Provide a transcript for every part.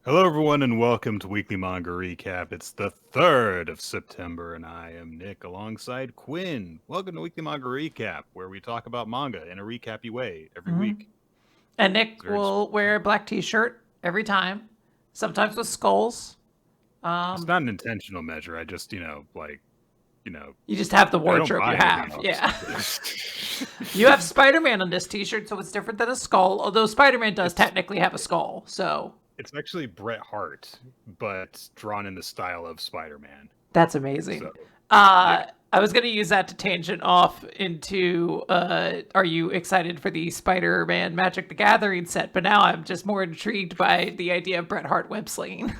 Hello, everyone, and welcome to Weekly Manga Recap. It's the 3rd of September, and I am Nick alongside Quinn. Welcome to Weekly Manga Recap, where we talk about manga in a recappy way every week. And Nick will wear a black t-shirt every time, sometimes with skulls. It's not an intentional measure. I just, you just have the wardrobe you have. Yeah. You have Spider-Man on this t-shirt, so it's different than a skull, although Spider-Man does technically have a skull, so... It's actually Bret Hart, but drawn in the style of Spider-Man. That's amazing. So, I was going to use that to tangent off into, are you excited for the Spider-Man Magic the Gathering set? But now I'm just more intrigued by the idea of Bret Hart web slinging.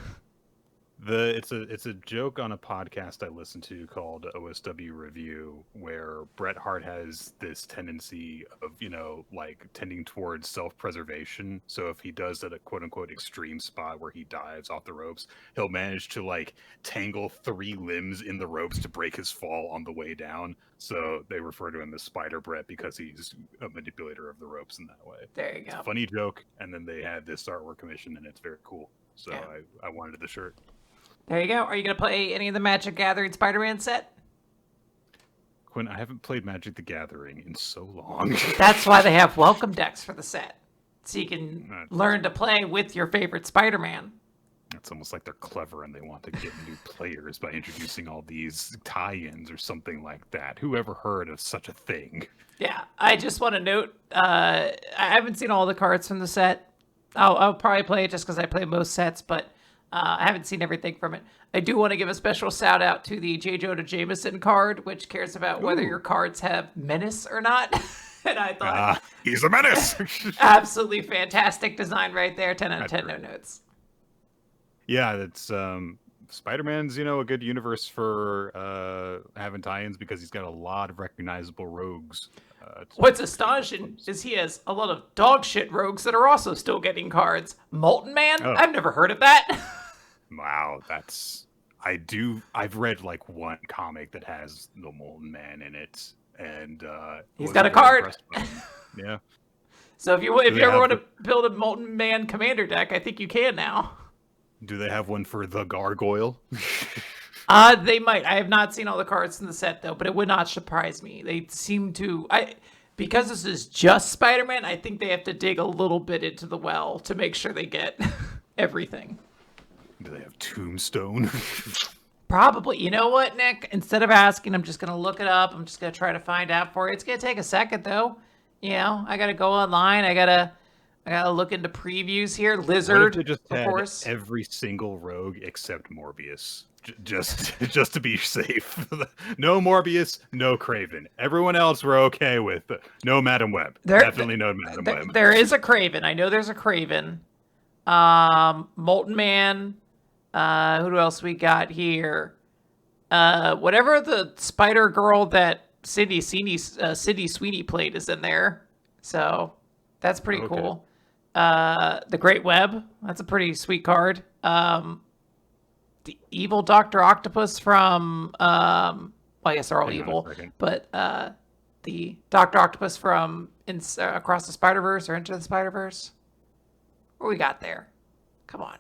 It's a joke on a podcast I listen to called OSW Review, where Bret Hart has this tendency of, tending towards self-preservation. So if he does at a quote-unquote extreme spot where he dives off the ropes, he'll manage to tangle 3 limbs in the ropes to break his fall on the way down. So they refer to him as Spider Bret because he's a manipulator of the ropes in that way. There you go. It's a funny joke, and then they had this artwork commission, and it's very cool. So yeah. I wanted the shirt. There you go. Are you going to play any of the Magic Gathering Spider-Man set? Quinn, I haven't played Magic the Gathering in so long. That's why they have welcome decks for the set. So you can learn to play with your favorite Spider-Man. It's almost like they're clever and they want to get new players by introducing all these tie-ins or something like that. Who ever heard of such a thing? Yeah, I just want to note, I haven't seen all the cards from the set. I'll probably play it just because I play most sets, but... I haven't seen everything from it. I do want to give a special shout out to the J. Jonah Jameson card, which cares about whether your cards have menace or not. And I thought... he's a menace! Absolutely fantastic design right there. 10 out of 10, no notes. Yeah, that's... Spider-Man's, a good universe for having tie-ins because he's got a lot of recognizable rogues. What's astonishing is he has a lot of dog shit rogues that are also still getting cards. Molten Man? Oh. I've never heard of that. Wow, I've read one comic that has the Molten Man in it, and he's got a card. Yeah. So if you ever want to build a Molten Man commander deck, I think you can now. Do they have one for the Gargoyle? They might. I have not seen all the cards in the set though, but it would not surprise me. They seem to. Because this is just Spider-Man, I think they have to dig a little bit into the well to make sure they get everything. Do they have Tombstone? Probably. You know what, Nick? Instead of asking, I'm just gonna look it up. I'm just gonna try to find out for you. It's gonna take a second though. I gotta go online. I gotta look into previews here. Lizard, of course. Every single rogue except Morbius. Just to be safe. No Morbius, no Kraven. Everyone else we're okay with. No Madam Web. Definitely no Madam Web. There is a Kraven. I know there's a Kraven. Molten Man. Who else we got here? Whatever the Spider Girl that Sydney Sweeney played is in there. So that's pretty cool. The Great Web. That's a pretty sweet card. The evil Dr. Octopus from, I guess they're all evil, but the Dr. Octopus from Across the Spider-Verse or Into the Spider-Verse. What we got there? Come on.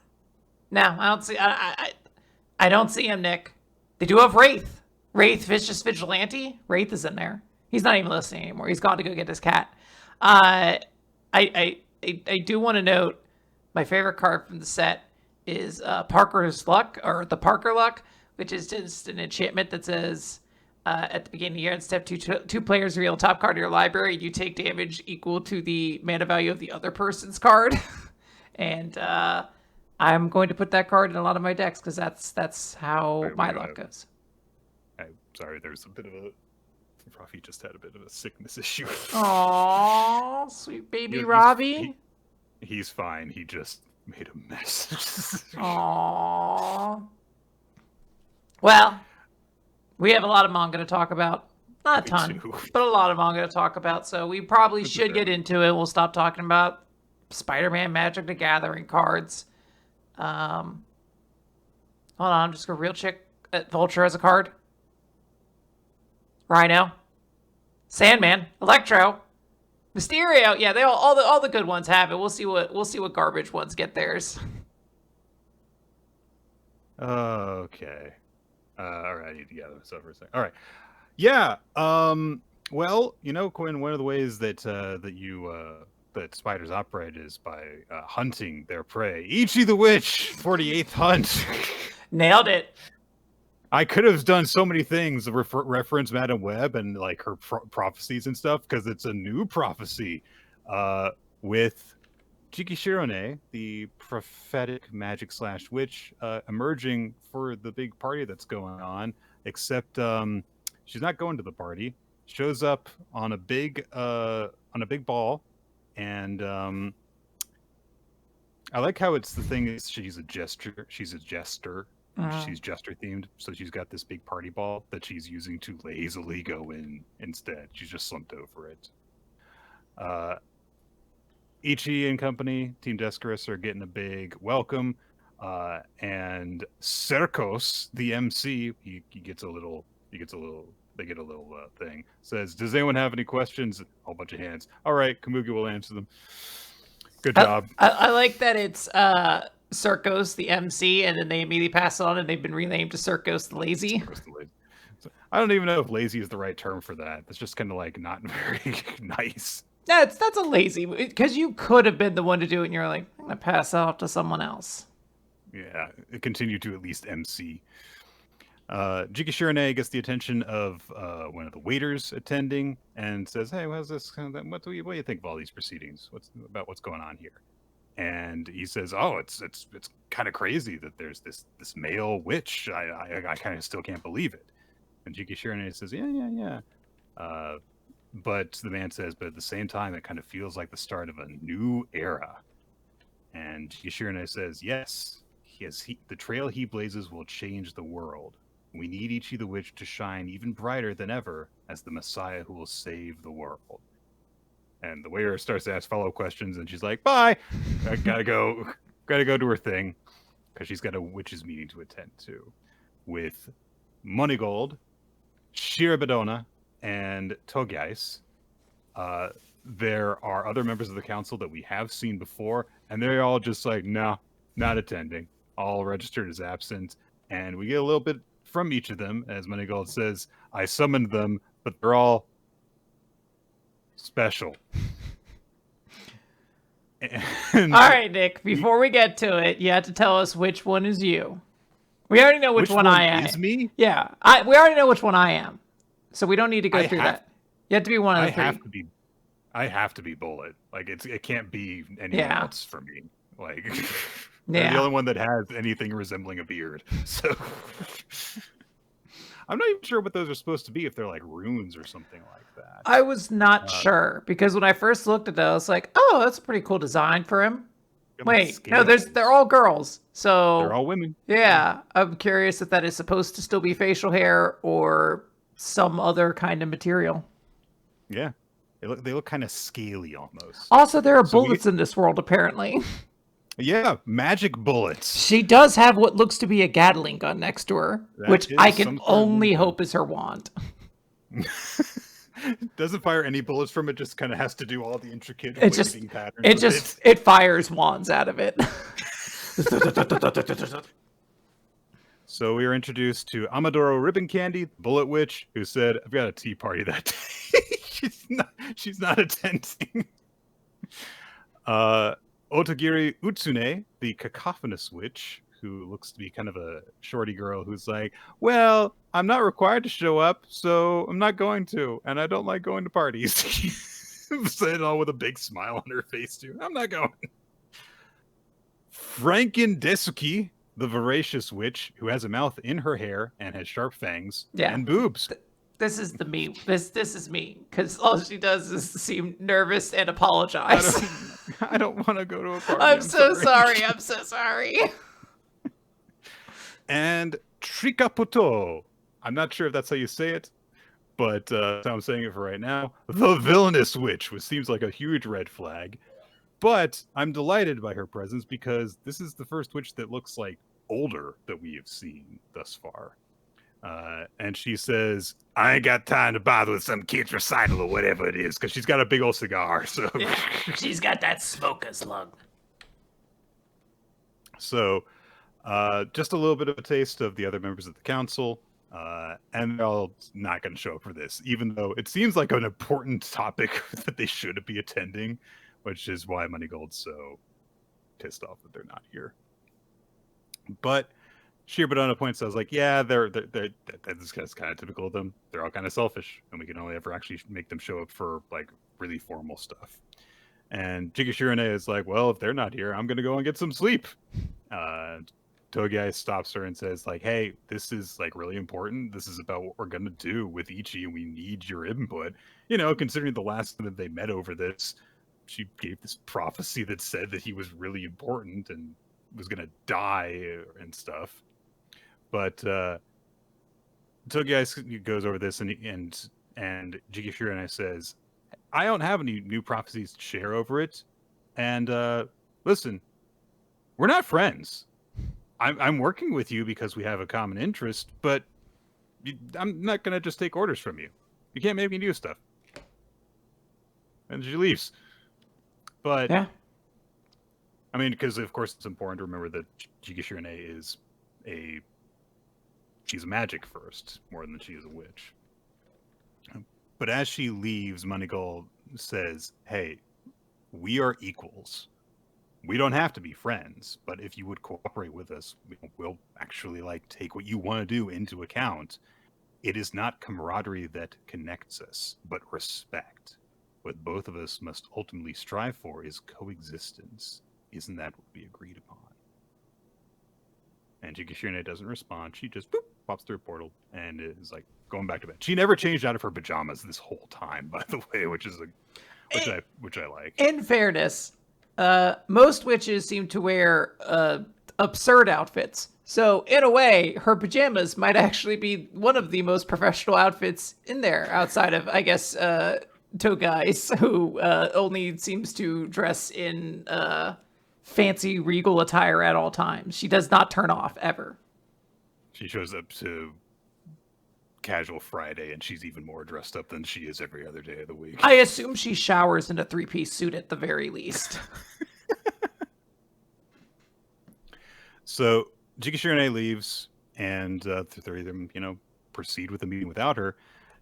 No, I don't see. I don't see him, Nick. They do have Wraith. Wraith, Vicious Vigilante. Wraith is in there. He's not even listening anymore. He's gone to go get his cat. I do want to note my favorite card from the set is Parker's Luck, or the Parker Luck, which is just an enchantment that says at the beginning of the year, in step 2, two players reveal top card of your library. You take damage equal to the mana value of the other person's card. And I'm going to put that card in a lot of my decks because that's how my luck goes. I'm sorry, there's a bit of a... Rafi just had a bit of a sickness issue. Aww, sweet baby Robbie. He's fine. He just made a mess. Aww. Well, we have a lot of manga to talk about. Not a ton, but a lot of manga to talk about. So we probably should get into it. We'll stop talking about Spider-Man Magic the Gathering cards. Hold on, I'm just gonna real check. Vulture as a card. Rhino, Sandman, Electro, Mysterio. Yeah, they all the good ones have it. We'll see what garbage ones get theirs. Okay. All right, I need to gather myself for a second. All right. Yeah. Well, Quinn, one of the ways that that spiders operate is by hunting their prey. Ichi the Witch, 48th hunt. Nailed it. I could have done so many things, reference Madam Web and like her prophecies and stuff, because it's a new prophecy with Jikishirone, the prophetic magic / witch, emerging for the big party that's going on. Except she's not going to the party. Shows up on a big ball, and I like how it's the thing is she's a jester. She's a jester. She's jester themed, so she's got this big party ball that she's using to lazily go in instead. She's just slumped over it. Ichi and company, Team Descarus, are getting a big welcome, and Cercos, the MC, he gets a little thing. Says, "Does anyone have any questions?" A whole bunch of hands. All right, Kamugi will answer them. Good job. I like that it's Circos, the MC, and then they immediately pass it on, and they've been renamed to Circos the Lazy. I don't even know if lazy is the right term for that. It's just kind of like not very nice. That's a lazy, because you could have been the one to do it, and you're like, I'm gonna pass it off to someone else. Yeah, continue to at least MC. Jikishirone gets the attention of one of the waiters attending and says, "Hey, what do you think of all these proceedings? What's going on here?" And he says, "Oh, it's kind of crazy that there's this male witch. I kind of still can't believe it." And Jikishirone says, "Yeah. But the man says, but at the same time, it kind of feels like the start of a new era." And Jikishirone says, "Yes, the trail he blazes will change the world. We need Ichi the Witch to shine even brighter than ever as the Messiah who will save the world." And the waiter starts to ask follow-up questions, and she's like, "Bye, I gotta go do her thing," because she's got a witch's meeting to attend to with Moneygold, Shirabadona, and Togiais. There are other members of the council that we have seen before, and they're all just like, "No, not attending," all registered as absent. And we get a little bit from each of them, as Moneygold says, "I summoned them, but they're all special." And all right, Nick, before we get to it, you have to tell us which one is you. We already know which one I am. Is me? Yeah, we already know which one I am, so we don't need to go through that. You have to be one of the three. I have to be Bullet. Like it can't be anyone else for me. Like I'm the only one that has anything resembling a beard. So I'm not even sure what those are supposed to be, if they're like runes or something like that. I was not sure, because when I first looked at it, I was like, "Oh, that's a pretty cool design for him." Wait, no, they're all girls. So they're all women. Yeah, I'm curious if that is supposed to still be facial hair or some other kind of material. Yeah, they look kind of scaly almost. Also, there are bullets in this world, apparently. Yeah, magic bullets. She does have what looks to be a Gatling gun next to her, which I can only hope is her wand. Doesn't fire any bullets from it, just kind of has to do all the intricate patterns. It fires wands out of it. So we were introduced to Amadoro Ribbon Candy, Bullet Witch, who said, "I've got a tea party that day." she's not attending. Otagiri Utsune, the Cacophonous Witch, who looks to be kind of a shorty girl, who's like, "Well, I'm not required to show up, so I'm not going to, and I don't like going to parties." Said it all with a big smile on her face too. "I'm not going." Franken Desuki, the Voracious Witch, who has a mouth in her hair and has sharp fangs and boobs. This is the me. This is me, because all she does is seem nervous and apologize. I don't want to go to a party. I'm so sorry. I'm so sorry. And Trikaputo. I'm not sure if that's how you say it, But so I'm saying it for right now. The villainous witch, which seems like a huge red flag. But I'm delighted by her presence because this is the first witch that looks like older that we have seen thus far. And she says, I ain't got time to bother with some kid's recital or whatever it is, because she's got a big old cigar. So Yeah, she's got that smoker's lung. So just a little bit of a taste of the other members of the council. And they're all not going to show up for this, even though it seems like an important topic that they should be attending, which is why Moneygold's so pissed off that they're not here. But Shirbadona points out, I was like, yeah, this is kind of typical of them. They're all kind of selfish, and we can only ever actually make them show up for like really formal stuff. And Jigashirane is like, well, if they're not here, I'm going to go and get some sleep. Togai stops her and says, like, hey, this is like really important. This is about what we're going to do with Ichi, and we need your input. You know, considering the last time that they met over this, she gave this prophecy that said that he was really important and was going to die and stuff. But Togai goes over this, and Jigashirane says, I don't have any new prophecies to share over it. And listen, we're not friends. I'm working with you because we have a common interest, but I'm not going to just take orders from you. You can't make me do stuff. And she leaves. But, yeah. I mean, because of course it's important to remember that Jigashirane is she's a magic first, more than she is a witch. But as she leaves, Moneygold says, hey, we are equals. We don't have to be friends, but if you would cooperate with us, we'll actually like take what you want to do into account. It is not camaraderie that connects us, but respect. What both of us must ultimately strive for is coexistence. Isn't that what we agreed upon? And Jigashirane doesn't respond. She just pops through a portal and is like going back to bed. She never changed out of her pajamas this whole time, by the way, which I like. In fairness, most witches seem to wear absurd outfits. So in a way, her pajamas might actually be one of the most professional outfits in there, outside of, I guess, Togai's, who only seems to dress in fancy regal attire at all times. She does not turn off ever. She shows up to casual Friday and she's even more dressed up than she is every other day of the week. I assume she showers in a 3-piece suit at the very least. So Jigashirane leaves and the three of them, proceed with the meeting without her.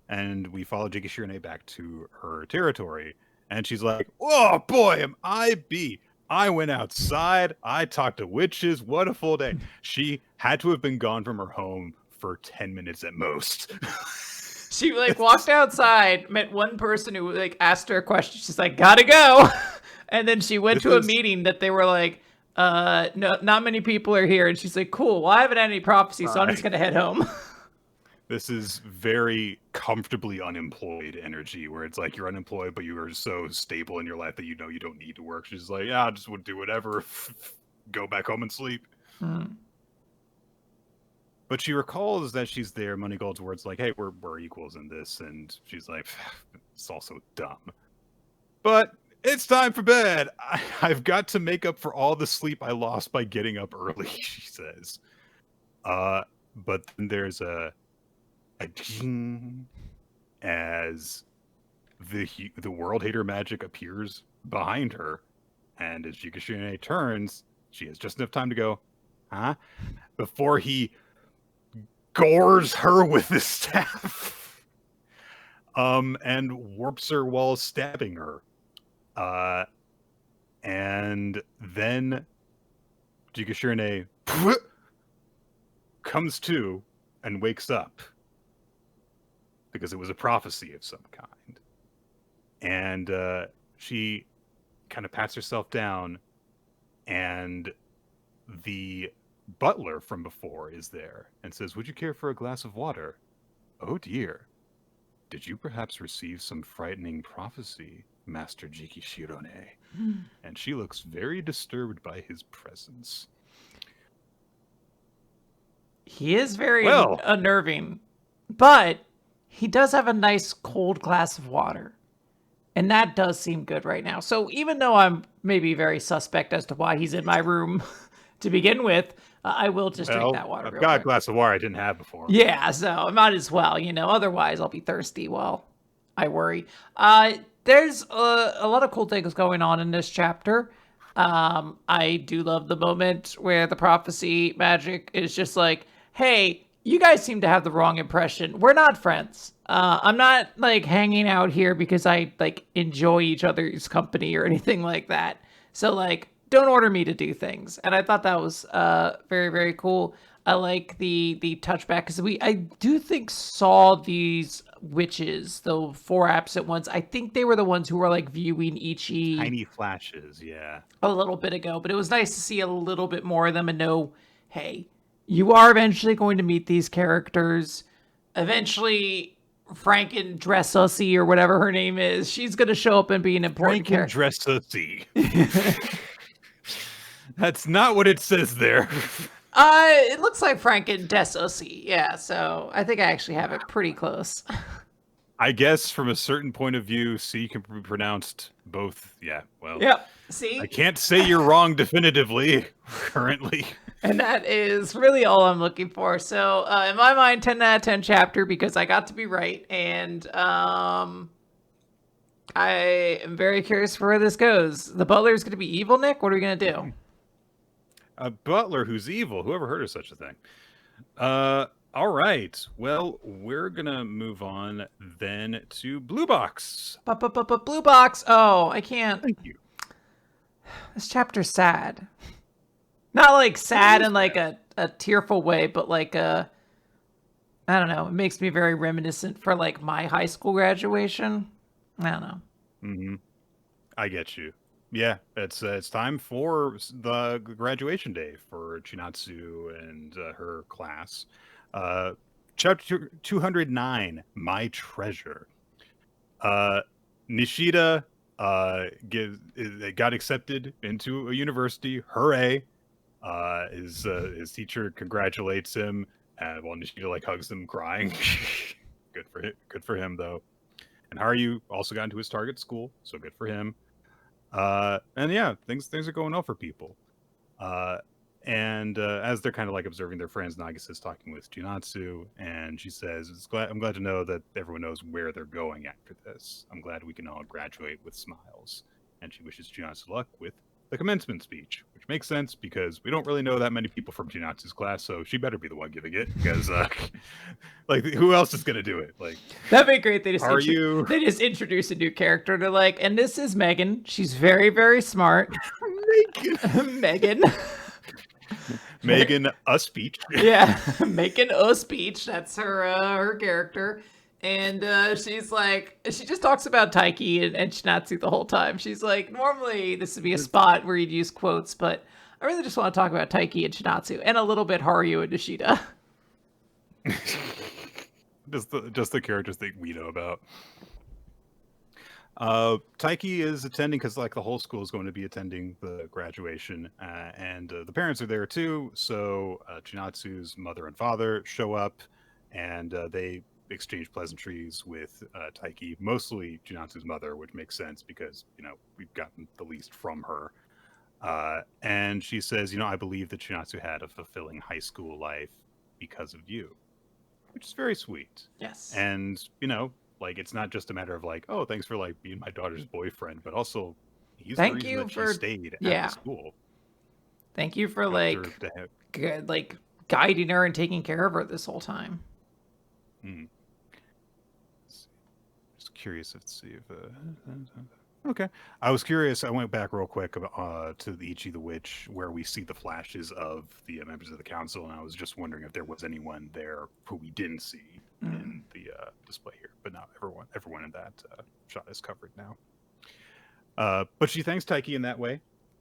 And we follow Jigashirane back to her territory. And she's like, oh boy, am I beat. I went outside. I talked to witches. What a full day. She had to have been gone from her home for 10 minutes at most. She walked outside, met one person who asked her a question. She's like, gotta go. And then she went to a meeting that they were like, no, not many people are here. And she's like, cool. Well, I haven't had any prophecy, so I'm just gonna head home. This is very comfortably unemployed energy, where it's like you're unemployed, but you are so stable in your life that you don't need to work. She's like, yeah, I just would do whatever, go back home and sleep. But she recalls that she's there. Moneygold's words like, hey, we're equals in this. And she's like, it's all so dumb. But it's time for bed. I've got to make up for all the sleep I lost by getting up early, she says. But then there's a ding as the world hater magic appears behind her, and as Jigashirane turns, she has just enough time to go, huh? Before he gores her with his staff, and warps her while stabbing her. And then Jigashirane comes to and wakes up, because it was a prophecy of some kind. And she kind of pats herself down, and the butler from before is there and says, would you care for a glass of water? Oh dear. Did you perhaps receive some frightening prophecy, Master Jigashirane? And she looks very disturbed by his presence. He is very unnerving, but he does have a nice cold glass of water. And that does seem good right now. So even though I'm maybe very suspect as to why he's in my room to begin with, I will just drink Well, that water I've real got a quick. glass of water I didn't have before. Yeah, so I might as well, otherwise I'll be thirsty while I worry. There's a lot of cool things going on in this chapter. I do love the moment where the prophecy magic is just like, hey, you guys seem to have the wrong impression. We're not friends. I'm not like hanging out here because I like enjoy each other's company or anything like that. So like, don't order me to do things. And I thought that was very, very cool. I like the touchback because I do think saw these witches, the four absent ones. I think they were the ones who were like viewing Ichi Tiny flashes, yeah. a little bit ago, but it was nice to see a little bit more of them and know, hey, you are eventually going to meet these characters. Eventually, Franken Dressussy or whatever her name is, she's going to show up and be an important character. Dressussy. That's not what it says there. It looks like Franken Dressussy. Yeah, so I think I actually have it pretty close. I guess from a certain point of view, C can be pronounced both. Yeah, well. Yep. See? I can't say you're wrong definitively currently. And that is really all I'm looking for. So, in my mind, 10 out of 10 chapter because I got to be right. And I am very curious for where this goes. The butler is going to be evil, Nick? What are we going to do? A butler who's evil. Whoever heard of such a thing? All right. Well, we're gonna move on then to Blue Box. Blue box. Oh, I can't. Thank you. This chapter's sad. Not like sad in like a tearful way, but like I don't know. It makes me very reminiscent for like my high school graduation. I don't know. Mm-hmm. I get you. Yeah, it's time for the graduation day for Chinatsu and her class. Chapter 209, My Treasure. Nishida got accepted into a university. Hooray! His teacher congratulates him, while Nishida like hugs him, crying. Good for him though. And Haru also got into his target school, so good for him. And yeah, things are going well for people. And as they're kind of like observing their friends, Nagasa's talking with Junatsu, and she says, I'm glad to know that everyone knows where they're going after this. I'm glad we can all graduate with smiles. And she wishes Junatsu luck with the commencement speech, which makes sense because we don't really know that many people from Junatsu's class, so she better be the one giving it because, like, who else is gonna do it? Like, that'd be great. They just introduce a new character to like, and this is Megan. She's very, very smart. Megan. Megan Aspeech. Yeah, Megan Aspeech. That's her character. And she's like, she just talks about Taiki and Shinatsu the whole time. She's like, normally this would be a spot where you'd use quotes, but I really just want to talk about Taiki and Shinatsu and a little bit Haru and Nishida. just the characters that we know about. Taiki is attending because like the whole school is going to be attending the graduation, and the parents are there too. So Chinatsu's mother and father show up, and they exchange pleasantries with Taiki, mostly Chinatsu's mother, which makes sense because we've gotten the least from her. And she says, I believe that Chinatsu had a fulfilling high school life because of you, which is very sweet. Yes. And like it's not just a matter of like, oh, thanks for like being my daughter's boyfriend, but also he's the reason that she stayed at the school. Thank you for like guiding her and taking care of her this whole time. Just curious to see if okay. I was curious. I went back real quick to the Ichi the Witch, where we see the flashes of the members of the council, and I was just wondering if there was anyone there who we didn't see in the display here. But now everyone in that shot is covered now. But she thanks Taiki in that way,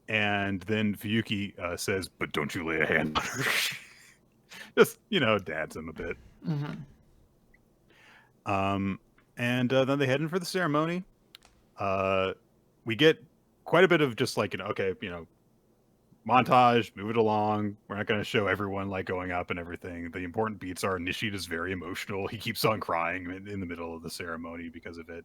and then Fuyuki says, "But don't you lay a hand on her." Just dads him a bit. And then they head in for the ceremony. We get quite a bit of just like, montage, move it along. We're not going to show everyone like going up and everything. The important beats are Nishida's very emotional. He keeps on crying in the middle of the ceremony because of it.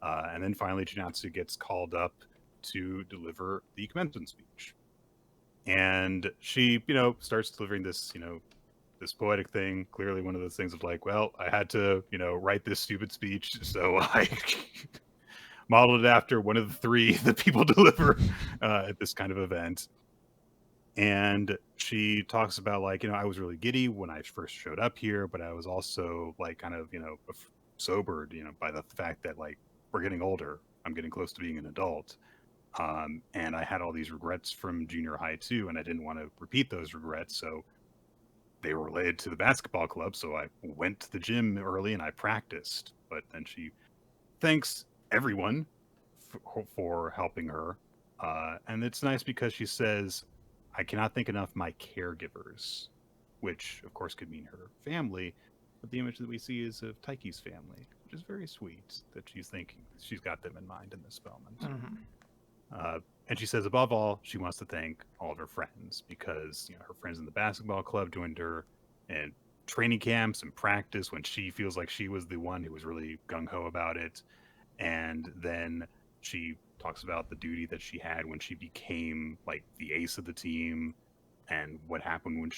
And then finally, Chinatsu gets called up to deliver the commencement speech. And she, starts delivering this, this poetic thing. Clearly one of those things of like, well, I had to, write this stupid speech. So I modeled it after one of the three that people deliver at this kind of event. And she talks about like, I was really giddy when I first showed up here, but I was also like kind of, sobered, by the fact that like we're getting older. I'm getting close to being an adult. And I had all these regrets from junior high too, and I didn't want to repeat those regrets. So they were related to the basketball club. So I went to the gym early and I practiced. But then she thanks everyone for helping her. And it's nice because she says, I cannot thank enough my caregivers, which of course could mean her family. But the image that we see is of Taiki's family, which is very sweet that she's thinking she's got them in mind in this moment. Mm-hmm. And she says, above all, she wants to thank all of her friends because her friends in the basketball club joined her in training camps and practice when she feels like she was the one who was really gung ho about it. And then she talks about the duty that she had when she became like the ace of the team, and what happened what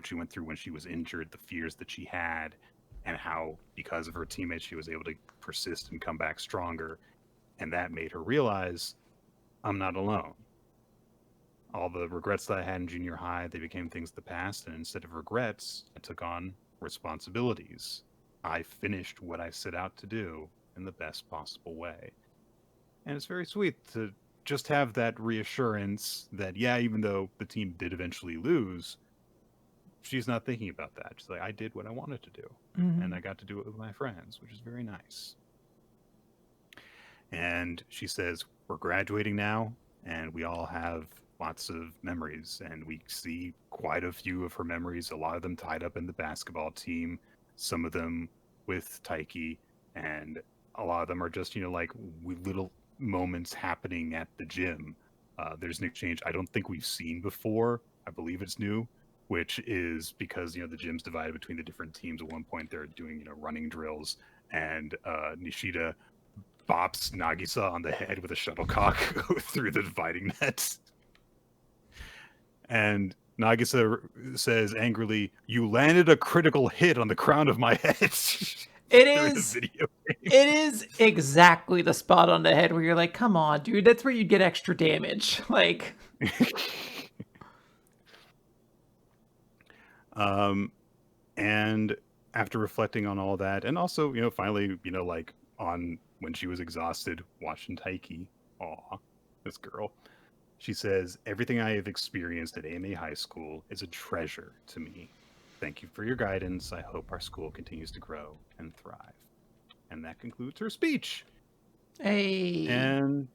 she went through when she was injured, the fears that she had, and how because of her teammates she was able to persist and come back stronger. And that made her realize, I'm not alone. All the regrets that I had in junior high, they became things of the past, and instead of regrets, I took on responsibilities. I finished what I set out to do in the best possible way. And it's very sweet to just have that reassurance that, yeah, even though the team did eventually lose, she's not thinking about that. She's like, I did what I wanted to do, and I got to do it with my friends, which is very nice. And she says, we're graduating now, and we all have lots of memories, and we see quite a few of her memories, a lot of them tied up in the basketball team, some of them with Taiki, and a lot of them are just, like little moments happening at the gym. There's an exchange I don't think we've seen before. I believe it's new, which is because, the gym's divided between the different teams. At one point, they're doing, running drills, and Nishida bops Nagisa on the head with a shuttlecock through the dividing net. And Nagisa says angrily, "You landed a critical hit on the crown of my head." It is exactly the spot on the head where you're like, come on, dude, that's where you get extra damage. Like, and after reflecting on all that, and also, finally, like on when she was exhausted watching Taiki, aw, this girl, she says, everything I have experienced at AMA High School is a treasure to me. Thank you for your guidance. I hope our school continues to grow and thrive. And that concludes her speech. hey. And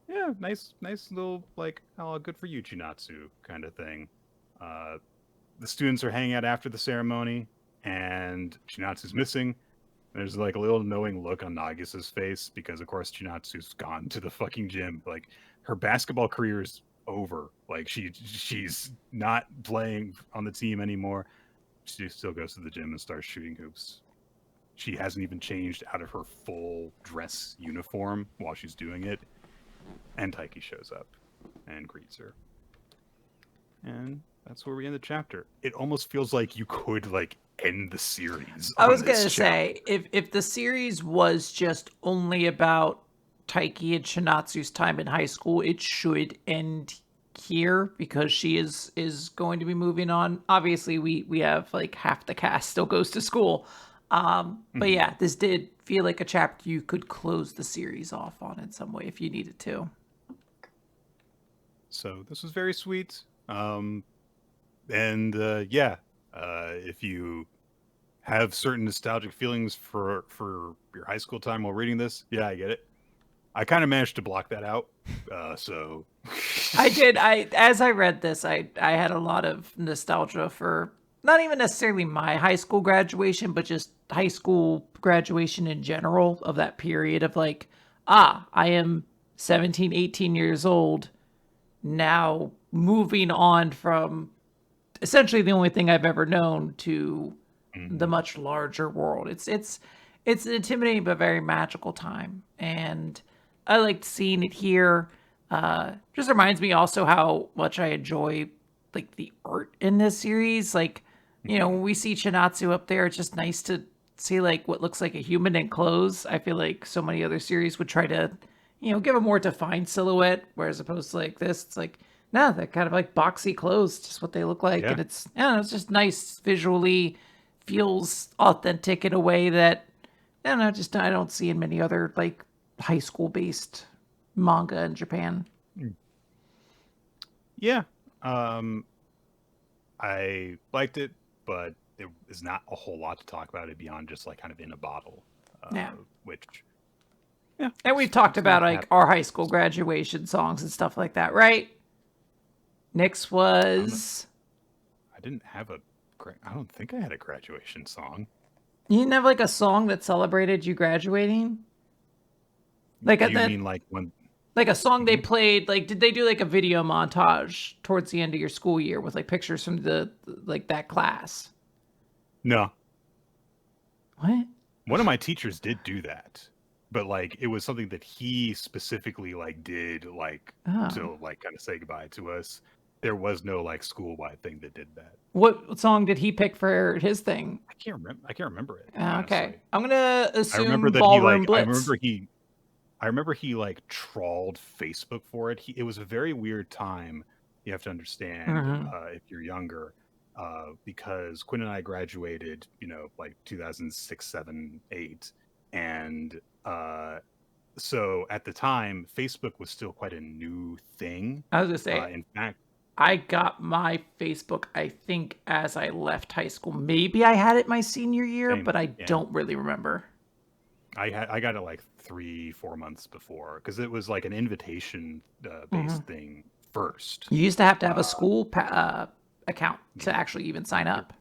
yeah, nice little like, oh, good for you, Chinatsu kind of thing. The students are hanging out after the ceremony, and Chinatsu's missing. There's like a little knowing look on Nagisa's face because, of course, Chinatsu's gone to the fucking gym. Like, her basketball career is over. Like, she's not playing on the team anymore. She still goes to the gym and starts shooting hoops. She hasn't even changed out of her full dress uniform while she's doing it. And Taiki shows up and greets her. And that's where we end the chapter. It almost feels like you could like end the series. I was gonna say, if the series was just only about Taiki and Shinatsu's time in high school, it should end here because she is going to be moving on. Obviously, we have like half the cast still goes to school. But yeah, this did feel like a chapter you could close the series off on in some way if you needed to. So this was very sweet. If you have certain nostalgic feelings for your high school time while reading this, yeah, I get it. I kind of managed to block that out. So I did. As I read this, I had a lot of nostalgia for not even necessarily my high school graduation, but just high school graduation in general, of that period of like, I am 17, 18 years old now, moving on from essentially the only thing I've ever known to the much larger world. It's an intimidating but very magical time, and I liked seeing it here. Just reminds me also how much I enjoy like the art in this series. Like, when we see Chinatsu up there, it's just nice to see like what looks like a human in clothes. I feel like so many other series would try to, give a more defined silhouette, whereas opposed to like this, it's like no, they're kind of like boxy clothes, just what they look like, Yeah. and it's just nice visually, feels authentic in a way that I don't see in many other like high school based manga in Japan. Yeah. I liked it, but there is not a whole lot to talk about it beyond just like kind of in a bottle. Yeah. Which, yeah. And we've talked about like our high school graduation songs and stuff like that, right? Nick's was. I didn't have I don't think I had a graduation song. You didn't have like a song that celebrated you graduating? Like Do you mean like when? Like a song they played, like did they do like a video montage towards the end of your school year with like pictures from the like that class? No. What? One of my teachers did do that, but like it was something that he specifically like did like to like kind of say goodbye to us. There was no like school-wide thing that did that. What song did he pick for his thing? I can't remember it. Okay, I'm gonna assume I remember that Ballroom Blitz. I remember he like trawled Facebook for it. It was a very weird time. You have to understand if you're younger, because Quinn and I graduated, like 2006, 7, 8, and so at the time, Facebook was still quite a new thing. I was gonna say, in fact, I got my Facebook, I think, as I left high school. Maybe I had it my senior year, but I don't really remember. I got it like 3-4 months before because it was like an invitation based thing first. You used to have a school account to actually even sign up.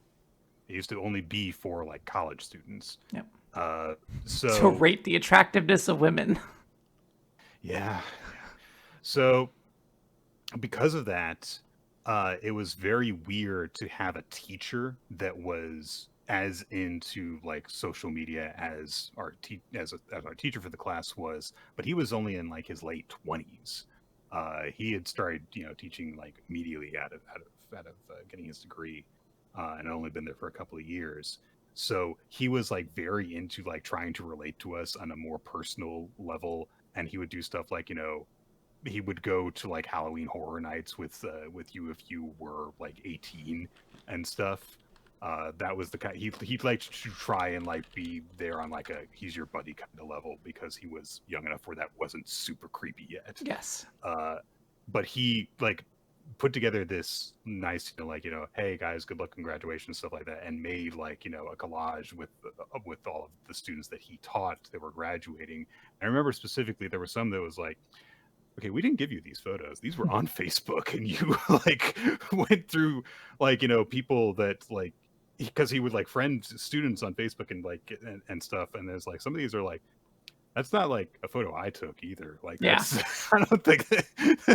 It used to only be for like college students. Yep. So to rate the attractiveness of women. Yeah. So because of that, it was very weird to have a teacher that was as into like social media as our teacher for the class was, but he was only in like his late 20s. He had started, teaching like immediately out of getting his degree, and only been there for a couple of years. So he was like very into like trying to relate to us on a more personal level, and he would do stuff like he would go to like Halloween horror nights with you if you were like 18 and stuff. That was the kind he'd like to try and like be there on like a he's your buddy kind of level because he was young enough where that wasn't super creepy yet. Yes. But he like put together this nice, hey guys, good luck in graduation, stuff like that, and made like a collage with all of the students that he taught that were graduating. I remember specifically there were some that was like, okay, we didn't give you these photos. These were on Facebook, and you like went through like people that like because he would like friend students on Facebook and like and stuff. And there's like some of these are like, that's not like a photo I took either. Like that's I don't think that,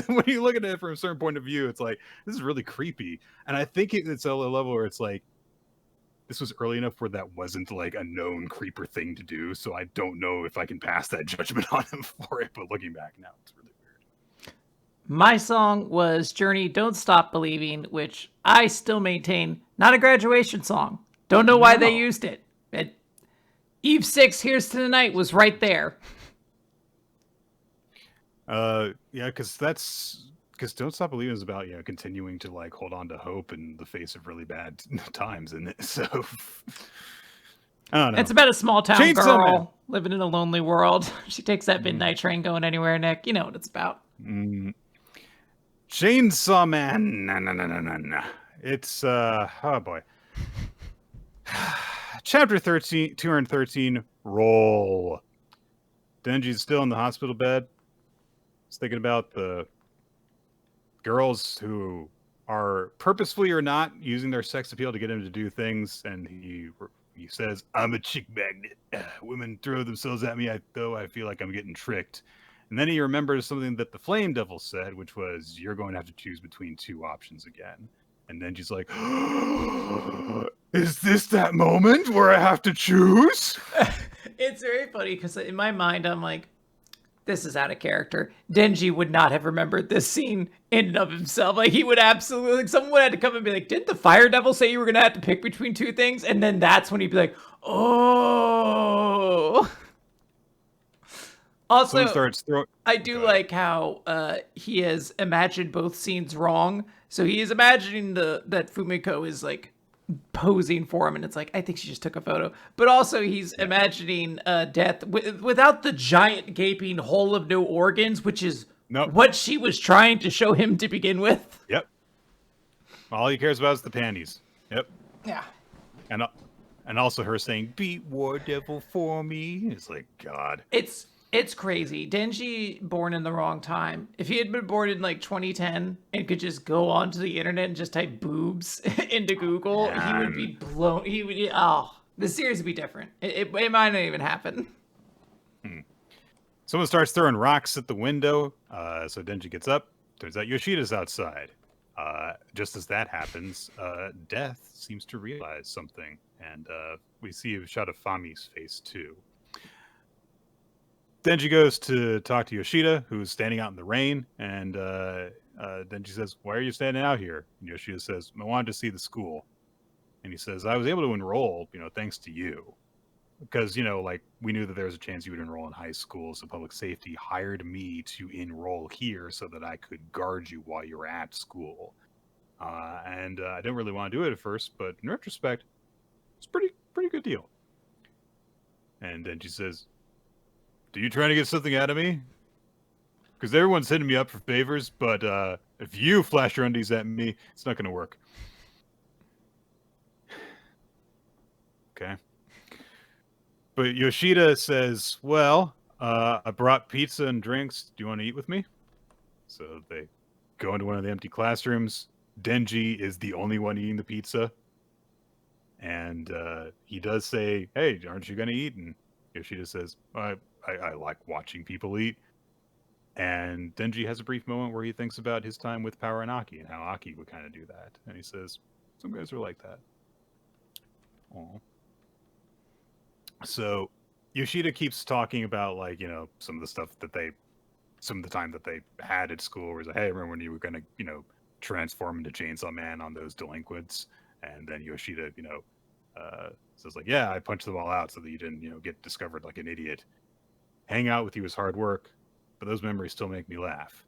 when you look at it from a certain point of view, it's like this is really creepy. And I think it's at a level where it's like this was early enough where that wasn't like a known creeper thing to do. So I don't know if I can pass that judgment on him for it. But looking back now, it's really weird. My song was Journey Don't Stop Believing, which I still maintain not a graduation song. Don't know why they used it. Eve 6 Here's to the Night was right there. Yeah, because Don't Stop Believing is about continuing to like hold on to hope in the face of really bad times, isn't it? So I don't know. It's about a small town girl living in a lonely world. She takes that midnight train going anywhere, Nick. You know what it's about. Chainsaw Man. No. It's oh boy. Chapter 13, 213. Roll. Denji's still in the hospital bed. He's thinking about the girls who are purposefully or not using their sex appeal to get him to do things, and he says, "I'm a chick magnet. Women throw themselves at me, though I feel like I'm getting tricked." And then he remembers something that the Flame Devil said, which was, "You're going to have to choose between two options again." And then she's like, "Is this that moment where I have to choose?" It's very funny because in my mind, I'm like, this is out of character. Denji would not have remembered this scene in and of himself. Like, he would absolutely, like, someone had to come and be like, didn't the Fire Devil say you were going to have to pick between two things? And then that's when he'd be like, oh. Also, I do like how he has imagined both scenes wrong. So he is imagining that Fumiko is like posing for him, and it's like, I think she just took a photo. But also he's imagining death without the giant gaping hole of no organs, which is what she was trying to show him to begin with. Yep. All he cares about is the panties. Yep. Yeah. And also her saying, "Beat War Devil for me." It's like, God. It's crazy. Denji born in the wrong time. If he had been born in like 2010 and could just go onto the internet and just type boobs into Google, he would be blown. He would. The series would be different. It might not even happen. Someone starts throwing rocks at the window. So Denji gets up. Turns out Yoshida's outside. Just as that happens, Death seems to realize something, and we see a shot of Fami's face too. Denji goes to talk to Yoshida, who's standing out in the rain, and Denji says, "Why are you standing out here?" And Yoshida says, "I wanted to see the school." And he says, "I was able to enroll, thanks to you. Because, like, we knew that there was a chance you would enroll in high school, so public safety hired me to enroll here so that I could guard you while you were at school. And I didn't really want to do it at first, but in retrospect, it's pretty good deal." And then she says, "Do you trying to get something out of me? Because everyone's hitting me up for favors, but if you flash your undies at me, it's not going to work." Okay. But Yoshida says, "Well, I brought pizza and drinks. Do you want to eat with me?" So they go into one of the empty classrooms. Denji is the only one eating the pizza. And he does say, "Hey, aren't you going to eat?" And Yoshida says, I like watching people eat." And Denji has a brief moment where he thinks about his time with Power and Aki and how Aki would kind of do that. And he says, "Some guys are like that." Aww. So Yoshida keeps talking about, like, some of the stuff that some of the time that they had at school, where he's like, "Hey, remember when you were going to, transform into Chainsaw Man on those delinquents?" And then Yoshida, says, like, "Yeah, I punched them all out so that you didn't, get discovered like an idiot. Hang out with you is hard work, but those memories still make me laugh."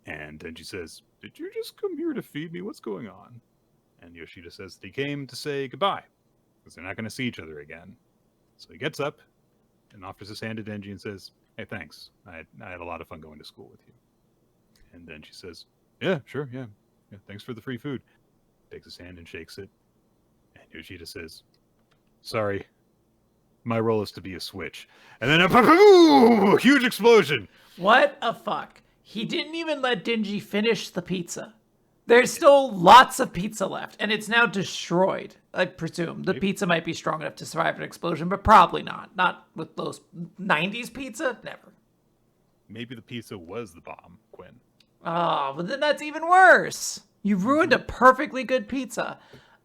And then she says, "Did you just come here to feed me? What's going on?" And Yoshida says that he came to say goodbye, because they're not going to see each other again. So he gets up and offers his hand to Denji and says, "Hey, thanks. I had a lot of fun going to school with you." And then she says, "Yeah, sure, yeah. Thanks for the free food." Takes his hand and shakes it. And Yoshida says, "Sorry, my role is to be a switch." And then a huge explosion. What a fuck. He didn't even let Denji finish the pizza. There's still lots of pizza left, and it's now destroyed, I presume. The pizza might be strong enough to survive an explosion, but probably not. Not with those 90s pizza? Never. Maybe the pizza was the bomb, Quinn. Oh, but then that's even worse. You ruined a perfectly good pizza.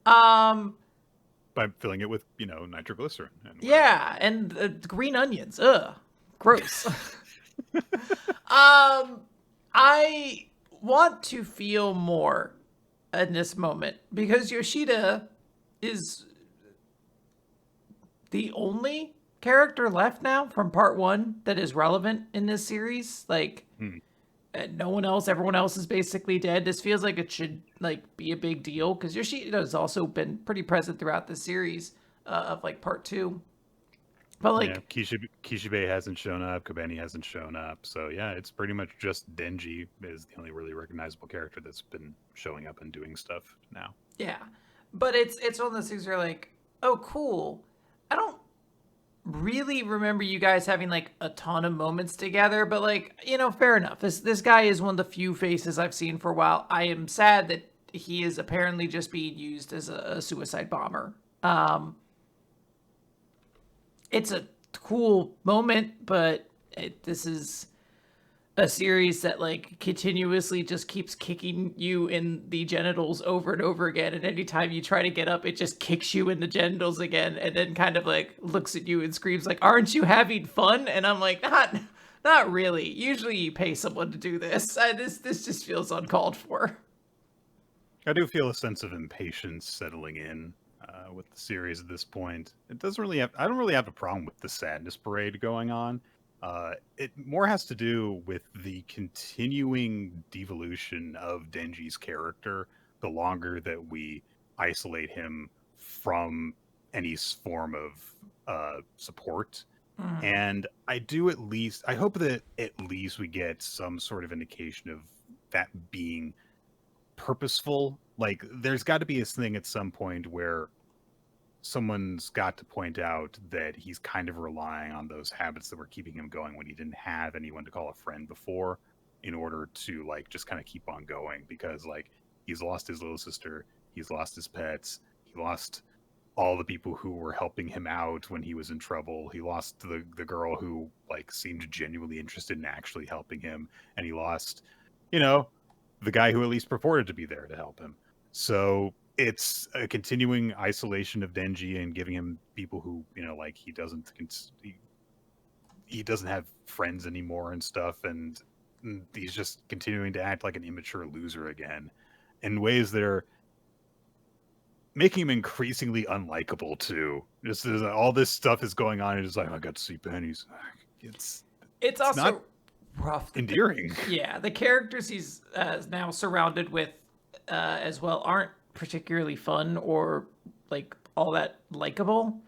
By filling it with, nitroglycerin. And green onions. Ugh. Gross. I want to feel more in this moment because Yoshida is the only character left now from part 1 that is relevant in this series. Like, no one else, everyone else is basically dead. This feels like it should be a big deal because Yoshida has also been pretty present throughout the series of part 2. But Kishibe hasn't shown up, Kobeni hasn't shown up, so yeah, it's pretty much just Denji is the only really recognizable character that's been showing up and doing stuff now. Yeah, but it's one of those things where oh, cool. I don't really remember you guys having a ton of moments together, but fair enough. This guy is one of the few faces I've seen for a while. I am sad that he is apparently just being used as a suicide bomber. It's a cool moment, but This is a series that like continuously just keeps kicking you in the genitals over and over again, and anytime you try to get up it just kicks you in the genitals again, and then kind of like looks at you and screams like, aren't you having fun? And I'm like, not really. Usually you pay someone to do this. This just feels uncalled for. I do feel a sense of impatience settling in with the series at this point. It doesn't really have. I don't really have a problem with the sadness parade going on. It more has to do with the continuing devolution of Denji's character. The longer that we isolate him from any form of support, and I do at least. I hope that at least we get some sort of indication of that being purposeful. Like there's got to be a thing at some point where someone's got to point out that he's kind of relying on those habits that were keeping him going when he didn't have anyone to call a friend before, in order to like just kind of keep on going, because like he's lost his little sister, he's lost his pets, he lost all the people who were helping him out when he was in trouble, he lost the girl who like seemed genuinely interested in actually helping him, and he lost, you know, the guy who at least purported to be there to help him. So it's a continuing isolation of Denji and giving him people who, you know, like he doesn't have friends anymore and stuff, and he's just continuing to act like an immature loser again in ways that are making him increasingly unlikable too. Just all this stuff is going on, and it's like, I got to see pennies. It's also not rough. endearing. Yeah, the characters he's now surrounded with as well aren't particularly fun or like all that likable.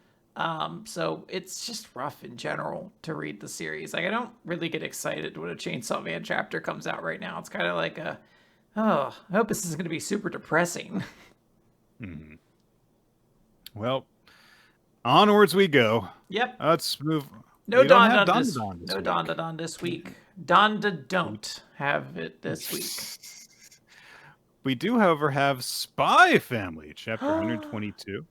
So it's just rough in general to read the series. Like I don't really get excited when a Chainsaw Man chapter comes out right now. It's kind of like I hope this is going to be super depressing. Mm-hmm. Well, onwards we go. Yep. Let's move. No Donda this No week. Donda this week. Donda don't have it this week. We do, however, have Spy Family, chapter 122.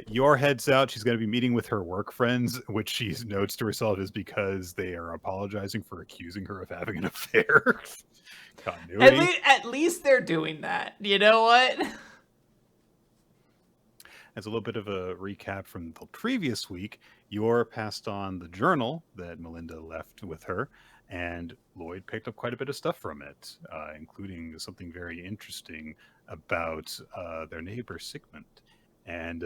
Yor heads out. She's going to be meeting with her work friends, which she notes to herself is because they are apologizing for accusing her of having an affair. Continuity. At least they're doing that. You know what? As a little bit of a recap from the previous week, Yor passed on the journal that Melinda left with her, and Lloyd picked up quite a bit of stuff from it, including something very interesting about their neighbor Sigmund. And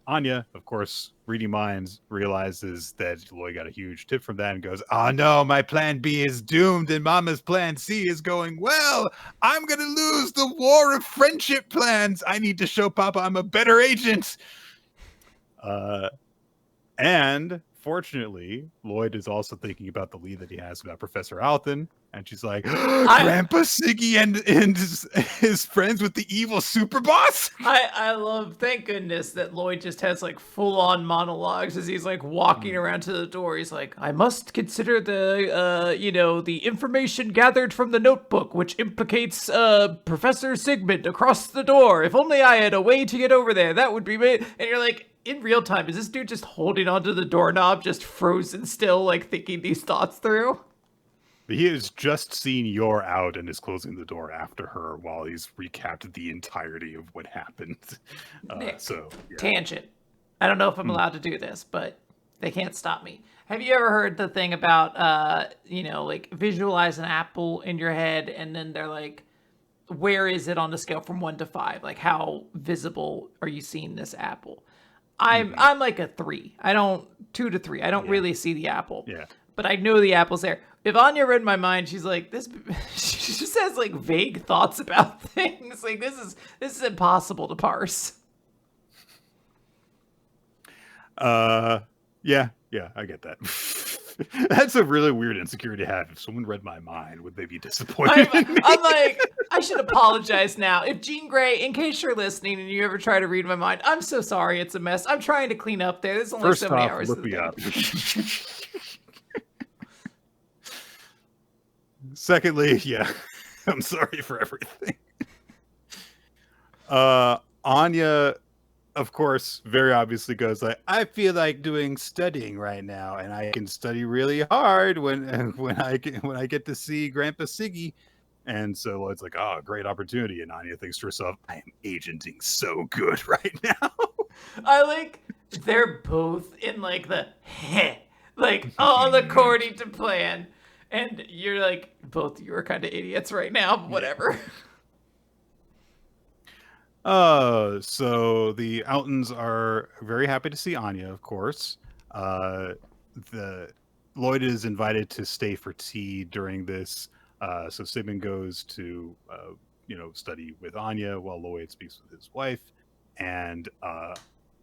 Anya, of course, reading minds, realizes that Lloyd got a huge tip from that and goes, oh no, my plan B is doomed and Mama's plan C is going well. I'm going to lose the war of friendship plans. I need to show Papa I'm a better agent. And fortunately, Lloyd is also thinking about the lead that he has about Professor Alton. And she's like, Grandpa Siggy and his friends with the evil super boss? I love, thank goodness, that Lloyd just has like full-on monologues as he's like walking around to the door. He's like, I must consider the information gathered from the notebook, which implicates Professor Sigmund across the door. If only I had a way to get over there, that would be me. And you're like, in real time, is this dude just holding onto the doorknob, just frozen still, like thinking these thoughts through? He has just seen Yor out and is closing the door after her while he's recapped the entirety of what happened. Nick, yeah. Tangent. I don't know if I'm allowed to do this, but they can't stop me. Have you ever heard the thing about, like visualize an apple in your head and then they're like, where is it on the scale from 1 to 5? Like how visible are you seeing this apple? I'm like a 3. 2 to 3. I don't really see the apple. Yeah. But I know the apple's there. If Anya read my mind, she's like, she just has like vague thoughts about things. Like this is impossible to parse. Yeah, I get that. That's a really weird insecurity to have. If someone read my mind, would they be disappointed in me? I'm like, I should apologize now. If Jean Grey, in case you're listening and you ever try to read my mind, I'm so sorry. It's a mess. I'm trying to clean up there. There's only so many hours. Look me up. Secondly, yeah, I'm sorry for everything. Anya of course, very obviously goes like, I feel like doing studying right now, and I can study really hard when when I get to see Grandpa Siggy. And so Lloyd's like, oh, great opportunity. And Anya thinks to herself, I am agenting so good right now. I like they're both in like the heh, like all according to plan. And you're like, both you are kind of idiots right now, but whatever. So the Altons are very happy to see Anya, of course. The Lloyd is invited to stay for tea during this. So Sigmund goes to study with Anya while Lloyd speaks with his wife, and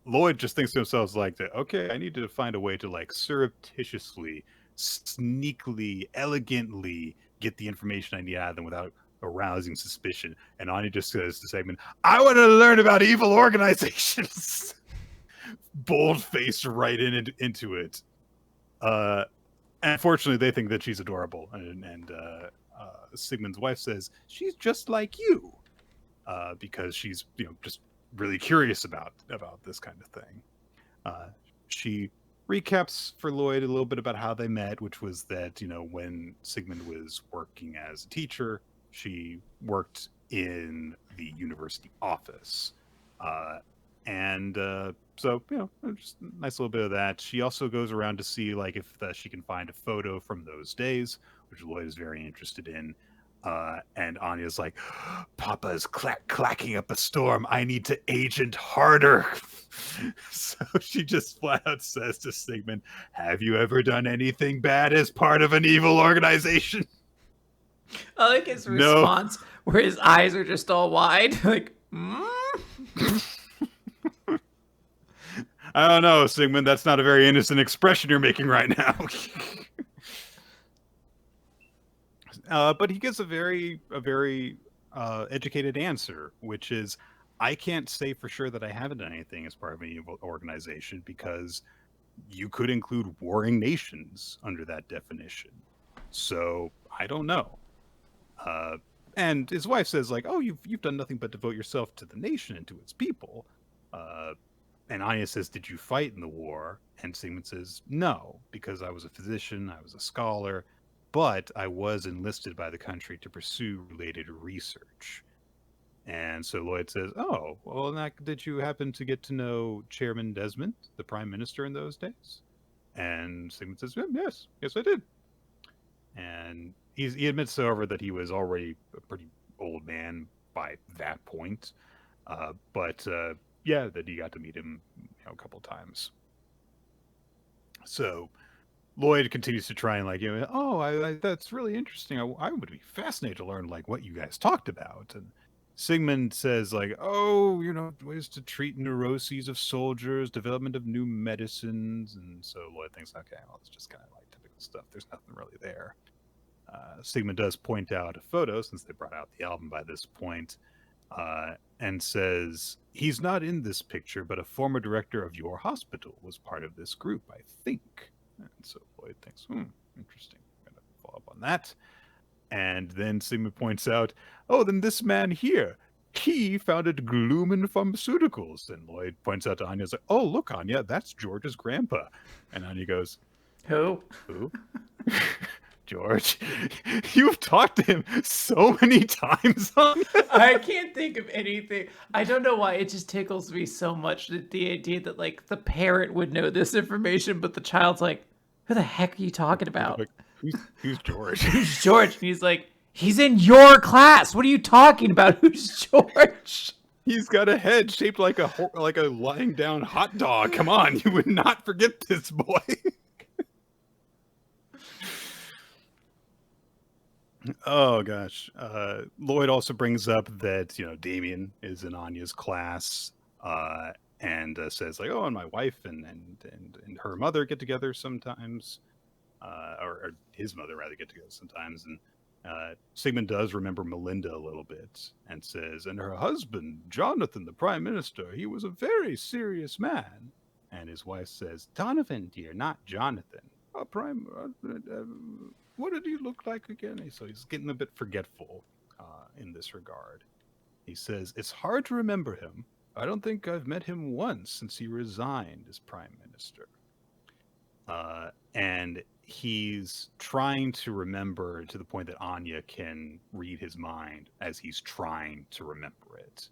Lloyd just thinks to himself like that. Okay, I need to find a way to like surreptitiously, sneakily, elegantly get the information I need out of them without arousing suspicion. And Anya just says to Sigmund, I want to learn about evil organizations. Bold faced right into it. Unfortunately, they think that she's adorable. And Sigmund's wife says, she's just like you. Because she's, just really curious about this kind of thing. She recaps for Lloyd a little bit about how they met, which was that, when Sigmund was working as a teacher, she worked in the university office. So, just a nice little bit of that. She also goes around to see like if she can find a photo from those days, which Lloyd is very interested in. And Anya's like, Papa is clacking up a storm. I need to agent harder. So she just flat out says to Sigmund, have you ever done anything bad as part of an evil organization? I like his No. response where his eyes are just all wide, like, I don't know, Sigmund. That's not a very innocent expression you're making right now. But he gives a very educated answer, which is, I can't say for sure that I haven't done anything as part of an evil organization because you could include warring nations under that definition. So I don't know. And his wife says like, oh, you've done nothing but devote yourself to the nation and to its people. And Anya says, did you fight in the war? And Sigmund says, no, because I was a physician, I was a scholar, but I was enlisted by the country to pursue related research. And so Lloyd says, oh, well, did you happen to get to know Chairman Desmond, the prime minister in those days? And Sigmund says, yes, I did. And he admits, however, that he was already a pretty old man by that point. But yeah, that he got to meet him a couple times. So Lloyd continues to try and like, that's really interesting. I would be fascinated to learn like what you guys talked about. And Sigmund says like, ways to treat neuroses of soldiers, development of new medicines. And so Lloyd thinks, okay, well, it's just kind of like typical stuff. There's nothing really there. Sigmund does point out a photo, since they brought out the album by this point, and says, he's not in this picture, but a former director of your hospital was part of this group, I think. And so Lloyd thinks, interesting. I'm going to follow up on that. And then Sigmund points out, oh, then this man here, he founded Gloomin Pharmaceuticals. And Lloyd points out to Anya, like, oh, look, Anya, that's George's grandpa. And Anya goes, Who? George, you've talked to him so many times on this. I can't think of anything. I don't know why. It just tickles me so much that the idea that like the parent would know this information, but the child's like, who the heck are you talking about? Like, who's George? Who's George? And he's like, he's in your class. What are you talking about? Who's George? He's got a head shaped like a lying down hot dog. Come on, you would not forget this boy. Oh gosh. Lloyd also brings up that Damien is in Anya's class, and says like, oh, and my wife and her mother get together sometimes, or his mother rather get together sometimes. And Sigmund does remember Melinda a little bit and says, and her husband Jonathan, the prime minister, he was a very serious man. And his wife says, Donovan, dear, not Jonathan. What did he look like again? So he's getting a bit forgetful in this regard. He says, it's hard to remember him, I don't think I've met him once since he resigned as prime minister. And he's trying to remember to the point that Anya can read his mind as he's trying to remember it.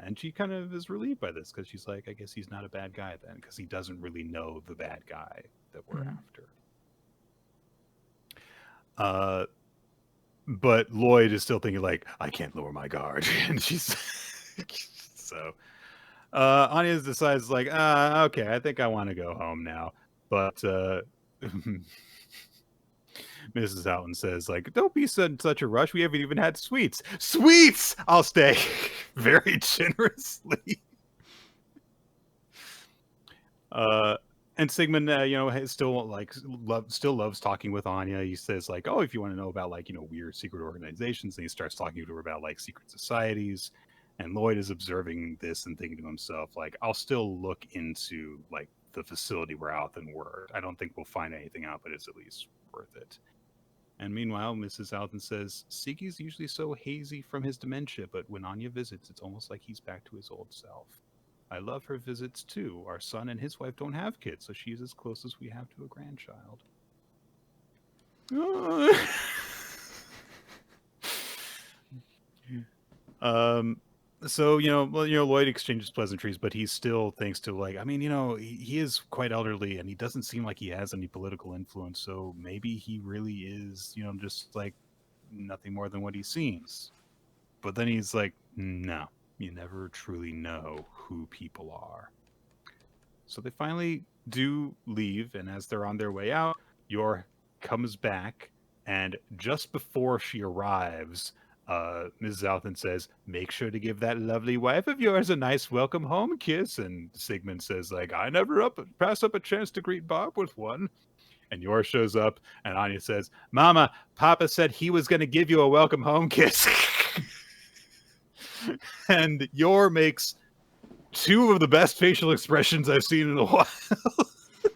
And she kind of is relieved by this because she's like, I guess he's not a bad guy then, because he doesn't really know the bad guy that we're after. But Lloyd is still thinking like, I can't lower my guard. And she's so Anya decides like, okay, I think I want to go home now. But Mrs. Houghton says like, don't be in such a rush. We haven't even had sweets. Sweets! I'll stay. Very generously. And Sigmund, still loves talking with Anya. He says like, "Oh, if you want to know about like weird secret organizations," and he starts talking to her about like secret societies. And Lloyd is observing this and thinking to himself like, "I'll still look into like the facility where Althen worked. I don't think we'll find anything out, but it's at least worth it." And meanwhile, Mrs. Althen says, "Siggy's usually so hazy from his dementia, but when Anya visits, it's almost like he's back to his old self. I love her visits too. Our son and his wife don't have kids, so she's as close as we have to a grandchild." So Lloyd exchanges pleasantries, but he still thinks to like, I mean, he is quite elderly, and he doesn't seem like he has any political influence. So maybe he really is, just like nothing more than what he seems. But then he's like, no. You never truly know who people are. So they finally do leave, and as they're on their way out, Yor comes back, and just before she arrives, Mrs. Althen says, "Make sure to give that lovely wife of yours a nice welcome home kiss." And Sigmund says, like, "I never pass up a chance to greet Bob with one." And Yor shows up, and Anya says, "Mama, Papa said he was going to give you a welcome home kiss." And Yor makes two of the best facial expressions I've seen in a while.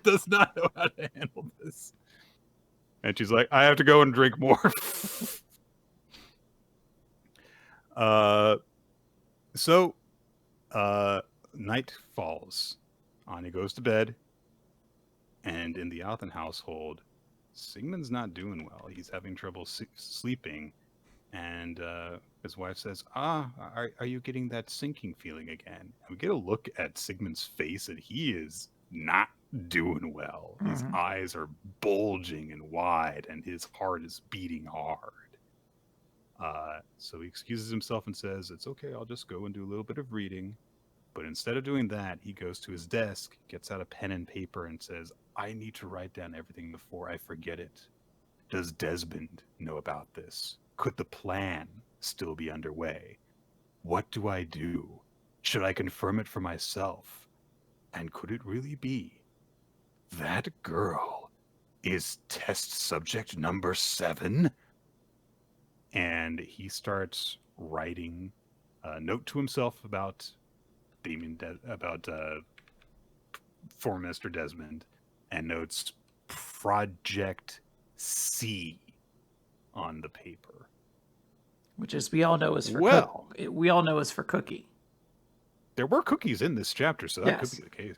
Does not know how to handle this. And she's like, I have to go and drink more. Night falls. Anya goes to bed. And in the Althen household, Sigmund's not doing well. He's having trouble sleeping. And his wife says, are you getting that sinking feeling again? And we get a look at Sigmund's face, and he is not doing well. His eyes are bulging and wide, and his heart is beating hard. So he excuses himself and says, it's okay, I'll just go and do a little bit of reading. But instead of doing that, he goes to his desk, gets out a pen and paper, and says, I need to write down everything before I forget it. Does Desmond know about this? Could the plan still be underway? What do I do? Should I confirm it for myself? And could it really be that girl is test subject number 7? And he starts writing a note to himself about former Minister Desmond, and notes Project C on the paper, which, as we all know, is for we all know is for Cookie. There were cookies in this chapter, so that could be the case.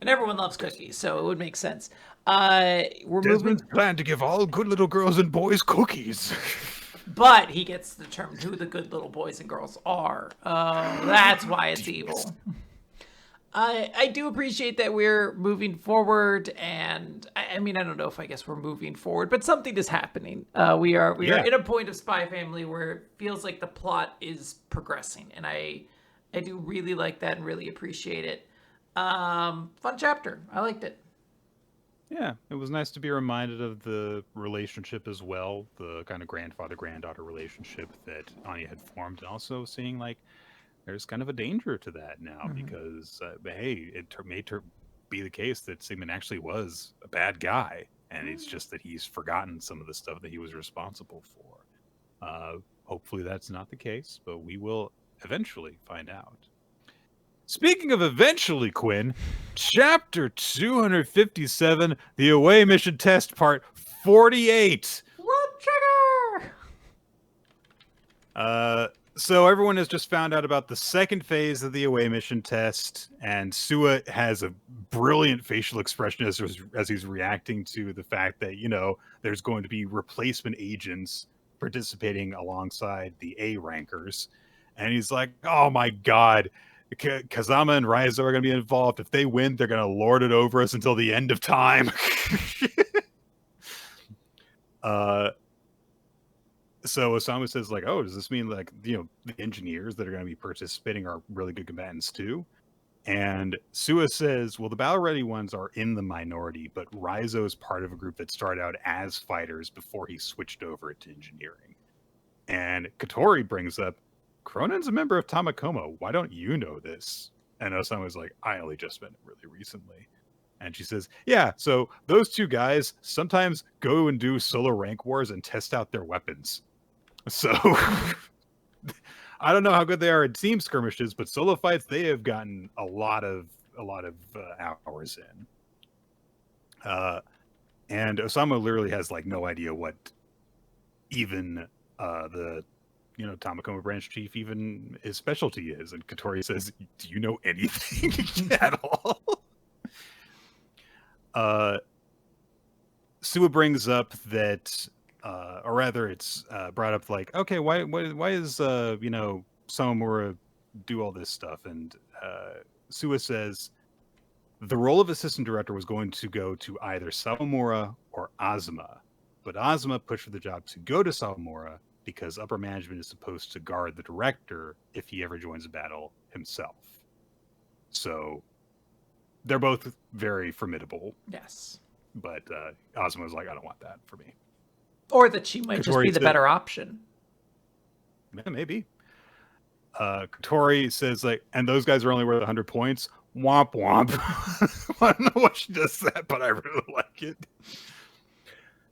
And everyone loves cookies, so it would make sense. Desmond's plan to give all good little girls and boys cookies. But he gets to determine who the good little boys and girls are. That's why it's evil. I do appreciate that we're moving forward, and I mean, I don't know if I guess we're moving forward, but something is happening. We are in a point of Spy Family where it feels like the plot is progressing, and I do really like that and really appreciate it. Fun chapter. I liked it. Yeah, it was nice to be reminded of the relationship as well, the kind of grandfather-granddaughter relationship that Anya had formed, and also seeing like there's kind of a danger to that now because, hey, it may be the case that Sigmund actually was a bad guy, and it's just that he's forgotten some of the stuff that he was responsible for. Hopefully that's not the case, but we will eventually find out. Speaking of eventually, Quinn, Chapter 257, The Away Mission Test, Part 48. Run, Trigger! So everyone has just found out about the second phase of the away mission test, and Sua has a brilliant facial expression as he's reacting to the fact that, there's going to be replacement agents participating alongside the A rankers. And he's like, oh my god, Kazama and Raizo are going to be involved. If they win, they're going to lord it over us until the end of time. So Osamu says, like, oh, does this mean, like, the engineers that are going to be participating are really good combatants too? And Sua says, well, the battle ready ones are in the minority, but Raizo is part of a group that started out as fighters before he switched over to engineering. And Katori brings up, Cronin's a member of Tamakoma. Why don't you know this? And Osamu's like, I only just met him really recently. And she says, yeah, so those two guys sometimes go and do solo rank wars and test out their weapons. So I don't know how good they are at team skirmishes, but solo fights they have gotten a lot of hours in. And Osamu literally has like no idea what even the Tamakoma branch chief even his specialty is. And Katori says, "Do you know anything at all?" Sua brings up that. Or rather, it's brought up like, okay, why is Sawamura do all this stuff? And Sua says the role of assistant director was going to go to either Sawamura or Azuma, but Azuma pushed for the job to go to Sawamura because upper management is supposed to guard the director if he ever joins a battle himself. So they're both very formidable. Yes. But Azuma was like, I don't want that for me. Or that she might just be the better option. Yeah, maybe. Katori says, like, and those guys are only worth 100 points. Womp womp. I don't know why she does that, but I really like it.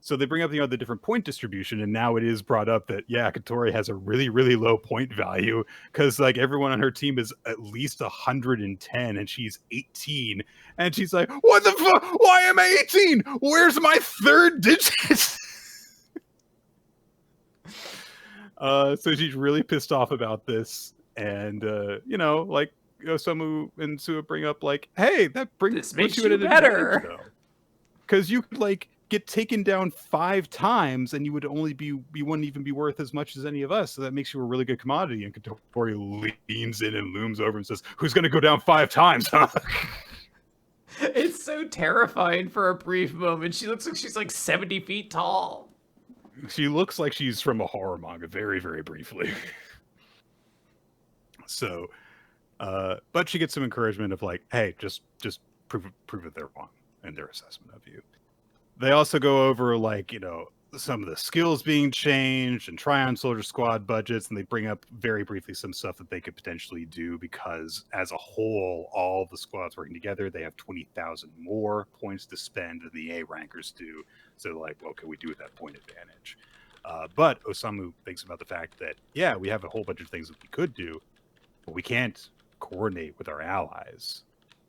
So they bring up, the different point distribution, and now it is brought up that, yeah, Katori has a really, really low point value because, like, everyone on her team is at least 110, and she's 18. And she's like, what the fuck? Why am I 18? Where's my third digit? So she's really pissed off about this, and like Osamu and Sua bring up like, hey, that this makes you better, because you could like get taken down 5 times, and you wouldn't even be worth as much as any of us. So that makes you a really good commodity. And Katori leans in and looms over and says, "Who's going to go down 5 times?" Huh? It's so terrifying for a brief moment. She looks like she's like 70 feet tall. She looks like she's from a horror manga very, very briefly. So, but she gets some encouragement of like, hey, just prove that they're wrong in their assessment of you. They also go over like, some of the skills being changed and Tryon Soldier Squad budgets, and they bring up very briefly some stuff that they could potentially do because as a whole, all the squads working together, they have 20,000 more points to spend than the A rankers do. So like, what can we do with that point advantage? But Osamu thinks about the fact that, yeah, we have a whole bunch of things that we could do, but we can't coordinate with our allies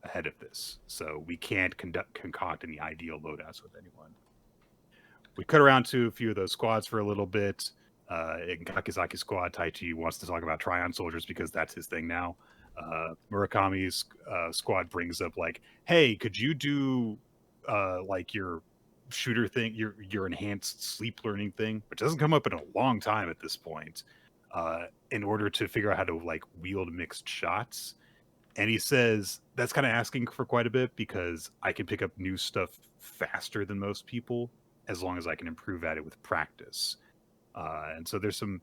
ahead of this. So we can't concoct any ideal loadouts with anyone. We cut around to a few of those squads for a little bit. In Kakizaki's squad, Taichi wants to talk about Tryon soldiers because that's his thing now. Murakami's squad brings up like, hey, could you do like your shooter thing, your enhanced sleep learning thing, which doesn't come up in a long time at this point, in order to figure out how to like wield mixed shots. And he says that's kind of asking for quite a bit because I can pick up new stuff faster than most people as long as I can improve at it with practice. And so there's some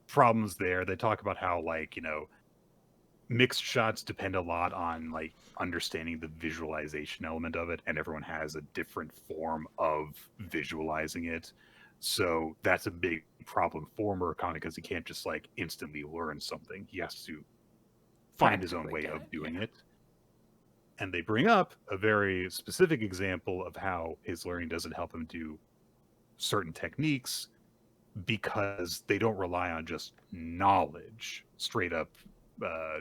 problems there. They talk about how like, mixed shots depend a lot on like understanding the visualization element of it, and everyone has a different form of visualizing it. So that's a big problem for Murakami because he can't just like instantly learn something. He has to find his own way of doing it. And they bring up a very specific example of how his learning doesn't help him do certain techniques because they don't rely on just knowledge, straight up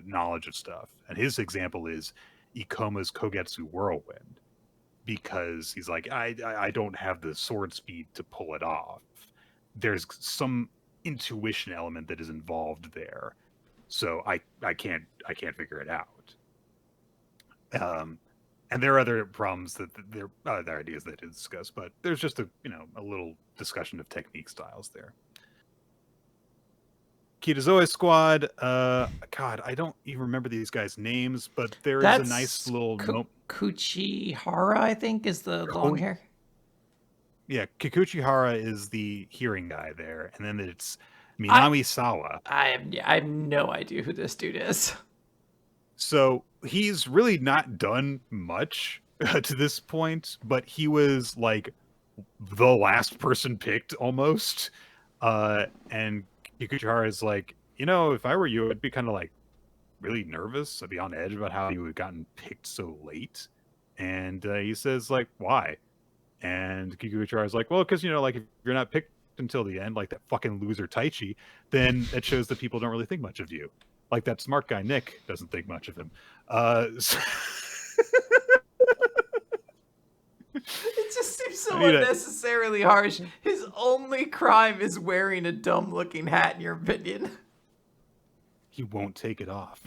knowledge of stuff. And his example is Ikoma's Kogetsu Whirlwind, because he's like, I don't have the sword speed to pull it off. There's some intuition element that is involved there. So I can't figure it out. And there are other problems that there are other ideas that to discuss, but there's just a little discussion of technique styles there. Kitazoe Squad, God, I don't even remember these guys' names, but there is a nice little Kuchihara, I think, is the long hair. Yeah, Kikuchihara is the hearing guy there, and then it's Minami Sawa. I have no idea who this dude is. So he's really not done much to this point, but he was like the last person picked almost. And Kikuchihara is like, if I were you, I'd be kind of like really nervous. I'd be on edge about how you had gotten picked so late. And he says like, why? And Kikuchihara is like, well, because like if you're not picked until the end, like that fucking loser Taichi, then it shows that people don't really think much of you. Like that smart guy Nick doesn't think much of him. It just seems so unnecessarily harsh. His only crime is wearing a dumb-looking hat, in your opinion. He won't take it off.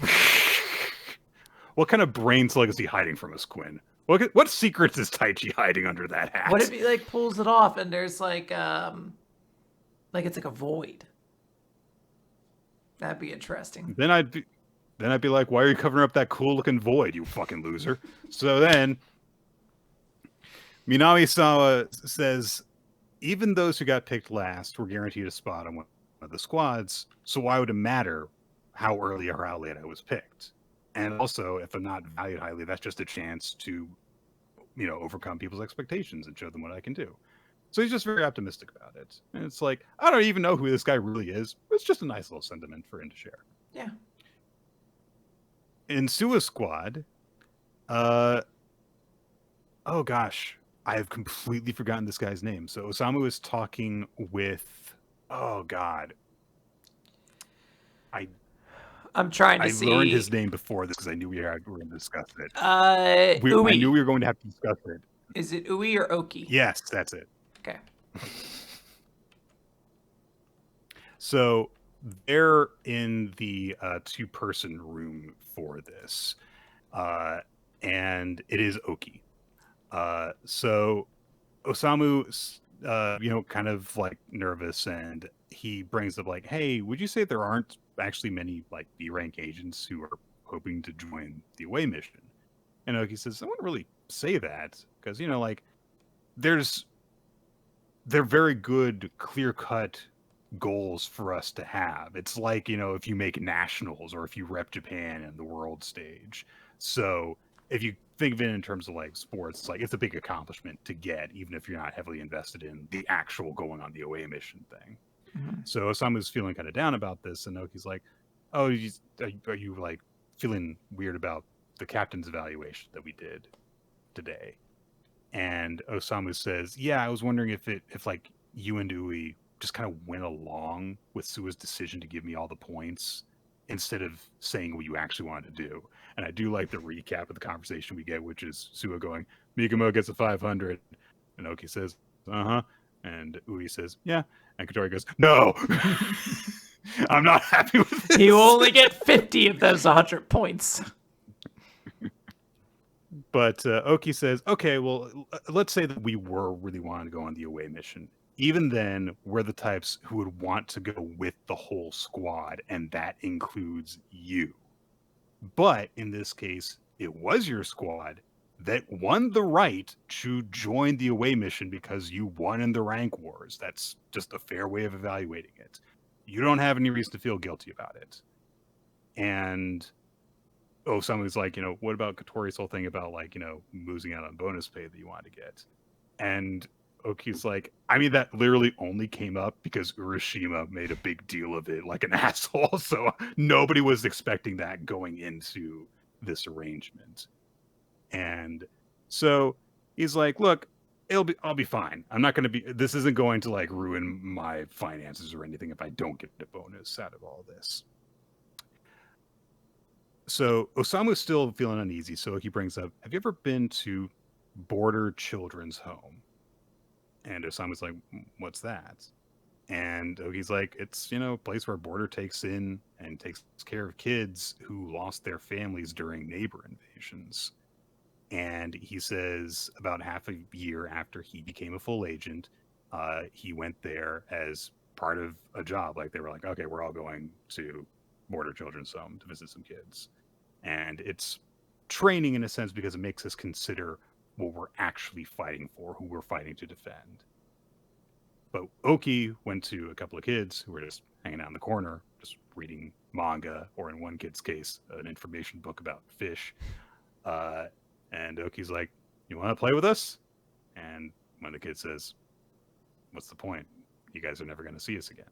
What kind of brain slug is he hiding from us, Quinn? What secrets is Taichi hiding under that hat? What if he like pulls it off and there's like it's like a void? That'd be interesting. Then I'd be like, why are you covering up that cool looking void, you fucking loser? So then Minami Sawa says, even those who got picked last were guaranteed a spot on one of the squads, so why would it matter how early or how late I was picked? And also, if I'm not valued highly, that's just a chance to, overcome people's expectations and show them what I can do. So he's just very optimistic about it. And it's like, I don't even know who this guy really is. It's just a nice little sentiment for him to share. Yeah. In Suwa Squad, oh gosh, I have completely forgotten this guy's name. So Osamu is talking with, oh god, I'm trying to see. I learned his name before this because I knew we were going to discuss it. I knew we were going to have to discuss it. Is it Ui or Oki? Yes, that's it. Okay. So they're in the two-person room for this, and it is Oki. So Osamu, kind of like nervous, and he brings up like, "Hey, would you say there aren't actually many like B-rank agents who are hoping to join the away mission?" And Oki says, "I wouldn't really say that because they're very good, clear-cut goals for us to have. It's like, if you make nationals or if you rep Japan in the world stage. So if you think of it in terms of like sports, it's like it's a big accomplishment to get, even if you're not heavily invested in the actual going on the away mission thing." Mm-hmm. So Osamu's feeling kind of down about this, and Oki's like, "Oh, are you like feeling weird about the captain's evaluation that we did today?" And Osamu says, "Yeah, I was wondering if like you and Ui just kind of went along with Sua's decision to give me all the points instead of saying what you actually wanted to do." And I do like the recap of the conversation we get, which is Sua going, "Migumo gets a 500," and Oki says, "Uh-huh," and Ui says, "Yeah," and Katori goes, "No, I'm not happy with this. You only get 50 of those 100 points." But Oki says, "Okay, well, let's say that we were really wanting to go on the away mission. Even then, we're the types who would want to go with the whole squad, and that includes you. But in this case, it was your squad that won the right to join the away mission because you won in the rank wars. That's just a fair way of evaluating it. You don't have any reason to feel guilty about it." And someone's like, what about Katori's whole thing about like, losing out on bonus pay that you wanted to get? And Oki's like, I mean, that literally only came up because Urashima made a big deal of it like an asshole. So nobody was expecting that going into this arrangement. And so he's like, look, I'll be fine. I'm not going to this isn't going to like ruin my finances or anything if I don't get a bonus out of all this. So Osamu's still feeling uneasy. So he brings up, have you ever been to Border Children's Home? And Osamu's like, what's that? And Ogi's like, it's, a place where Border takes in and takes care of kids who lost their families during neighbor invasions. And he says about half a year after he became a full agent, he went there as part of a job. Like they were like, okay, we're all going to Border Children's Home to visit some kids. And it's training in a sense because it makes us consider what we're actually fighting for, who we're fighting to defend. But Oki went to a couple of kids who were just hanging out in the corner, just reading manga, or in one kid's case, an information book about fish. And Oki's like, "You want to play with us?" And one of the kids says, "What's the point? You guys are never going to see us again."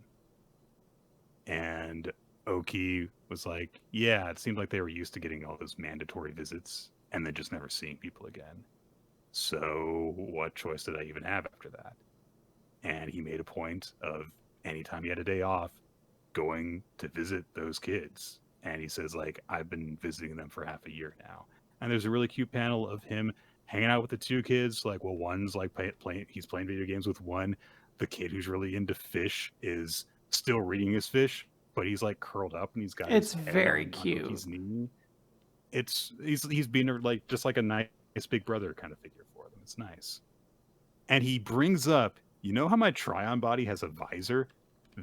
And Oki was like, "Yeah, it seemed like they were used to getting all those mandatory visits and then just never seeing people again. So what choice did I even have after that?" And he made a point of anytime he had a day off, going to visit those kids. And he says, like, I've been visiting them for half a year now. And there's a really cute panel of him hanging out with the two kids. Like, well, one's like he's playing video games with one. The kid who's really into fish is still reading his fish, but he's like curled up and he's got It's his head very on cute. Oki's knee. He's being like just like a nice big brother kind of figure for them. It's nice. And he brings up, you know how my Tryon body has a visor?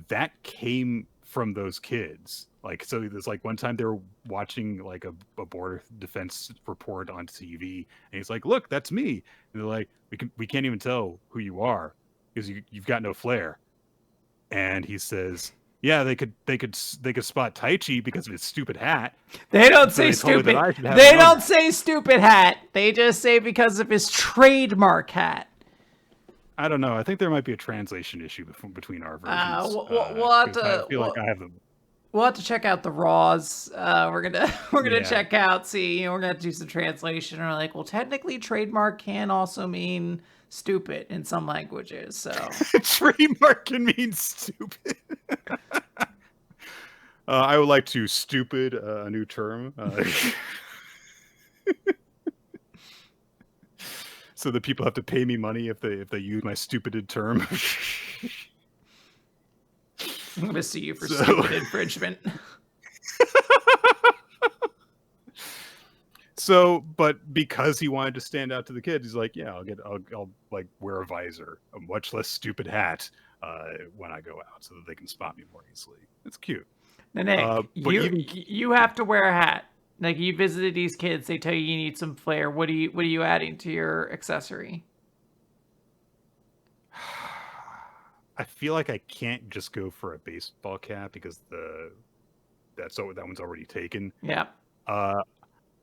That came from those kids. Like, so there's like one time they were watching like a border defense report on TV, and he's like, "Look, that's me." And they're like, "We can't even tell who you are because you've got no flare." And he says, "Yeah, they could spot Taichi because of his stupid hat." They don't So say they told me that stupid. I should have They my own don't hat. say stupid hat. They just say because of his trademark hat. I don't know. I think there might be a translation issue between our versions. We'll have 'Cause I to. feel like I have them. We'll have to check out the raws. We're gonna Yeah. check out. See, we're gonna do some translation. And we're like, well, technically, trademark can also mean stupid in some languages. So Trademark can mean stupid. I would like to stupid a new term. So that people have to pay me money if they use my stupided term. I'm gonna sue you for stupid infringement. So, but because he wanted to stand out to the kids, he's like, "Yeah, I'll like wear a visor, a much less stupid hat, when I go out, so that they can spot me more easily." It's cute. Now, Nick, But you have to wear a hat. Like you visited these kids, they tell you need some flair. What are you adding to your accessory? I feel like I can't just go for a baseball cap because that one's already taken. Yeah.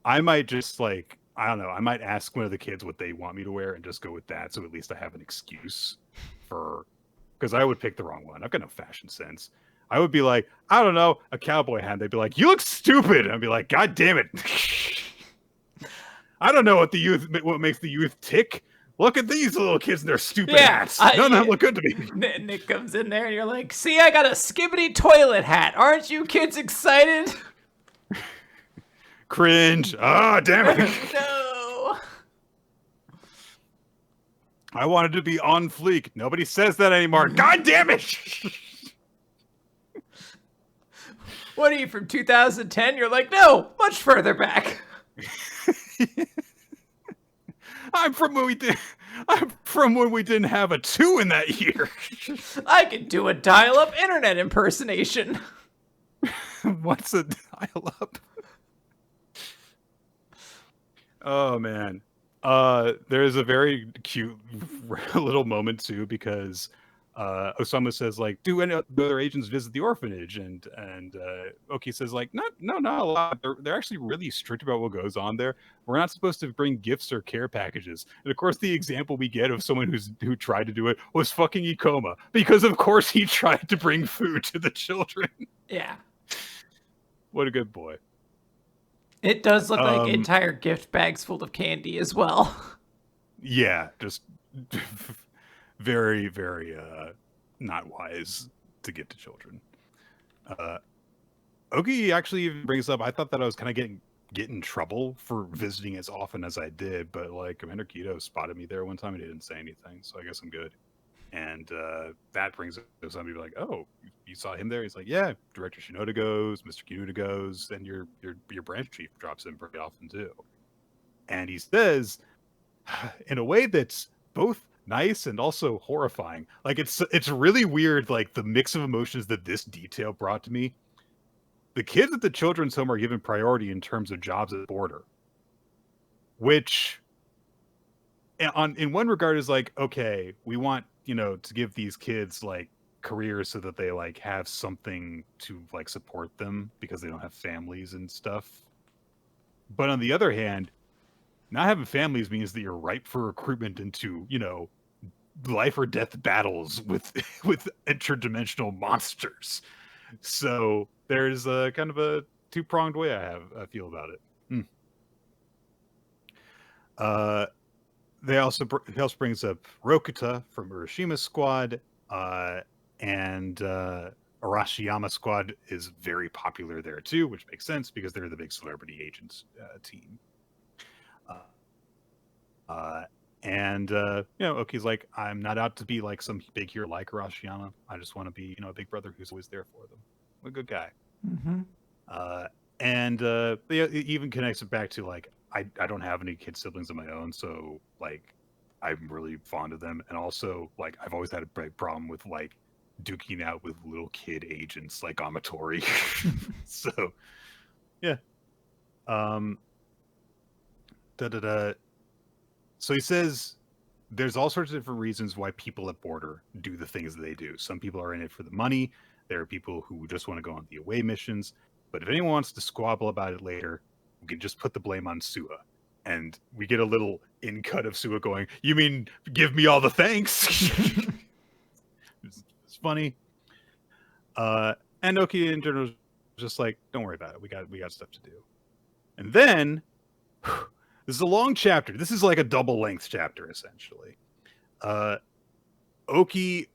I might just like, I don't know, I might ask one of the kids what they want me to wear and just go with that, so at least I have an excuse for, because I would pick the wrong one. I've got no fashion sense. I would be like, I don't know, a cowboy hat. They'd be like, "You look stupid." And I'd be like, "God damn it." I don't know what makes the youth tick. Look at these little kids and their stupid hats. None of them look good to me. Nick comes in there and you're like, "See, I got a skibbity toilet hat. Aren't you kids excited?" Cringe. Ah, damn it. No. I wanted to be on fleek. Nobody says that anymore. God damn it. What are you, from 2010? You're like, no, much further back. I'm from when we didn't have a 2 in that year. I can do a dial-up internet impersonation. What's a dial-up? Oh man. There's a very cute little moment too, because Osamu says like, "Do any other agents visit the orphanage?" And Oki says like, not a lot. They're actually really strict about what goes on there. We're not supposed to bring gifts or care packages. And of course, the example we get of someone who tried to do it was fucking Ikoma, because of course he tried to bring food to the children. Yeah. What a good boy. It does look like entire gift bags full of candy as well. Yeah, just very, very not wise to give to children. Oki actually even brings up, I thought that I was kind of get in trouble for visiting as often as I did, but like Commander Keto spotted me there one time and he didn't say anything, so I guess I'm good. And that brings somebody like, oh, you saw him there? He's like, yeah, Director Shinoda goes, Mr. Kinuda goes, and your branch chief drops in pretty often too. And he says, in a way that's both nice and also horrifying. Like it's really weird, like the mix of emotions that this detail brought to me. The kids at the children's home are given priority in terms of jobs at the border, which in one regard is like, okay, we want, to give these kids like careers so that they like have something to like support them because they don't have families and stuff. But on the other hand, not having families means that you're ripe for recruitment into, life or death battles with with interdimensional monsters. So there's a kind of a two-pronged way I feel about it. Uh, he also brings up Rokuta from Urashima's squad, and Arashiyama squad is very popular there too, which makes sense because they're the big celebrity agents team. And Oki's like, I'm not out to be like some big hero like Arashiyama. I just want to be, a big brother who's always there for them. I'm a good guy. Mm-hmm. And it even connects it back to like, I don't have any kid siblings of my own, so like I'm really fond of them. And also like I've always had a big problem with like duking out with little kid agents like Amatori. So yeah. So he says there's all sorts of different reasons why people at border do the things that they do. Some people are in it for the money. There are people who just want to go on the away missions. But if anyone wants to squabble about it later, we can just put the blame on Sua. And we get a little in cut of Sua going, you mean give me all the thanks? It's funny. And Oki in general is just like, don't worry about it. We got stuff to do. And then this is a long chapter. This is like a double length chapter, essentially. Oki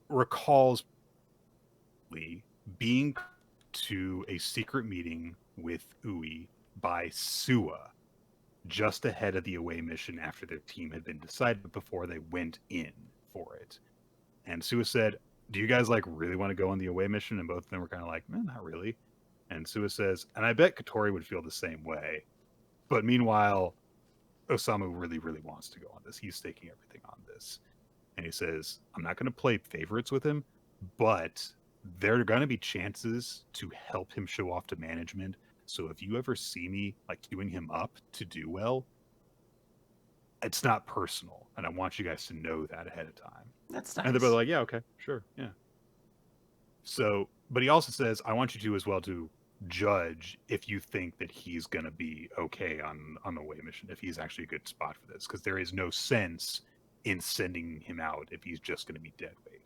recalls being to a secret meeting with Ui by Sua just ahead of the away mission after their team had been decided before they went in for it. And Sua said, do you guys like really want to go on the away mission? And both of them were kind of like, not really. And Sua says, and I bet Katori would feel the same way. But meanwhile, Osamu really, really wants to go on this. He's staking everything on this. And he says, I'm not going to play favorites with him, but there are going to be chances to help him show off to management. So if you ever see me like queuing him up to do well, it's not personal. And I want you guys to know that ahead of time. That's nice. And they're both like, yeah, okay, sure, yeah. So, but he also says, I want you to as well to judge if you think that he's going to be okay on the away mission, if he's actually a good spot for this, because there is no sense in sending him out if he's just going to be dead weight.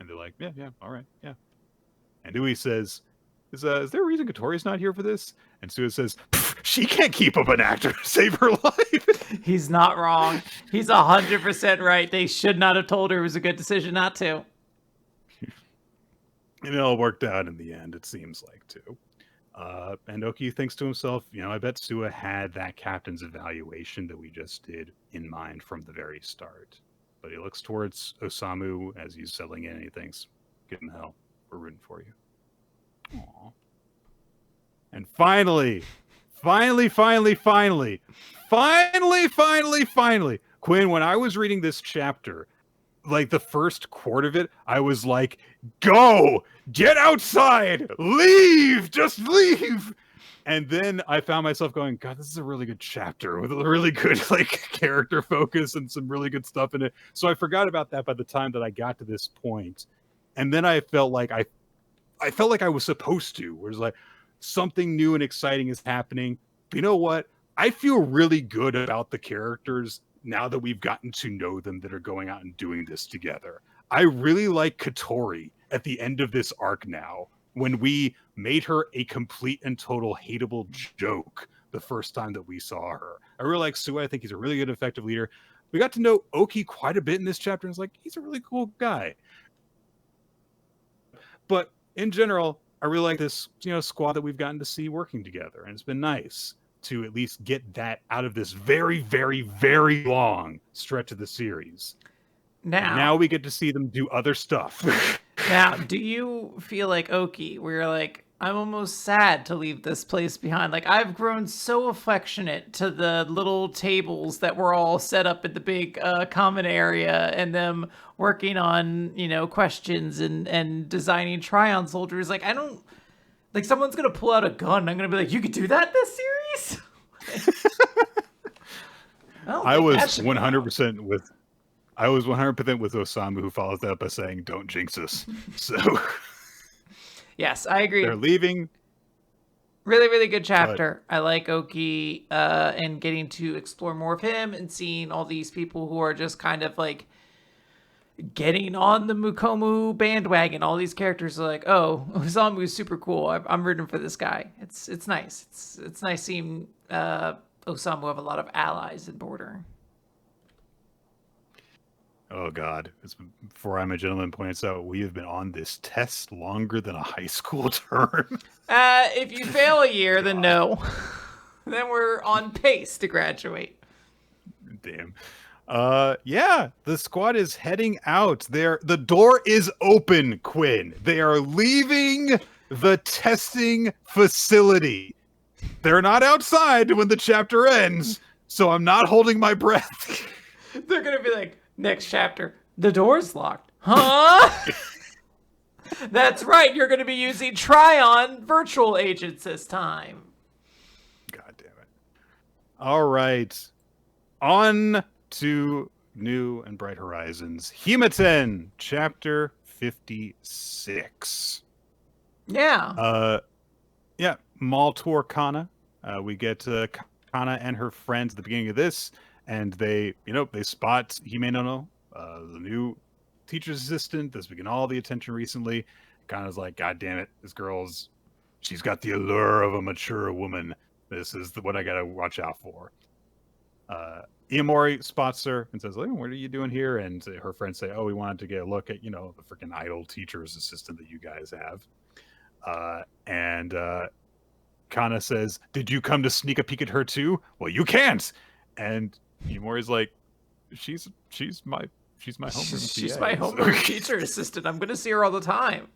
And they're like, yeah, all right, yeah. And Ui says, is there a reason Katori's not here for this? And Sua says, she can't keep up an actor to save her life. He's not wrong. He's 100% right. They should not have told her it was a good decision not to. And it all worked out in the end, it seems like, too. And Oki thinks to himself, I bet Sua had that captain's evaluation that we just did in mind from the very start. But he looks towards Osamu as he's settling in and he thinks, get in the hell. We're rooting for you. Aww. And finally, Quinn, when I was reading this chapter, like the first quarter of it, I was like, go, get outside, leave, just leave. And then I found myself going, God, this is a really good chapter with a really good like character focus and some really good stuff in it. So I forgot about that by the time that I got to this point. And then I felt like I was supposed to, where it's like something new and exciting is happening. But you know what? I feel really good about the characters now that we've gotten to know them that are going out and doing this together. I really like Katori at the end of this arc now, when we made her a complete and total hateable joke the first time that we saw her. I really like Sua. I think he's a really good, effective leader. We got to know Oki quite a bit in this chapter, and it's like, he's a really cool guy. But in general, I really like this, squad that we've gotten to see working together, and it's been nice to at least get that out of this very, very, very long stretch of the series. And now we get to see them do other stuff. Now, do you feel like Oki, where you're like, I'm almost sad to leave this place behind? Like, I've grown so affectionate to the little tables that were all set up in the big common area and them working on, questions and designing try-on soldiers. Like, I don't... Like, someone's going to pull out a gun. I'm going to be like, you could do that in this series? I was 100% with... I was 100% with Osamu, who follows that up by saying, don't jinx us. So... Yes, I agree. They're leaving. Really, really good chapter. I like Oki and getting to explore more of him and seeing all these people who are just kind of like getting on the Mukomu bandwagon. All these characters are like, oh, Osamu's super cool. I'm rooting for this guy. It's nice. It's nice seeing Osamu have a lot of allies in Border. Oh, God. Before I'm a Gentleman points out, we have been on this test longer than a high school term. If you fail a year, then no. Then we're on pace to graduate. Damn. Yeah, the squad is heading out. The door is open, Quinn. They are leaving the testing facility. They're not outside when the chapter ends, so I'm not holding my breath. They're going to be like, next chapter, the door's locked. Huh? That's right. You're going to be using try-on virtual agents this time. God damn it. All right. On to New and Bright Horizons. Hima-Ten, chapter 56. Yeah. Yeah. Mall tour Kana. We get Kana and her friends at the beginning of this. And they spot Himenono, the new teacher's assistant that's been getting all the attention recently. Kind of like, God damn it, she's got the allure of a mature woman. This is what I gotta watch out for. Iamori spots her and says, "What are you doing here?" And her friends say, "Oh, we wanted to get a look at, the freaking idle teacher's assistant that you guys have." And Kana says, "Did you come to sneak a peek at her too?" "Well, you can't." And Iamori's like, she's my homeroom She's PA, my homeroom teacher assistant. I'm going to see her all the time.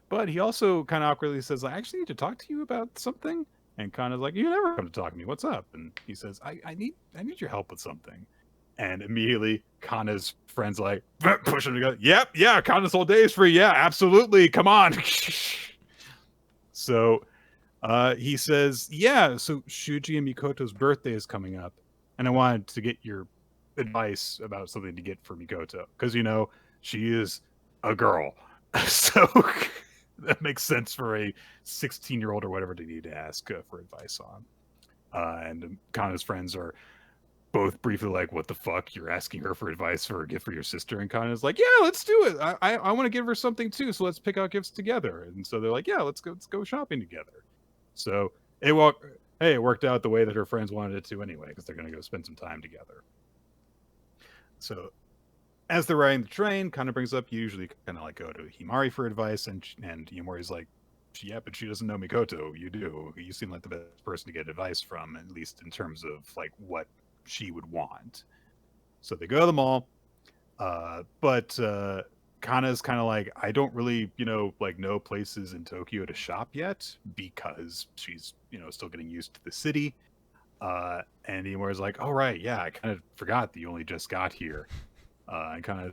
But he also kind of awkwardly says, "I actually need to talk to you about something." And Kana's like, "You never come to talk to me. What's up?" And he says, I need your help with something." And immediately Kana's friends like push him to go, yeah, Kana's whole day is free. Yeah, absolutely. Come on. So he says, "Yeah, so Shuji and Mikoto's birthday is coming up, and I wanted to get your advice about something to get for Mikoto, because she is a girl, so that makes sense for a 16-year-old or whatever to need to ask for advice on." And Kana's friends are both briefly like, "What the fuck? You're asking her for advice for a gift for your sister?" And Kana's like, "Yeah, let's do it. I want to give her something too, so let's pick out gifts together." And so they're like, "Yeah, let's go shopping together." So it worked out the way that her friends wanted it to anyway, because they're going to go spend some time together. So as they're riding the train, Kana brings up, you usually kind of like go to Himari for advice, and Himari's like, "Yeah, but she doesn't know Mikoto. You do. You seem like the best person to get advice from, at least in terms of like what she would want." So they go to the mall, but Kana's kind of like, "I don't really, know places in Tokyo to shop yet," because she's, still getting used to the city. And Himari's like, "Oh, right, yeah, I kind of forgot that you only just got here." And kind of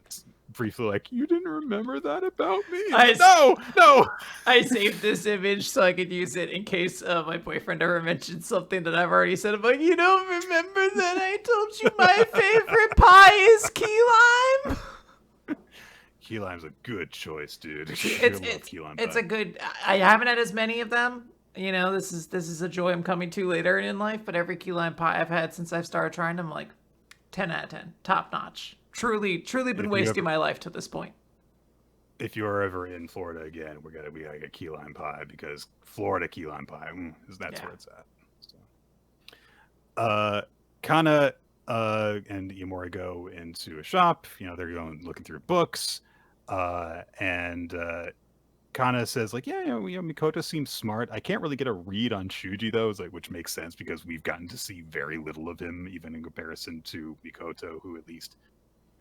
briefly like, "You didn't remember that about me?" No. I saved this image so I could use it in case my boyfriend ever mentioned something that I've already said. I'm like, "You don't remember that I told you my favorite pie is key lime?" Key lime's a good choice, dude. It's a good. I haven't had as many of them. This is a joy I'm coming to later in life. But every key lime pie I've had since I've started trying them, like 10 out of 10, top notch. Truly been wasting my life to this point. If you're ever in Florida again, we gotta get key lime pie, because Florida key lime pie, that's where it's at. So. Kana and Iamori go into a shop. They're going looking through books. And Kana says like, "Yeah, Mikoto seems smart. I can't really get a read on Shuji though," which makes sense because we've gotten to see very little of him, even in comparison to Mikoto, who at least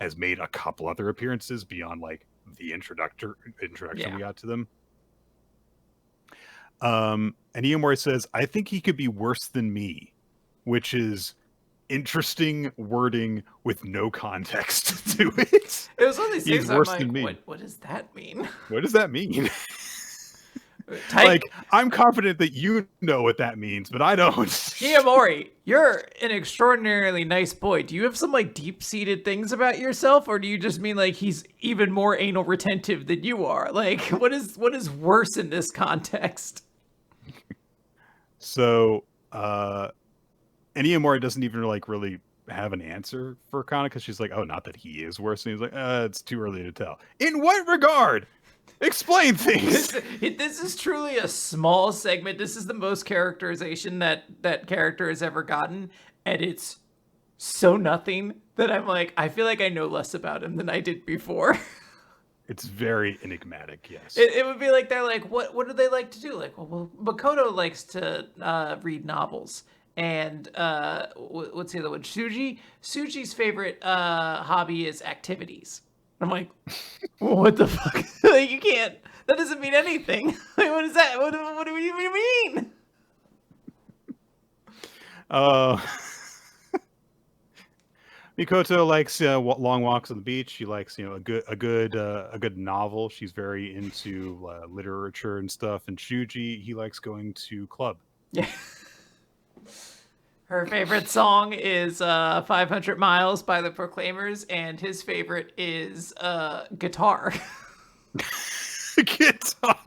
has made a couple other appearances beyond like the introduction we got to them. And Iomori says, I think he could be worse than me, which is interesting wording with no context to it. It was one of these He's things worse I'm than like, me. what does that mean? What does that mean? Type Like, I'm confident that you know what that means, but I don't. Himamori, you're an extraordinarily nice boy. Do you have some like deep-seated things about yourself, or do you just mean like he's even more anal retentive than you are? Like, what is worse in this context? So, and Iomori doesn't even like really have an answer for Kana because she's like, oh, not that he is worse. And he's like, it's too early to tell. In what regard? Explain things. This is truly a small segment. This is the most characterization that character has ever gotten, and it's so nothing that I'm like, I feel like I know less about him than I did before. It's very enigmatic, yes. It would be like they're like, what do they like to do? Like, well, Makoto likes to read novels, and what's the other one? Suji's favorite hobby is activities. I'm like, what the fuck? Like, you can't. That doesn't mean anything. Like, what is that? What do you mean? Mikoto likes long walks on the beach. She likes, a good novel. She's very into literature and stuff. And Shuji, he likes going to club. Yeah. Her favorite song is 500 Miles by the Proclaimers, and his favorite is Guitar. Guitar.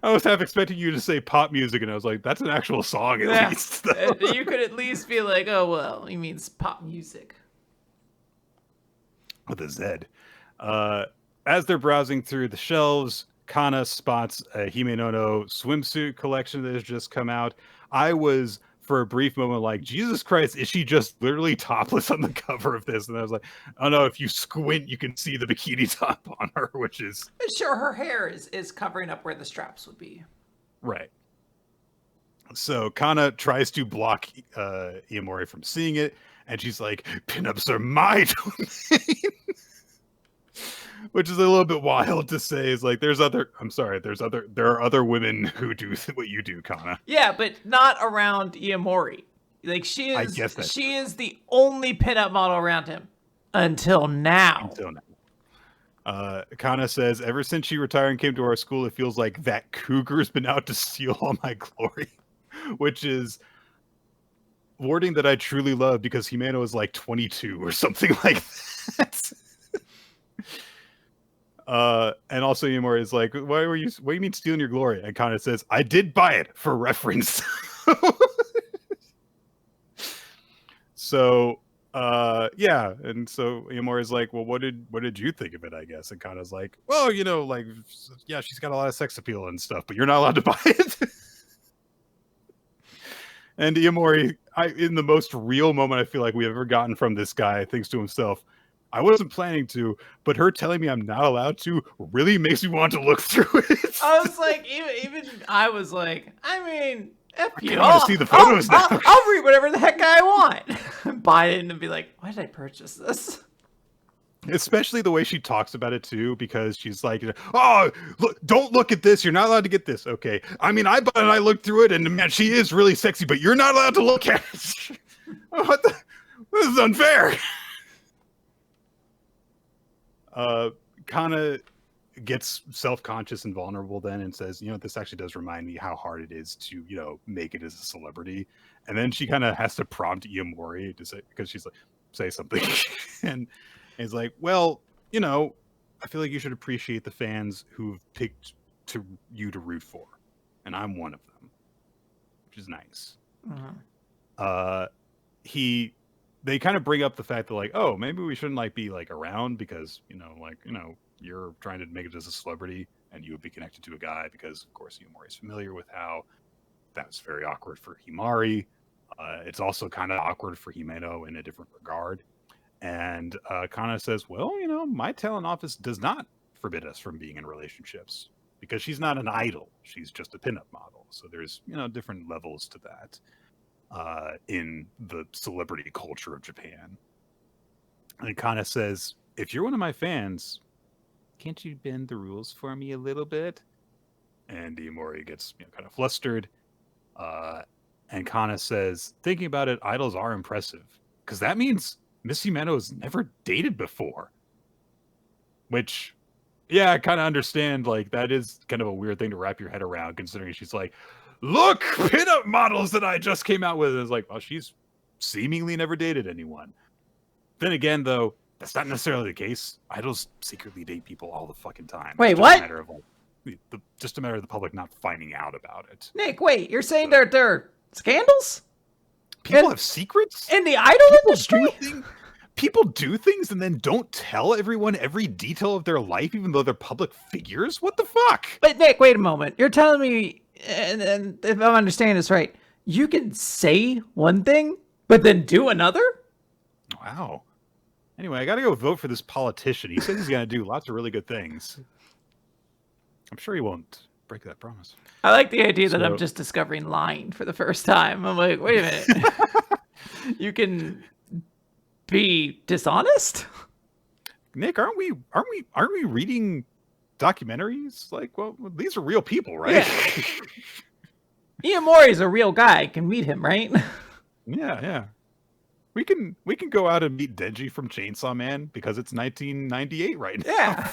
I was half expecting you to say pop music, and I was like, that's an actual song at least. You could at least be like, oh, well, he means pop music. With a Z. As they're browsing through the shelves, Kana spots a Hime-no-no swimsuit collection that has just come out. I was, for a brief moment, like, Jesus Christ, is she just literally topless on the cover of this? And I was like, oh no, if you squint, you can see the bikini top on her, which is... Sure, her hair is covering up where the straps would be. Right. So Kana tries to block Iomori from seeing it, and she's like, pinups are my domain. Which is a little bit wild to say. Is like, there are other women who do what you do, Kana. Yeah, but not around Iomori. Like, she is the only pinup model around him until now. Kana says, ever since she retired and came to our school, it feels like that cougar's been out to steal all my glory, which is wording that I truly love because Himeno is like 22 or something like that. And also Iomori is like, what do you mean stealing your glory? And Kana says, I did buy it for reference. So yeah, and so Iomori is like, well, what did you think of it, I guess? And Kana's like, well, like, yeah, she's got a lot of sex appeal and stuff, but you're not allowed to buy it. And Iomori, in the most real moment I feel like we've ever gotten from this guy, thinks to himself, I wasn't planning to, but her telling me I'm not allowed to really makes me want to look through it. I was like, even I was like, I mean, F you. I want to see the photos now. I'll read whatever the heck I want. Buy it and be like, why did I purchase this? Especially the way she talks about it too, because she's like, oh, look, don't look at this. You're not allowed to get this. Okay. I mean, I bought it and I looked through it, and man, she is really sexy, but you're not allowed to look at it. This is unfair. Kana gets self-conscious and vulnerable then and says, this actually does remind me how hard it is to, make it as a celebrity. And then she kind of has to prompt Iomori to say, because she's like, say something. And he's like, well, I feel like you should appreciate the fans who've picked you to root for. And I'm one of them, which is nice. Mm-hmm. They kind of bring up the fact that like, oh, maybe we shouldn't be around because, you're trying to make it as a celebrity and you would be connected to a guy because of course Iomori is familiar with how that's very awkward for Himari. It's also kind of awkward for Himeno in a different regard. And Kana says, well, my talent office does not forbid us from being in relationships because she's not an idol. She's just a pinup model. So there's, different levels to that in the celebrity culture of Japan. And Kana says, if you're one of my fans, can't you bend the rules for me a little bit? And Iomori gets kind of flustered. Uh, and Kana says, thinking about it, idols are impressive. Because that means Miss Himeno has never dated before. Which, yeah, I kind of understand. Like, that is kind of a weird thing to wrap your head around, considering she's like, look, pinup models that I just came out with. And it's like, well, she's seemingly never dated anyone. Then again, though, that's not necessarily the case. Idols secretly date people all the fucking time. Wait, it's just what? A matter of, just a matter of the public not finding out about it. Nick, wait, you're saying there are scandals? People have secrets? In the idol industry? People do things and then don't tell everyone every detail of their life, even though they're public figures? What the fuck? But Nick, wait a moment. You're telling me, and if I'm understanding this right, you can say one thing, but then do another? Wow. Anyway, I gotta go vote for this politician. He says he's gonna do lots of really good things. I'm sure he won't break that promise. I like the idea that I'm just discovering lying for the first time. I'm like, wait a minute. You can be dishonest? Nick, aren't we reading documentaries? Like, well, these are real people, right? Yeah. Iomori's a real guy. I can meet him, right? Yeah. We can go out and meet Denji from Chainsaw Man because it's 1998 right now. Yeah.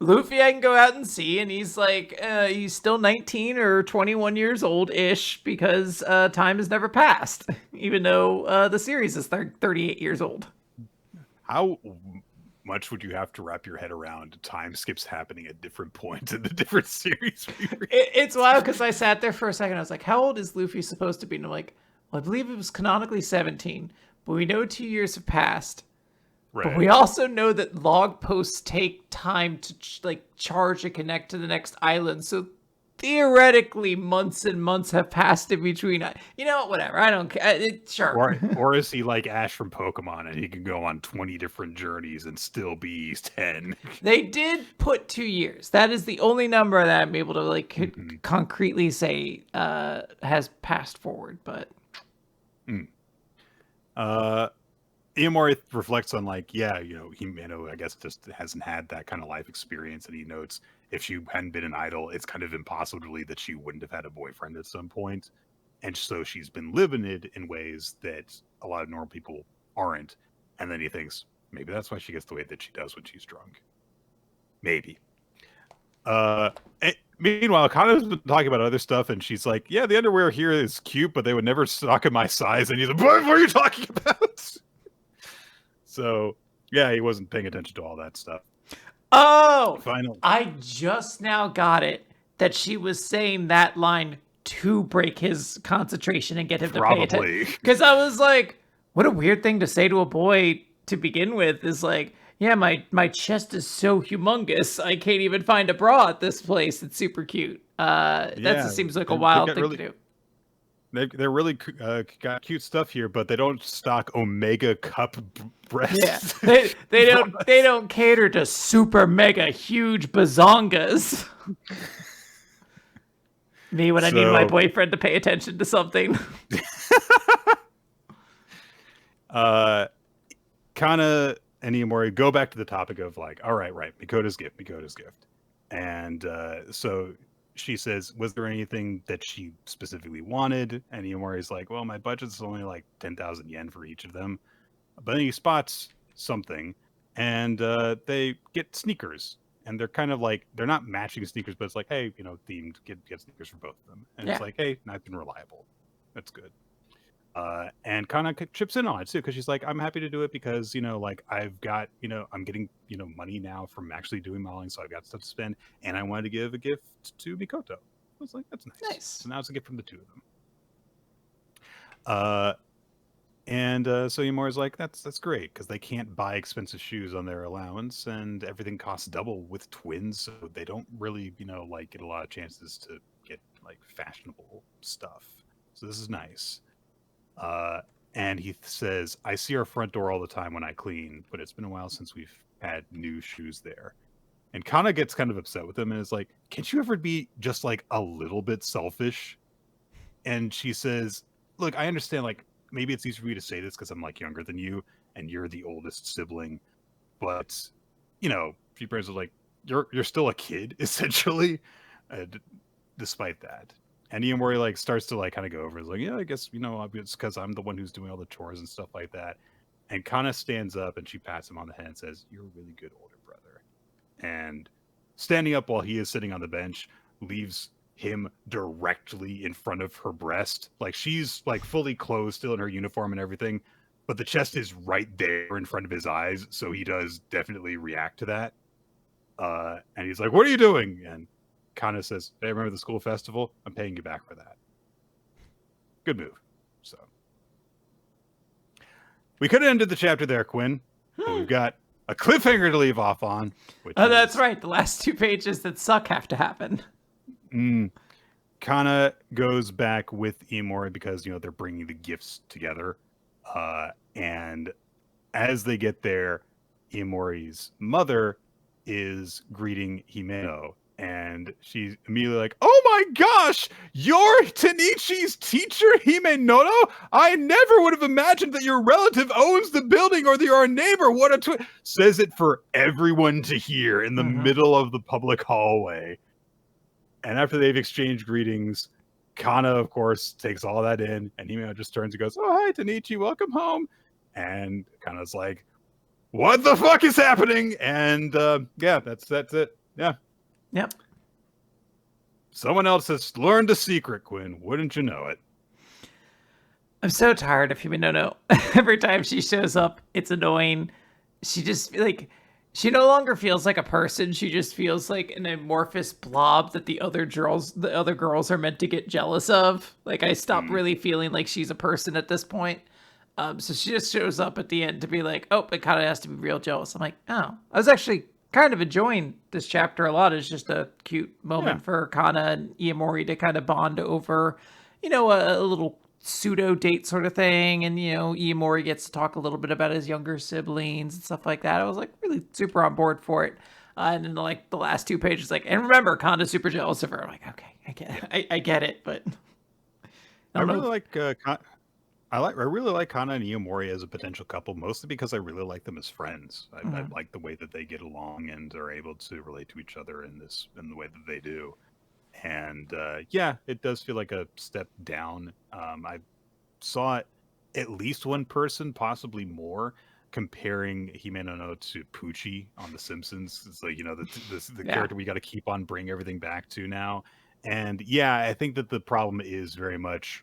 Luffy I can go out and see, and he's like, he's still 19 or 21 years old-ish because time has never passed, even though the series is 38 years old. How much would you have to wrap your head around time skips happening at different points in the different series? It's wild because I sat there for a second. I was like, how old is Luffy supposed to be? And I'm like, well, I believe it was canonically 17, but we know 2 years have passed. Right. But we also know that log posts take time to charge and connect to the next island. So theoretically, months and months have passed in between. You know, whatever. I don't care. Sure. Or is he like Ash from Pokemon and he can go on 20 different journeys and still be 10? They did put 2 years. That is the only number that I'm able to concretely say has passed forward. But Iomori reflects on Himeno, I guess, just hasn't had that kind of life experience, and he notes if she hadn't been an idol, it's kind of impossible to believe that she wouldn't have had a boyfriend at some point. And so she's been living it in ways that a lot of normal people aren't. And then he thinks, maybe that's why she gets the way that she does when she's drunk. Maybe. Meanwhile, Kana's been talking about other stuff, and she's like, yeah, the underwear here is cute, but they would never stock in my size. And he's like, what are you talking about? So, yeah, he wasn't paying attention to all that stuff. Oh! Finally. I just now got it. That she was saying that line to break his concentration and get him to pay attention. Because I was like, what a weird thing to say to a boy to begin with. Is like, yeah, my chest is so humongous, I can't even find a bra at this place. It's super cute. That just seems like a wild thing to do. They're really got cute stuff here, but they don't stock Omega Cup breasts. Yeah, they don't cater to super mega huge bazongas. Me when I need my boyfriend to pay attention to something. Kana and Iomori go back to the topic of like, all right, Mikoto's gift, and so. She says, was there anything that she specifically wanted? And Iomori's like, well, my budget's only like 10,000 yen for each of them. But then he spots something, and they get sneakers. And they're kind of like, they're not matching sneakers, but it's like, hey, themed, get sneakers for both of them. And it's like, hey, nice and reliable. That's good. And Kana chips in on it too, because she's like, I'm happy to do it because, I've got, I'm getting, money now from actually doing modeling, so I've got stuff to spend, and I wanted to give a gift to Mikoto. I was like, that's nice. So now it's a gift from the two of them. So Iomori's like, that's great, because they can't buy expensive shoes on their allowance, and everything costs double with twins, so they don't really, get a lot of chances to get, fashionable stuff. So this is nice. And he says, I see our front door all the time when I clean, but it's been a while since we've had new shoes there. And Kana gets kind of upset with him and is like, can't you ever be just like a little bit selfish? And she says, look, I understand, like, maybe it's easier for me to say this because I'm like younger than you. and you're the oldest sibling. But, you know, she brings it like, you're still a kid, essentially, despite that. And Iomori like starts to like kind of go over. It's like, yeah, I guess, you know, it's because I'm the one who's doing all the chores and stuff like that. And Kana stands up and she pats him on the head and says, "You're a really good older brother." And standing up while he is sitting on the bench leaves him directly in front of her breast. Like she's like fully clothed still in her uniform and everything, but the chest is right there in front of his eyes. So he does definitely react to that. And he's like, "What are you doing?" And Kana says, "Hey, remember the school festival? I'm paying you back for that." Good move. So we could have ended the chapter there, Quinn, but we've got a cliffhanger to leave off on. That's right. The last 2 pages that suck have to happen. Kana goes back with Iomori because, you know, they're bringing the gifts together. And as they get there, Iomori's mother is greeting Himeno. And she's immediately like, "Oh my gosh, you're Tenichi's teacher, Himenoto? I never would have imagined that your relative owns the building or you're a neighbor. What a says it for everyone to hear in the middle of the public hallway. And after they've exchanged greetings, Kana, of course, takes all that in, and Himeno just turns and goes, "Oh, hi, Tenichi, welcome home." And Kana's like, "What the fuck is happening?" And yeah, that's it. Yeah. Yep. Someone else has learned a secret, Quinn. Wouldn't you know it? I'm so tired of Himeno. Every time she shows up, it's annoying. She just like she no longer feels like a person. She just feels like an amorphous blob that the other girls are meant to get jealous of. Like I stopped really feeling like she's a person at this point. So she just shows up at the end to be like, "Oh, it kind of has to be real jealous." I'm like, "Oh, I was actually kind of enjoying this chapter a lot." It's just a cute moment for Kana and Iomori to kind of bond over, you know, a little pseudo date sort of thing. And, you know, Iomori gets to talk a little bit about his younger siblings and stuff like that. I was like really super on board for it. And then like the last 2 pages, like, and remember, Kana's super jealous of her. I'm like, okay, I get it, but I really like I really like Kana and Iomori as a potential couple, mostly because I really like them as friends. I like the way that they get along and are able to relate to each other in the way that they do. And yeah, it does feel like a step down. I saw it at least one person, possibly more, comparing Himeno to Poochie on The Simpsons. It's like, you know, the character we got to keep on bringing everything back to now. And yeah, I think that the problem is very much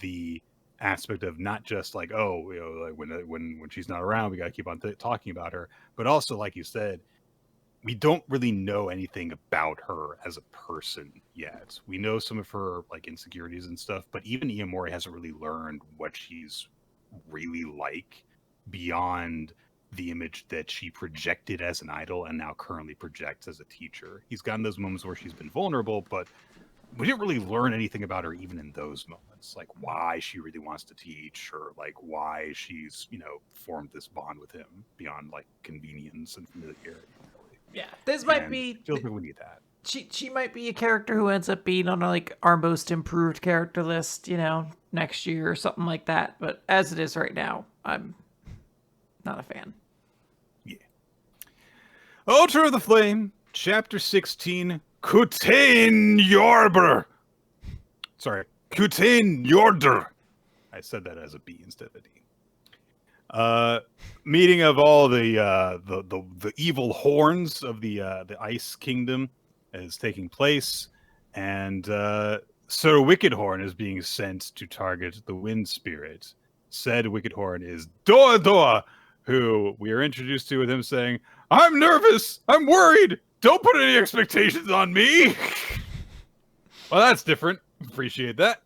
the aspect of not just like, oh, you know, like when she's not around, we got to keep on talking about her, but also, like you said, we don't really know anything about her as a person yet. We know some of her like insecurities and stuff, but even Iomori hasn't really learned what she's really like beyond the image that she projected as an idol and now currently projects as a teacher. He's gotten those moments where she's been vulnerable, but we didn't really learn anything about her even in those moments, like why she really wants to teach or like why she's, you know, formed this bond with him beyond like convenience and familiarity. Really. Yeah, this might be feels like we need that. She might be a character who ends up being on like our most improved character list, you know, next year or something like that. But as it is right now, I'm not a fan. Yeah. Altar of the Flame, Chapter 16. Kutain Yorber. Sorry, Kutain Yorder. I said that as a B instead of a D. Meeting of all the evil horns of the Ice Kingdom is taking place, and Sir Wickedhorn is being sent to target the Wind Spirit. Said Wickedhorn is Doa Doa, who we are introduced to with him saying, "I'm nervous, I'm worried. Don't put any expectations on me." Well, that's different. Appreciate that.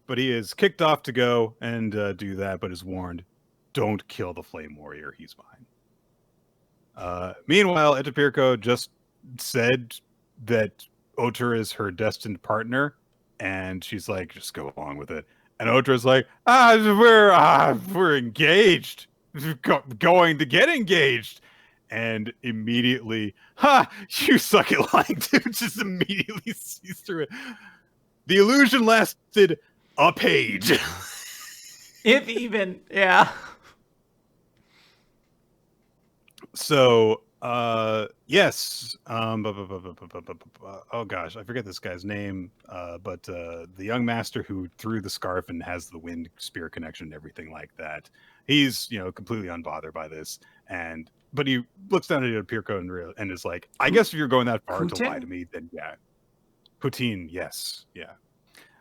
But he is kicked off to go and do that, but is warned, don't kill the Flame Warrior. He's mine. Meanwhile, Etapirko just said that Otur is her destined partner, and she's like, just go along with it. And Otur's like, we're engaged. Going to get engaged. And immediately, you suck at lying, dude. Just immediately sees through it. The illusion lasted a page. If even, yeah. So, yes. Oh gosh, I forget this guy's name. But the young master who threw the scarf and has the wind spear connection and everything like that. He's, completely unbothered by this, but he looks down at Pirko and is like, I guess if you're going that far to lie to Putin? me, then yeah. Poutine, yes, yeah.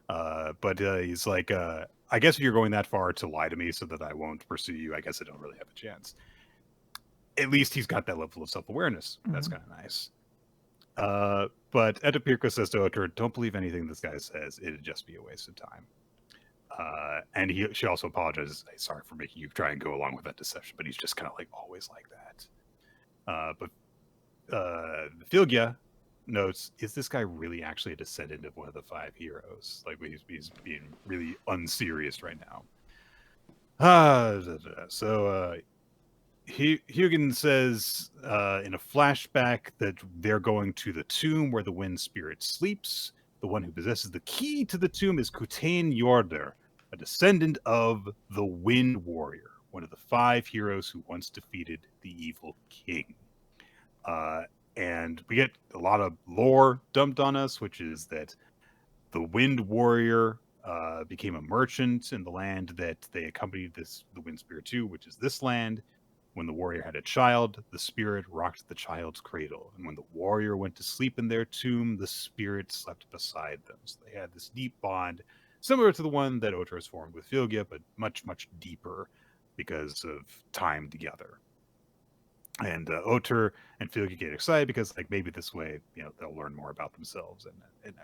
But he's like, I guess if you're going that far to lie to me so that I won't pursue you, I guess I don't really have a chance. At least he's got that level of self-awareness. That's kind of nice. But Etapirko says to Oter, don't believe anything this guy says. It'd just be a waste of time. And she also apologizes. Sorry for making you try and go along with that deception, but he's just kind of like always like that. But Filgia notes, is this guy really actually a descendant of one of the 5 heroes? Like, he's being really unserious right now. So Hugin says in a flashback that they're going to the tomb where the wind spirit sleeps. The one who possesses the key to the tomb is Kutain Yorder, a descendant of the Wind Warrior, one of the 5 heroes who once defeated the evil king. And we get a lot of lore dumped on us, which is that the Wind Warrior became a merchant in the land that they accompanied the Wind Spirit to, which is this land. When the warrior had a child, the spirit rocked the child's cradle. And when the warrior went to sleep in their tomb, the spirit slept beside them. So they had this deep bond, similar to the one that Oter has formed with Filgia, but much, much deeper because of time together. And Oter and Filgia get excited because, like, maybe this way, they'll learn more about themselves and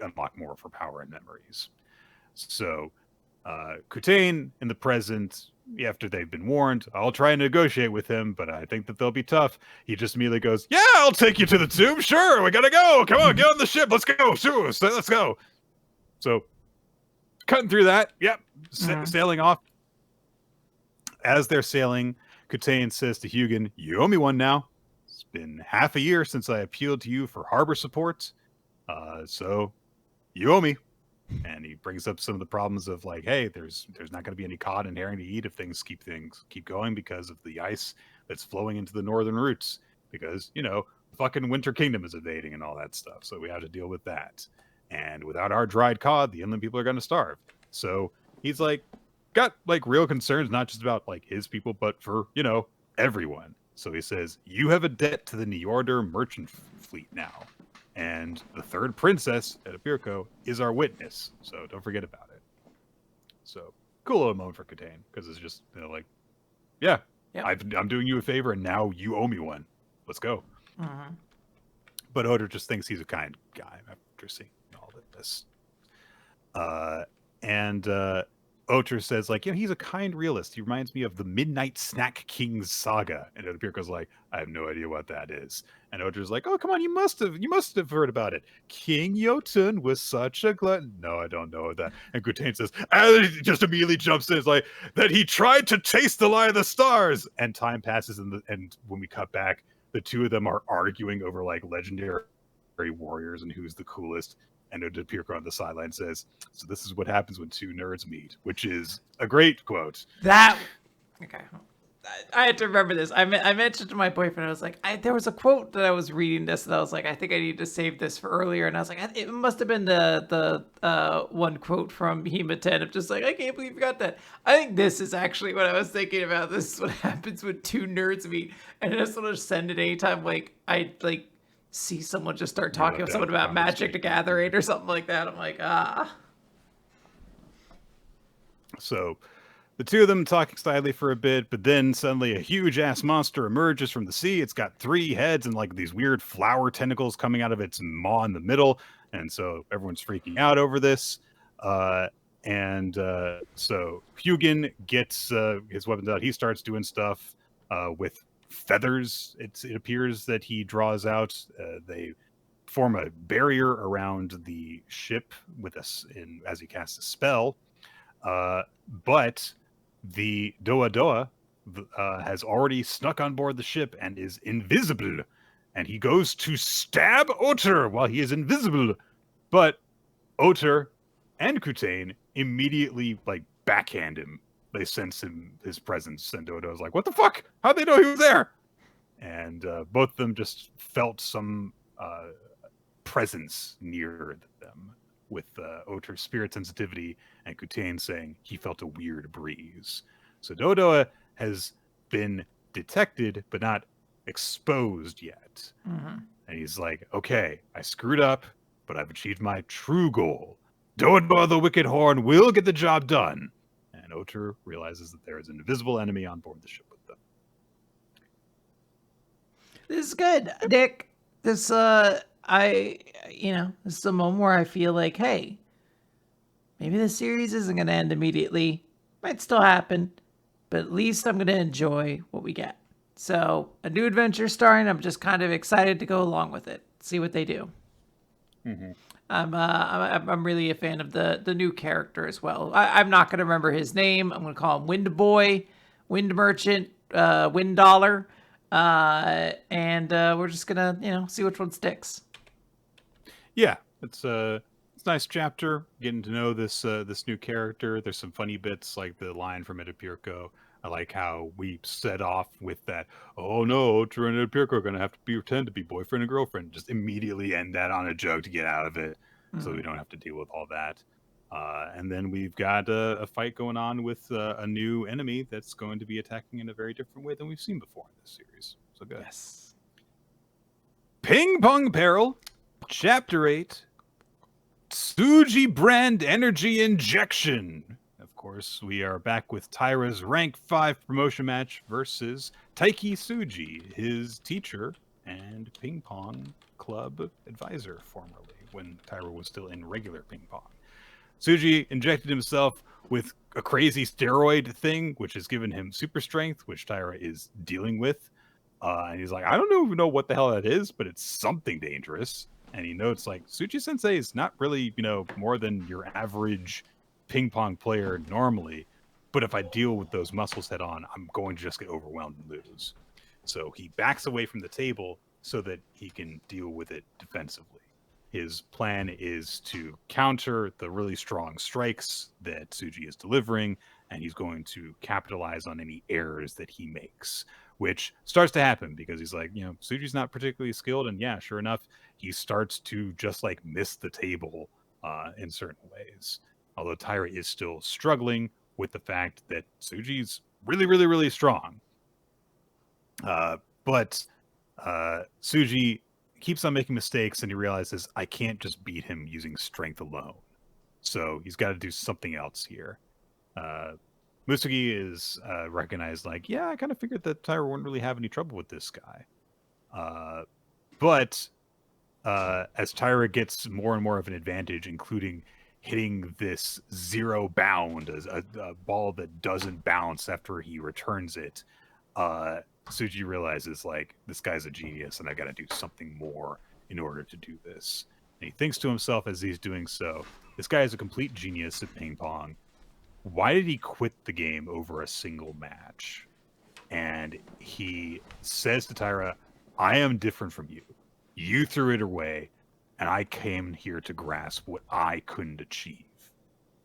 unlock more of her power and memories. So Kutain in the present, after they've been warned, I'll try and negotiate with him, but I think that they'll be tough. He just immediately goes, yeah, I'll take you to the tomb. Sure, we gotta go. Come on, get on the ship. Let's go. Sure, let's go. So cutting through that, yep, sailing off. As they're sailing, Kutain says to Hugin, you owe me one now. It's been half a year since I appealed to you for harbor support. So you owe me. And he brings up some of the problems of, like, hey, there's not going to be any cod and herring to eat if things keep going because of the ice that's flowing into the northern routes, because fucking Winter Kingdom is invading and all that stuff, so we have to deal with that. And without our dried cod, the inland people are going to starve. So he's like got like real concerns, not just about like his people, but for everyone. So he says, you have a debt to the Njordr merchant fleet now. And the 3rd princess, Etapirko, is our witness. So don't forget about it. So cool little moment for Kutain, because it's just, like, yeah, yep. I'm doing you a favor, and now you owe me one. Let's go. Mm-hmm. But Oter just thinks he's a kind guy after seeing all of this. And Oter says, like, he's a kind realist. He reminds me of the Midnight Snack King's saga. And Etapirko's like, I have no idea what that is. And Oter's like, oh, come on, you must have heard about it. King Jotun was such a glutton. No, I don't know that. And Kutain says, and he just immediately jumps in. It's like, that he tried to taste the light of the stars. And time passes, and when we cut back, the two of them are arguing over, like, legendary warriors and who's the coolest. And Etapirko on the sideline says, so this is what happens when 2 nerds meet, which is a great quote. Okay. I had to remember this. I mentioned to my boyfriend, I was like, there was a quote that I was reading this, and I was like, I think I need to save this for earlier. And I was like, it must have been the one quote from Hima-Ten. I'm just like, I can't believe you got that. I think this is actually what I was thinking about. This is what happens when 2 nerds meet. And I just want to send it anytime, like, I, like, see someone just start talking with someone about Magic the Gathering or something like that. I'm like, ah. So the two of them talking silently for a bit, but then suddenly a huge ass monster emerges from the sea. It's got 3 heads and like these weird flower tentacles coming out of its maw in the middle. And so everyone's freaking out over this. So Hugin gets his weapons out. He starts doing stuff with feathers. It appears that he draws out. They form a barrier around the ship with us as he casts a spell. But the Doa Doa has already snuck on board the ship and is invisible. And he goes to stab Oter while he is invisible. But Oter and Kutain immediately like backhand him. They sense his presence, and Dodo's like, "What the fuck? How'd they know he was there?" And both of them just felt some presence near them, with Oter's spirit sensitivity and Kutane saying he felt a weird breeze. So Dodo has been detected, but not exposed yet. Mm-hmm. And he's like, okay, I screwed up, but I've achieved my true goal. Dodo the Wicked Horn will get the job done. And Oter realizes that there is an invisible enemy on board the ship with them. This is good, Nick. This this is a moment where I feel like, hey, maybe the series isn't going to end immediately. Might still happen, but at least I'm going to enjoy what we get. So, a new adventure starting. I'm just kind of excited to go along with it, see what they do. Mm-hmm. I'm really a fan of the new character as well. I'm not going to remember his name. I'm going to call him Wind Boy, Wind Merchant, Wind Dollar, and we're just gonna see which one sticks. Yeah, it's a nice chapter getting to know this new character. There's some funny bits like the line from Edipirco. I like how we set off with that. Oh no, Oter and Edipirco are gonna have to pretend to be boyfriend and girlfriend. Just immediately end that on a joke to get out of it, so we don't have to deal with all that. And then we've got a fight going on with a new enemy that's going to be attacking in a very different way than we've seen before in this series. So good. Yes. Ping-Pong Peril, Chapter 8, Tsuji Brand Energy Injection. Of course, we are back with Taira's rank 5 promotion match versus Taiki Tsuji, his teacher and ping pong club advisor formerly, when Taira was still in regular ping pong. Tsuji injected himself with a crazy steroid thing, which has given him super strength, which Taira is dealing with. And he's like, I don't even know what the hell that is, but it's something dangerous. And he notes, like, Tsuji Sensei is not really, more than your average ping pong player normally. But if I deal with those muscles head on, I'm going to just get overwhelmed and lose. So he backs away from the table so that he can deal with it defensively. His plan is to counter the really strong strikes that Tsuji is delivering, and he's going to capitalize on any errors that he makes, which starts to happen because he's like, Tsuji's not particularly skilled, and yeah, sure enough, he starts to just like miss the table in certain ways. Although Taira is still struggling with the fact that Tsuji's really, really, really strong. But Tsuji keeps on making mistakes, and he realizes I can't just beat him using strength alone. So he's got to do something else here. Musugi is recognized like, yeah, I kind of figured that Taira wouldn't really have any trouble with this guy. But as Taira gets more and more of an advantage, including hitting this zero bound, a ball that doesn't bounce after he returns it, Tsuji realizes, like, this guy's a genius and I got to do something more in order to do this. And he thinks to himself as he's doing so, this guy is a complete genius at ping pong. Why did he quit the game over a single match? And he says to Taira, I am different from you. You threw it away, and I came here to grasp what I couldn't achieve.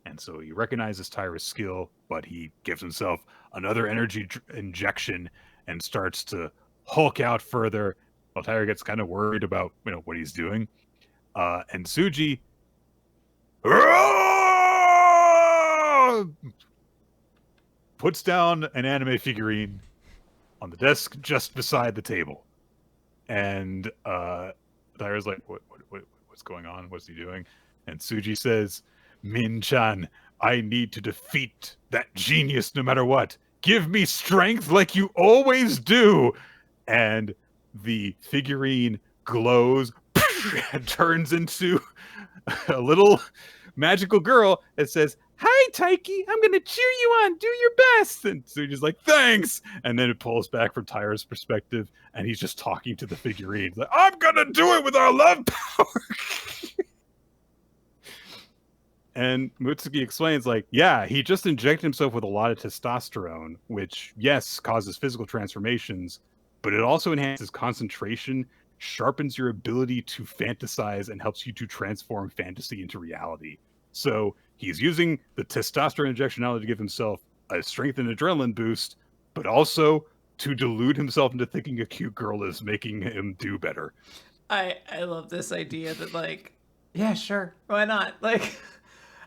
And so he recognizes Taira's skill, but he gives himself another energy injection and starts to hulk out further, while Taira gets kind of worried about what he's doing. And Tsuji puts down an anime figurine on the desk just beside the table. And Taira's like, what's going on? What's he doing? And Tsuji says, Min-chan, I need to defeat that genius no matter what. Give me strength like you always do. And the figurine glows and turns into a little magical girl that says, hi, Taiki, I'm going to cheer you on. Do your best. And Tsuji's like, thanks. And then it pulls back from Taira's perspective, and he's just talking to the figurine. He's like, I'm going to do it with our love power. And Mutsugi explains, like, yeah, he just injected himself with a lot of testosterone, which, yes, causes physical transformations, but it also enhances concentration, sharpens your ability to fantasize, and helps you to transform fantasy into reality. So He's using the testosterone injection not only to give himself a strength and adrenaline boost, but also to delude himself into thinking a cute girl is making him do better. I love this idea that like, yeah, sure, why not? Like,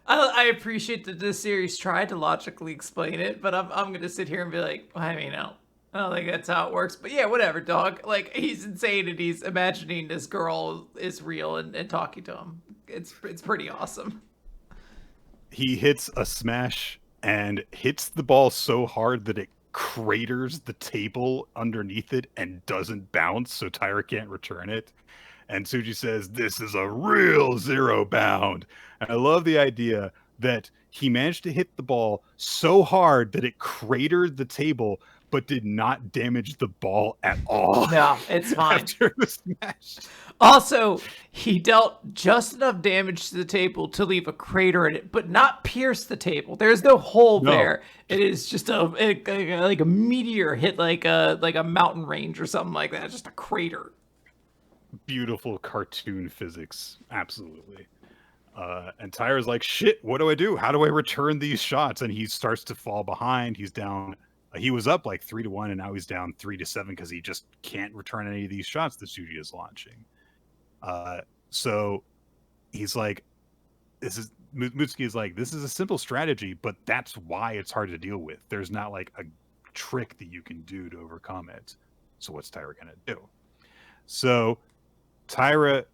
I appreciate that this series tried to logically explain it, but I'm gonna sit here and be like, well, I mean, no, I don't think that's how it works. But yeah, whatever, dog. Like, he's insane and he's imagining this girl is real and talking to him. It's pretty awesome. He hits a smash and hits the ball so hard that it craters the table underneath it and doesn't bounce, so Tyra can't return it. And Tsuji says, "This is a real zero bound." And I love the idea that he managed to hit the ball so hard that it cratered the table, but did not damage the ball at all. No, it's fine. After the smash. Also, he dealt just enough damage to the table to leave a crater in it, but not pierce the table. There's no hole there. It is just like a meteor hit like a mountain range or something like that. Just a crater. Beautiful cartoon physics, absolutely. And Tyra's like, "Shit, what do I do? How do I return these shots?" And he starts to fall behind. He's down. He was up like 3-1, and now he's down 3-7 because he just can't return any of these shots that Tsuji is launching. So he's like, Mutsuki is like, this is a simple strategy, but that's why it's hard to deal with. There's not like a trick that you can do to overcome it. So what's Tyra gonna do? So Tyra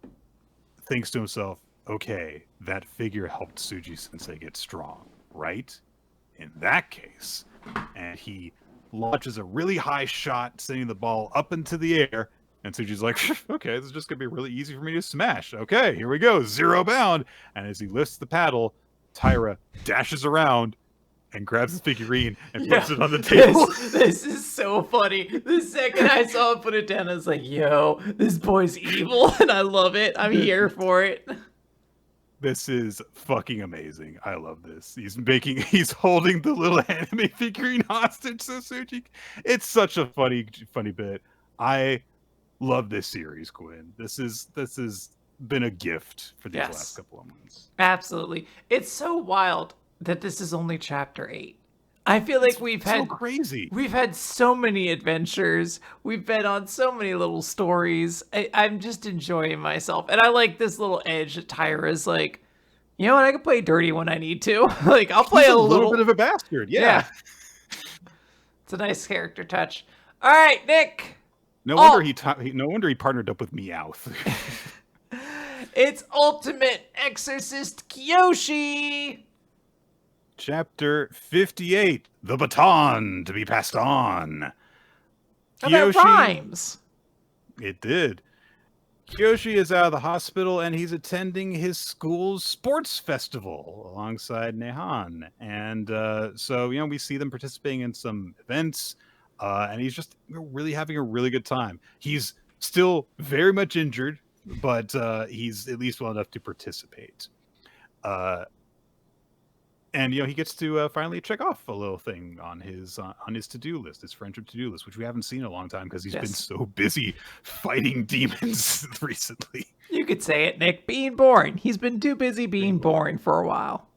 thinks to himself, okay, that figure helped Tsuji Sensei get strong, right? In that case, and he launches a really high shot, sending the ball up into the air. And Tsuji's like, okay, this is just going to be really easy for me to smash. Okay, here we go, zero bound. And as he lifts the paddle, Tyra dashes around and grabs the figurine and puts it on the table. This is so funny. The second I saw him put it down, I was like, yo, this boy's evil, and I love it. I'm here for it. This is fucking amazing. I love this. He's holding the little anime figurine hostage so Tsuji. It's such a funny bit. I love this series, Quinn. This has been a gift for these last couple of months. Absolutely. It's so wild that this is only chapter 8. I feel like we've had so many adventures. We've been on so many little stories. I'm just enjoying myself. And I like this little edge that Tyra's like, you know what, I can play dirty when I need to. Like, I'll play a little bit of a bastard. Yeah. It's a nice character touch. All right, Nick. No wonder he partnered up with Meowth. It's Ultimate Exorcist Kiyoshi. Chapter 58, The Baton to be Passed On. That rhymes. It did. Kiyoshi is out of the hospital and he's attending his school's sports festival alongside Nehan. And so, we see them participating in some events, and he's just really having a really good time. He's still very much injured, but he's at least well enough to participate. And he gets to finally check off a little thing on his to-do list, his friendship to-do list, which we haven't seen in a long time because he's been so busy fighting demons recently. You could say it, Nick. Being boring. He's been too busy being boring for a while.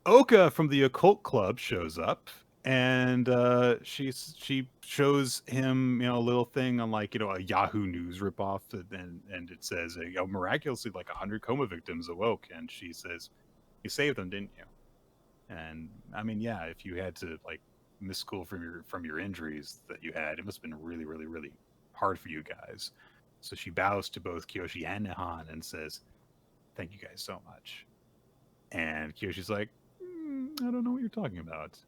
Oka from the occult club shows up, and she shows him a little thing on a Yahoo News ripoff, and it says miraculously 100 coma victims awoke, and she says, "You saved them, didn't you?" And I mean, yeah, if you had to miss school from your injuries that you had, it must have been really, really, really hard for you guys. So she bows to both Kiyoshi and Nehan and says, "Thank you guys so much." And Kiyoshi's like, "I don't know what you're talking about."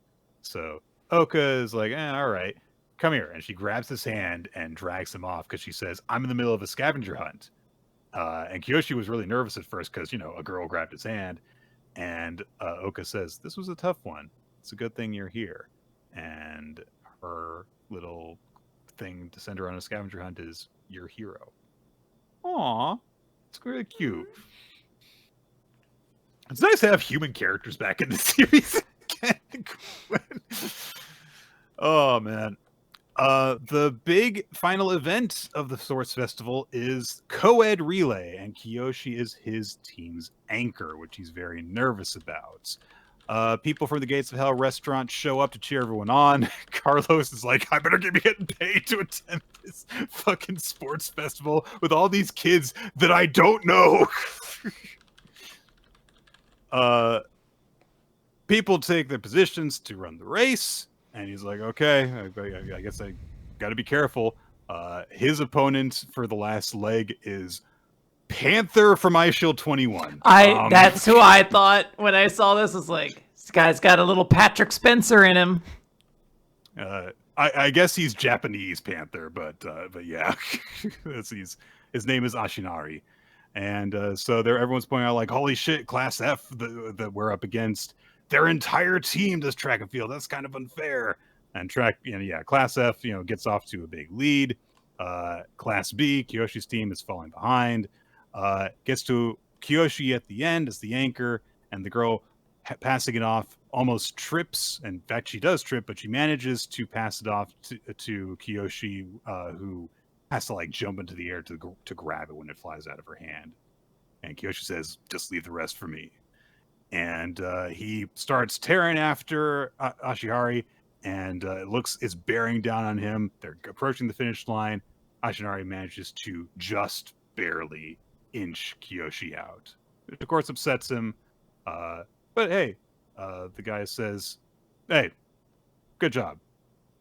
So Oka is like, all right, come here. And she grabs his hand and drags him off because she says, "I'm in the middle of a scavenger hunt." And Kiyoshi was really nervous at first because, a girl grabbed his hand. And Oka says, "This was a tough one. It's a good thing you're here." And her little thing to send her on a scavenger hunt is, "Your hero." Aw, it's really cute. It's nice to have human characters back in the series again. Oh, man. The big final event of the Sports Festival is co-ed relay, and Kiyoshi is his team's anchor, which he's very nervous about. People from the Gates of Hell restaurant show up to cheer everyone on. Carlos is like, I better be getting paid to attend this fucking sports festival with all these kids that I don't know. People take their positions to run the race, and he's like, okay, I guess I got to be careful. His opponent for the last leg is Panther from iShield 21. That's who I thought when I saw this. Was like, this guy's got a little Patrick Spencer in him. I guess he's Japanese Panther, but yeah, his name is Ashinari, and so everyone's pointing out like, holy shit, Class F that we're up against. Their entire team does track and field. That's kind of unfair. And Class F, gets off to a big lead. Class B, Kiyoshi's team is falling behind. Gets to Kiyoshi at the end as the anchor, and the girl passing it off almost trips. In fact, she does trip, but she manages to pass it off to Kiyoshi, who has to like jump into the air to grab it when it flies out of her hand. And Kiyoshi says, "Just leave the rest for me." And he starts tearing after Ashihari, and it's bearing down on him. They're approaching the finish line. Ashinari manages to just barely inch Kiyoshi out, which of course upsets him. But hey, the guy says, "Hey, good job.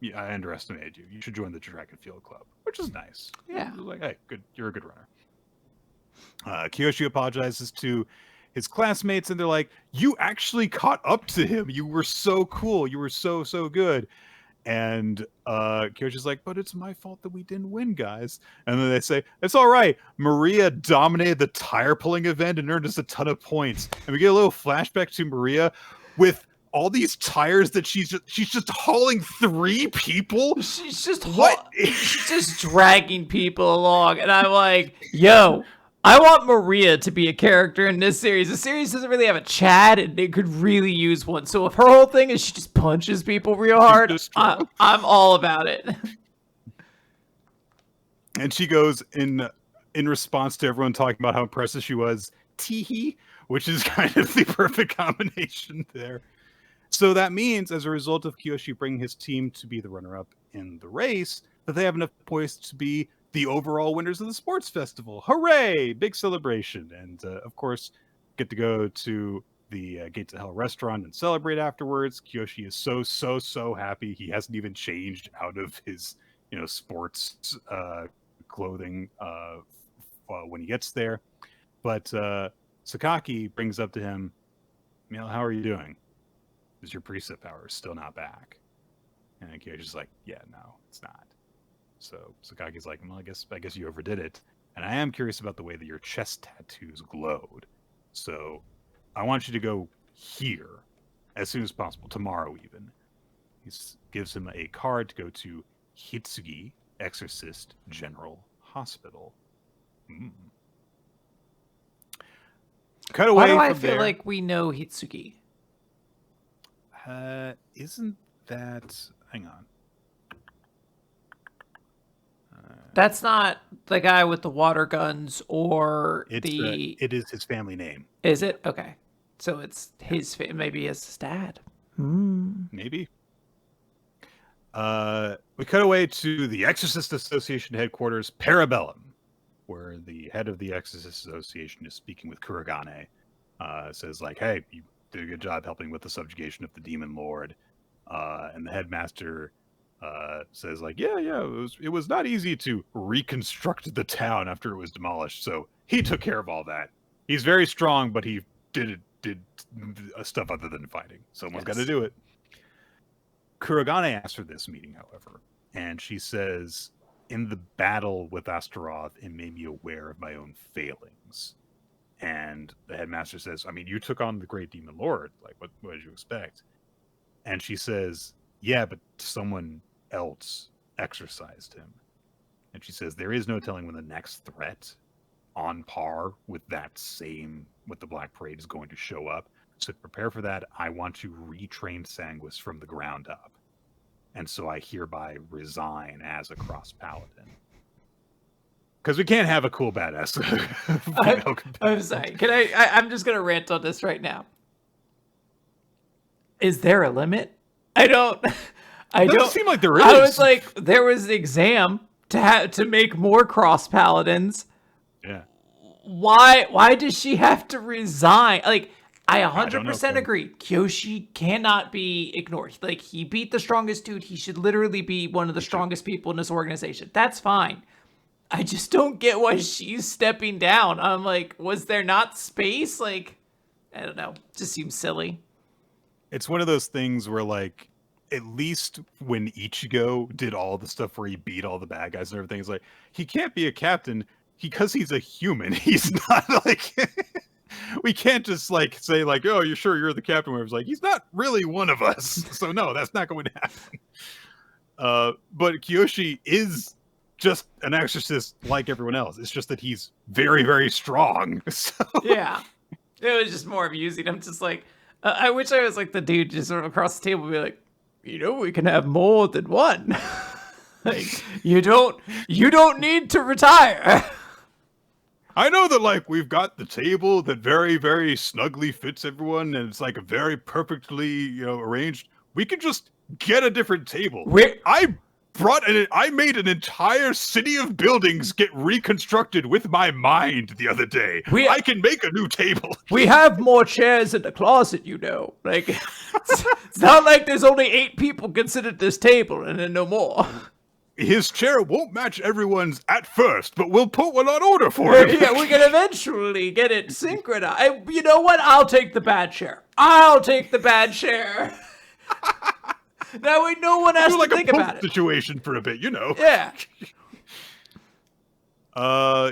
Yeah, I underestimated you. You should join the track and field club," which is nice. Yeah, like, hey, good. You're a good runner. Kiyoshi apologizes to his classmates, and they're like, "You actually caught up to him. You were so cool. You were so good." And Kiyoshi's like, "But it's my fault that we didn't win, guys." And then they say, "It's all right. Maria dominated the tire pulling event and earned us a ton of points." And we get a little flashback to Maria with all these tires that she's just hauling 3 people. She's just dragging people along, and I'm like, yo. I want Maria to be a character in this series. The series doesn't really have a Chad, and it could really use one. So if her whole thing is she just punches people real hard, I'm all about it. And she goes in response to everyone talking about how impressive she was, teehee, which is kind of the perfect combination there. So that means, as a result of Kiyoshi bringing his team to be the runner-up in the race, that they have enough points to be the overall winners of the sports festival. Hooray! Big celebration. And of course, get to go to the Gates of Hell restaurant and celebrate afterwards. Kiyoshi is so happy. He hasn't even changed out of his sports clothing when he gets there. But Sakaki brings up to him, how are you doing? Is your precip power still not back? And Kiyoshi's like, yeah, no, it's not. So Sakaki's like, well, I guess you overdid it. And I am curious about the way that your chest tattoos glowed. So I want you to go here as soon as possible, tomorrow even. He gives him a card to go to Hitsugi Exorcist General Hospital. Cut away. Why do I feel like we know Hitsugi? Isn't that... Hang on. That's not the guy with the water guns, or it is his family name. Is it? Okay. So it's his maybe his dad. Maybe. We cut away to the Exorcist Association headquarters, Parabellum, where the head of the Exorcist Association is speaking with Kurogane. Says like, hey, you did a good job helping with the subjugation of the Demon Lord. And the headmaster says like, yeah, it was not easy to reconstruct the town after it was demolished. So he took care of all that. He's very strong, but he did stuff other than fighting. Someone's got to do it. Kurogane asked for this meeting, however, and she says, in the battle with Astaroth, it made me aware of my own failings. And the headmaster says, I mean, you took on the great demon lord. Like, what did you expect? And she says, yeah, but someone else exorcised him. And she says, there is no telling when the next threat on par with the Black Parade is going to show up. So to prepare for that, I want to retrain Sanguis from the ground up. and so I hereby resign as a cross paladin. Because we can't have a cool badass. I'm sorry. I'm just gonna rant on this right now. Is there a limit? I don't. It doesn't seem like there is. I was like, there was an exam to make more cross paladins. Yeah. Why does she have to resign? Like, I 100% agree. Kiyoshi cannot be ignored. Like, he beat the strongest dude. He should literally be one of the strongest people in this organization. That's fine. I just don't get why she's stepping down. I'm like, was there not space? Like, I don't know. It just seems silly. It's one of those things where, like, at least when Ichigo did all the stuff where he beat all the bad guys and everything, it's like, he can't be a captain because he's a human. He's not like... we can't just like say like, oh, you're sure you're the captain, where it's like, he's not really one of us. So no, that's not going to happen. But Kiyoshi is just an exorcist like everyone else. It's just that he's very, very strong. So. Yeah. It was just more amusing. I'm just like, I wish I was like the dude just sort of across the table, be like, we can have more than one. Like, you don't need to retire. I know that, like, we've got the table that very, very snugly fits everyone, and it's like a very perfectly, arranged. We could just get a different table. I made an entire city of buildings get reconstructed with my mind the other day. I can make a new table. We have more chairs in the closet, Like, it's not like there's only 8 people considered this table, and then no more. His chair won't match everyone's at first, but we'll put one on order for him. Yeah, we can eventually get it synchronized. You know what? I'll take the bad chair. That way no one has to think about it. Situation for a bit, Yeah.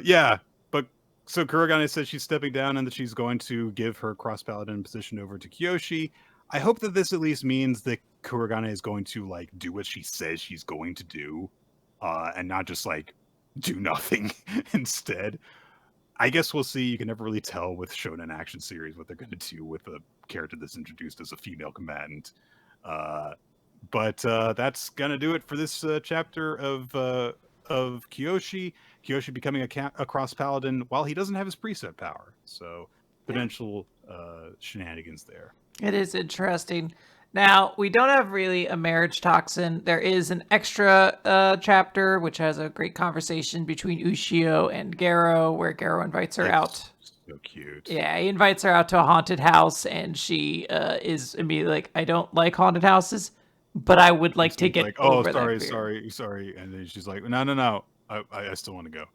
Yeah. But so Kurogane says she's stepping down and that she's going to give her cross paladin position over to Kiyoshi. I hope that this at least means that Kurogane is going to like do what she says she's going to do, and not just like do nothing instead. I guess we'll see. You can never really tell with shonen action series what they're going to do with a character that's introduced as a female combatant. But that's gonna do it for this chapter of Kiyoshi. Kiyoshi becoming a cross paladin while he doesn't have his preset power. So potential shenanigans there. It is interesting. Now, we don't have really a Marriagetoxin. There is an extra chapter, which has a great conversation between Ushio and Garo, where Garo invites her out. So cute. Yeah, he invites her out to a haunted house, and she is immediately like, I don't like haunted houses, but I would like to get over sorry, that fear. sorry. And then she's like, no. I still want to go.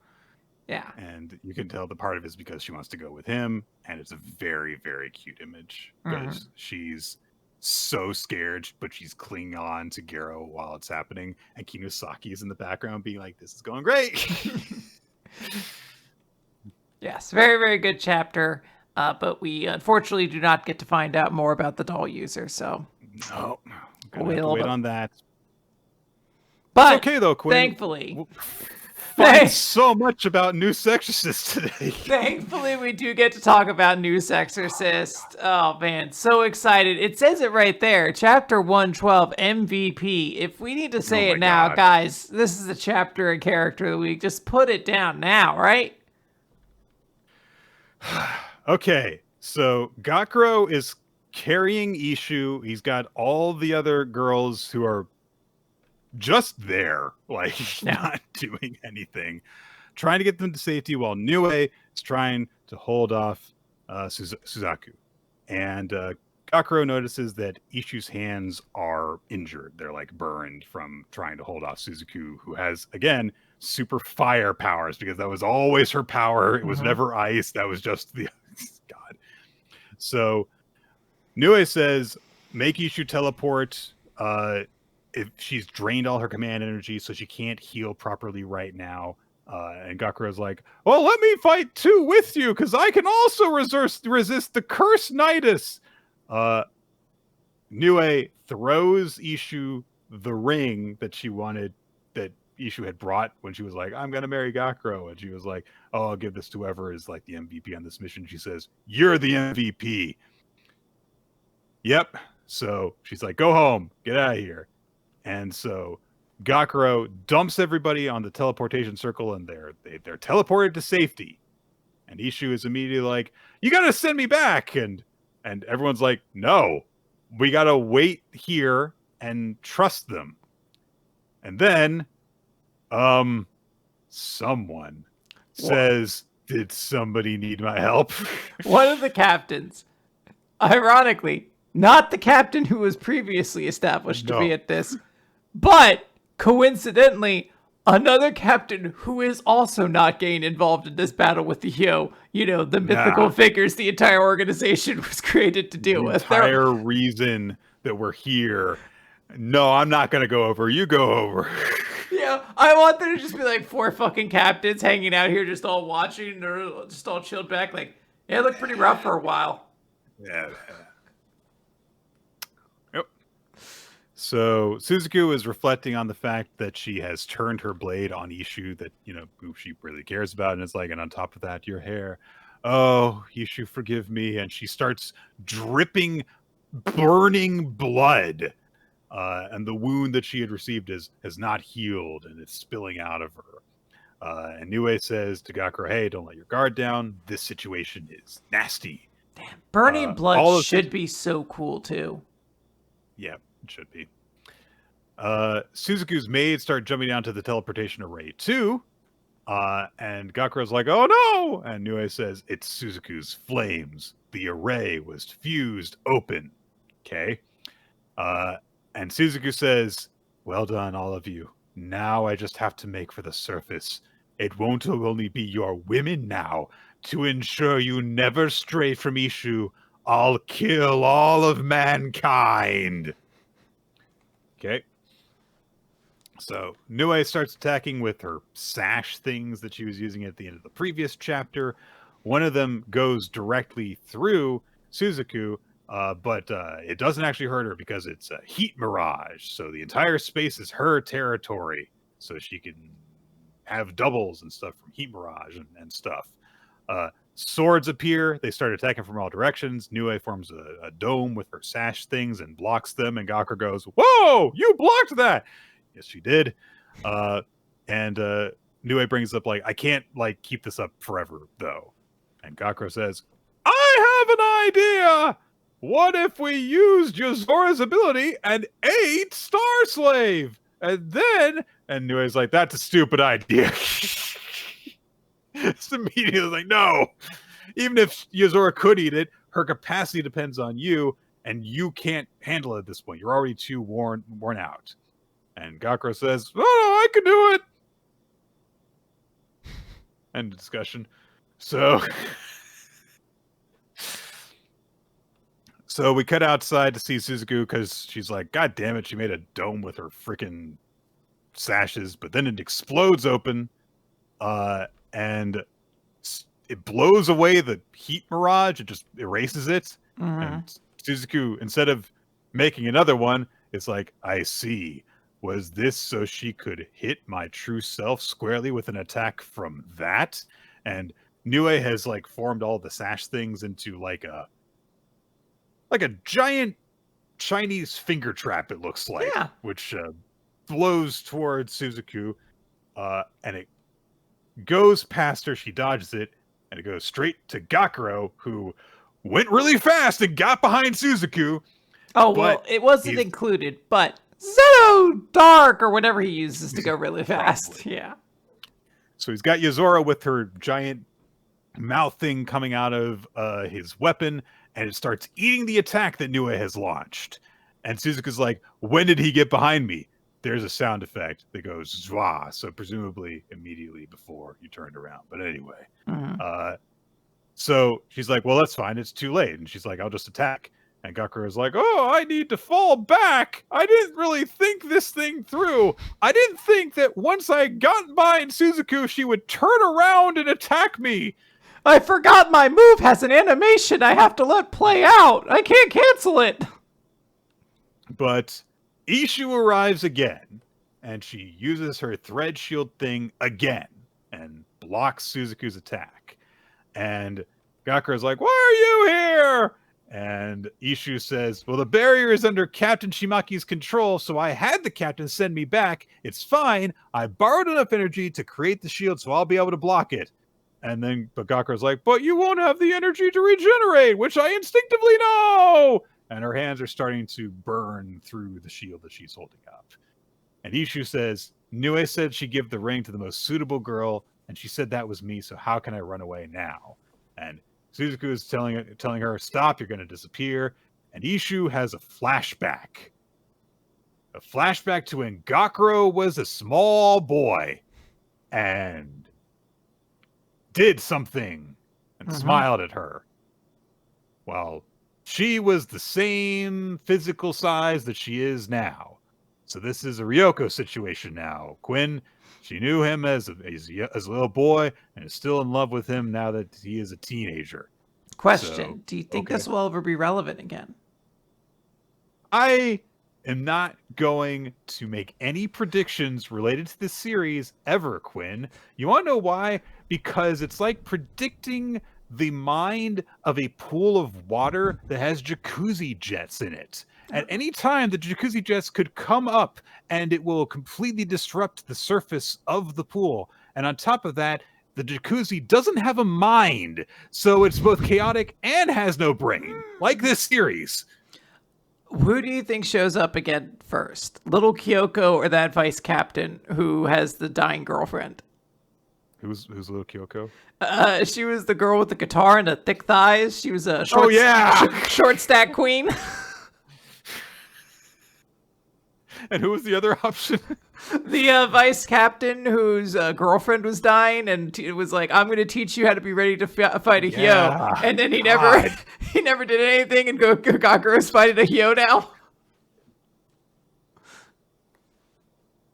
Yeah. And you can tell the part of it is because she wants to go with him. And it's a very, very cute image because she's so scared, but she's clinging on to Garo while it's happening. And Kinosaki is in the background being like, this is going great. Yes, very, very good chapter. But we unfortunately do not get to find out more about the doll user. So no, we'll have to wait on that. But it's okay though, Quinn. Thankfully. Find so much about New Exorcist today. Thankfully, we do get to talk about New Exorcist. Oh, man, so excited. It says it right there. Chapter 112, MVP. If we need to say it now, guys, this is the chapter and character of the week. Just put it down now, right? Okay, so Gakuro is carrying Ishu. He's got all the other girls who are just there, like not doing anything, trying to get them to safety while Nue is trying to hold off Suzaku. And Gakuro notices that Ishu's hands are injured. They're like burned from trying to hold off Suzaku, who has, again, super fire powers, because that was always her power. It was never ice. That was just the God. So Nue says, make Ishu teleport. If she's drained all her command energy, so she can't heal properly right now. And Gakuro's like, well, let me fight too with you, because I can also resist the curse Nidus. Nue throws Ishu the ring that she wanted, that Ishu had brought when she was like, I'm going to marry Gakuro. And she was like, oh, I'll give this to whoever is like the MVP on this mission. She says, you're the MVP. Yep. So she's like, go home, get out of here. And so Gakuro dumps everybody on the teleportation circle, and they're teleported to safety. And Ishu is immediately like, "You gotta send me back!" And everyone's like, "No, we gotta wait here and trust them." And then, someone says, "Did somebody need my help?" One of the captains, ironically, not the captain who was previously established to be at this, but coincidentally, another captain who is also not getting involved in this battle with the Hyo. You know, the mythical figures the entire organization was created to deal with. The entire reason that we're here. No, I'm not going to go over. You go over. Yeah, I want there to just be like 4 fucking captains hanging out here just all watching or just all chilled back. Like, yeah, it looked pretty rough for a while. Yeah. Yep. So Suzuku is reflecting on the fact that she has turned her blade on Ishu, that, you know, who she really cares about. And it's like, and on top of that, your hair. Oh, Ishu, forgive me. And she starts dripping, burning blood. And the wound that she had received has not healed, and it's spilling out of her. And Nue says to Gakuro, "Hey, don't let your guard down. This situation is nasty." Damn, burning blood should be so cool too. Yeah, it should be. Suzuku's maids start jumping down to the teleportation array too. And Gakuro's like, "Oh no!" And Nue says, "It's Suzuku's flames. The array was fused open." Okay. And Suzuku says, "Well done, all of you. Now I just have to make for the surface. It won't only be your women now. To ensure you never stray from Ishu, I'll kill all of mankind." Okay. So Nue starts attacking with her sash things that she was using at the end of the previous chapter. One of them goes directly through Suzuku, but it doesn't actually hurt her because it's a heat mirage. So the entire space is her territory. So she can have doubles and stuff from heat mirage and stuff. Swords appear. They start attacking from all directions. Nue forms a dome with her sash things and blocks them. And Gakuro goes, "Whoa, you blocked that!" Yes, she did. And Nue brings up, like, "I can't, like, keep this up forever, though." And Gakuro says, "I have an idea! What if we used Yozora's ability and ate Star Slave? And then..." And Nue's like, "That's a stupid idea." It's immediately like, no. Even if Yozora could eat it, her capacity depends on you, and you can't handle it at this point. You're already too worn out. And Gakuro says, "Oh, no, I can do it." End of discussion. So... So we cut outside to see Suzuku because she's like, "God damn it, she made a dome with her freaking sashes," but then it explodes open, and it blows away the heat mirage. It just erases it. And Suzuku, instead of making another one, it's like, "I see. Was this so she could hit my true self squarely with an attack from that?" And Nue has, like, formed all the sash things into like a giant Chinese finger trap, it looks like, which blows towards Suzuku, and it goes past her. She dodges it, and it goes straight to Gakuro, who went really fast and got behind Suzuku. Oh, well, it wasn't included, but Zeno Dark, or whatever he uses to go really fast. Yeah. So he's got Yozora with her giant mouth thing coming out of his weapon, and it starts eating the attack that Nue has launched. And Suzuka's like, "When did he get behind me?" There's a sound effect that goes zwa, so presumably immediately before you turned around. But anyway. So she's like, "Well, that's fine. It's too late." And she's like, "I'll just attack." And Gakuro's like, "Oh, I need to fall back. I didn't really think this thing through. I didn't think that once I got behind Suzuku, she would turn around and attack me. I forgot my move has an animation I have to let play out. I can't cancel it." But Ishu arrives again, and she uses her thread shield thing again and blocks Suzuku's attack. And Gakuro's like, "Why are you here?" And Ishu says, well, the barrier is under Captain Shimaki's control, so I had the captain send me back. It's fine. I borrowed enough energy to create the shield, so I'll be able to block it. And then Gakuro's like, but you won't have the energy to regenerate, which I instinctively know. And her hands are starting to burn through the shield that she's holding up. And Ishu says, Nue said she'd give the ring to the most suitable girl, and she said that was me, so how can I run away now? And Suzuku is telling her, stop, you're going to disappear. And Ishu has a flashback. A flashback to when Gakuro was a small boy and did something and smiled at her. Well, she was the same physical size that she is now. So this is a Ryoko situation now. Quinn, she knew him as a little boy and is still in love with him now that he is a teenager. Question, So, do you think this will ever be relevant again? I am not going to make any predictions related to this series ever, Quinn. You want to know why? Because it's like predicting the mind of a pool of water that has jacuzzi jets in it. At any time, the jacuzzi jets could come up and it will completely disrupt the surface of the pool. And on top of that, the jacuzzi doesn't have a mind. So it's both chaotic and has no brain, like this series. Who do you think shows up again first? Little Kyoko or that vice captain who has the dying girlfriend? Who's little Kyoko? She was the girl with the guitar and the thick thighs. She was a short stack queen. And who was the other option? The vice captain whose girlfriend was dying, and it was like, I'm going to teach you how to be ready to fight a Hyo. And then he never did anything, and Gakuro's fighting a Hyo now.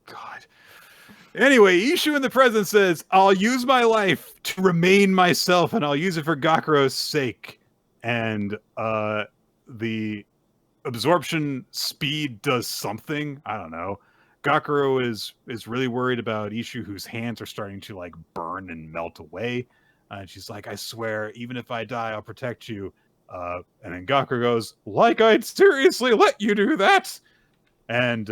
God. Anyway, Ishu in the present says, I'll use my life to remain myself, and I'll use it for Gakuro's sake. And the absorption speed does something. I don't know. Gakuro is really worried about Ishu, whose hands are starting to like burn and melt away. And she's like, I swear, even if I die, I'll protect you. And then Gakuro goes, like I'd seriously let you do that. And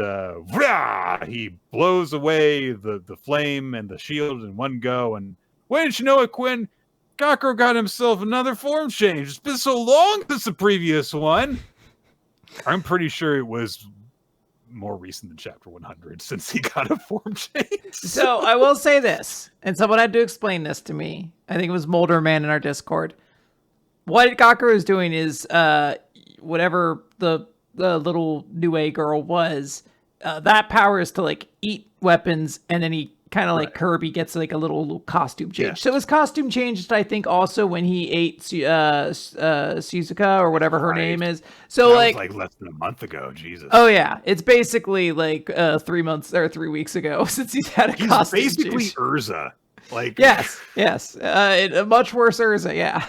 he blows away the flame and the shield in one go. And wouldn't you know it, Quinn? Gakuro got himself another form change. It's been so long since the previous one. I'm pretty sure it was more recent than chapter 100 since he got a form change. So I will say this, and someone had to explain this to me. I think it was Molder Man in our Discord. What Gakuro is doing is whatever the little Nue girl was, that power is to like eat weapons, and then he kind of like Kirby gets like a little costume change. Yeah. So his costume changed, I think, also when he ate Suzuka or whatever her name is. So that like, was like less than a month ago. Jesus. Oh yeah, it's basically like 3 months or 3 weeks ago since he's had a costume change. He's basically Urza. Like yes, a much worse Urza. Yeah.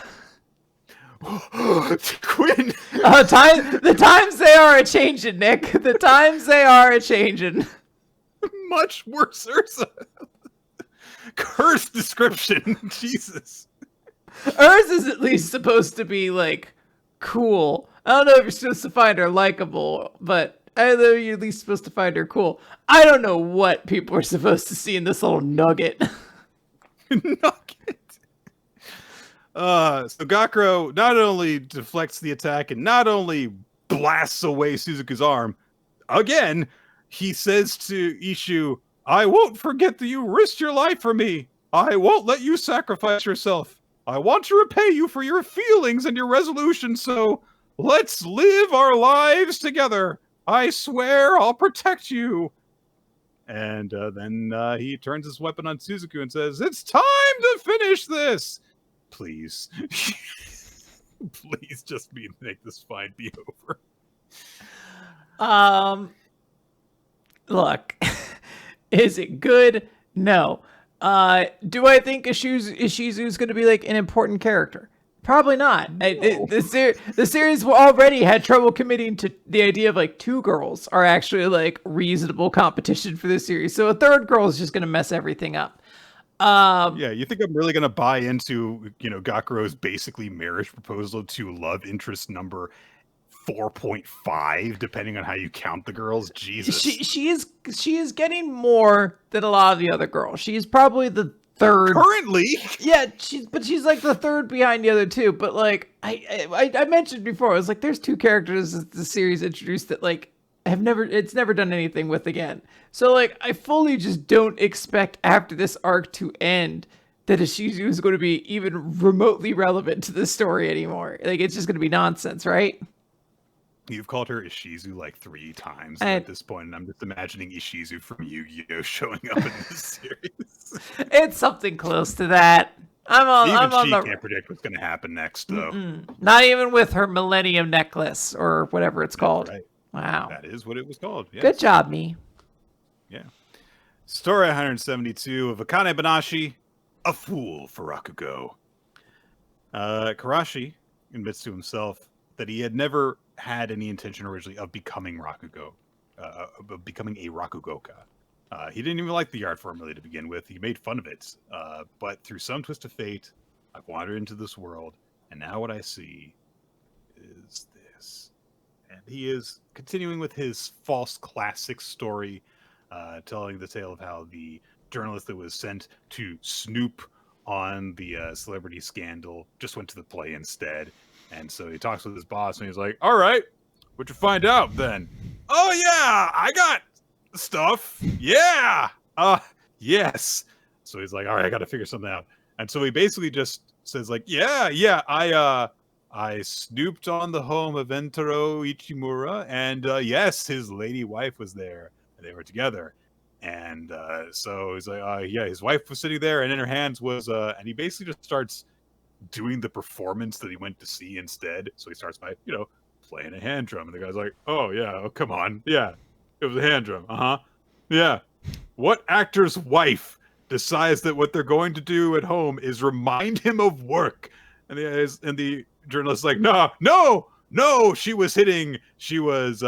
Quinn. The times they are a changing, Nick. The times they are a changing. Much worse Urza. Cursed description. Jesus. Urza's at least supposed to be like cool. I don't know if you're supposed to find her likable, but I know you're at least supposed to find her cool. I don't know what people are supposed to see in this little nugget. Nugget. So Gakuro not only deflects the attack and not only blasts away Suzuka's arm, again, he says to Ishu, I won't forget that you risked your life for me. I won't let you sacrifice yourself. I want to repay you for your feelings and your resolution, so let's live our lives together. I swear I'll protect you. And then he turns his weapon on Suzuku and says, it's time to finish this. Please. Please just make this fight be over. Look, is it good? No. Do I think Ishizu's going to be like an important character? Probably not. No. The series already had trouble committing to the idea of like 2 girls are actually like reasonable competition for this series. So a third girl is just going to mess everything up. Um, Yeah, you think I'm really gonna buy into, Gakuro's basically marriage proposal to love interest number 4.5, depending on how you count the girls? Jesus. she is getting more than a lot of the other girls. She's probably the third. Currently, Yeah, she's like the third behind the other two. But like I mentioned before, I was like, there's two characters that the series introduced that like it's never done anything with again. So like I fully just don't expect after this arc to end that Ishizu is going to be even remotely relevant to the story anymore. Like it's just going to be nonsense, right? you've called her Ishizu like 3 times And at this point, and I'm just imagining Ishizu from Yu-Gi-Oh showing up in this series. it's something close to that. Even I'm on she the can't predict what's going to happen next, though. not even with her Millennium Necklace or whatever it's That's called. right. Wow. That is what it was called. Yes. Good job, me. Yeah. Story 172 of Akane-banashi, A Fool for Rakugo. Karashi admits to himself that he had never had any intention originally of becoming Rakugo, of becoming a Rakugoka. He didn't even like the art form really to begin with. He made fun of it. But through some twist of fate, I've wandered into this world, and now what I see is this. And he is continuing with his false classic story, telling the tale of how the journalist that was sent to snoop on the celebrity scandal just went to the play instead. And so he talks with his boss, and he's like, "All right, what'd you find out then?" "Oh yeah, I got stuff. Yeah. Yes." So he's like, "All right, I got to figure something out." And so he basically just says like, "Yeah, I snooped on the home of Entaro Ichimura, and yes, his lady wife was there. They were together." And so he's like, "Yeah, his wife was sitting there, and in her hands was," and he basically just starts doing the performance that he went to see instead. So he starts by, playing a hand drum, and the guy's like, "Oh yeah, oh come on, yeah, it was a hand drum, yeah. What actor's wife decides that what they're going to do at home is remind him of work?" And the journalist's like, "No, she was hitting his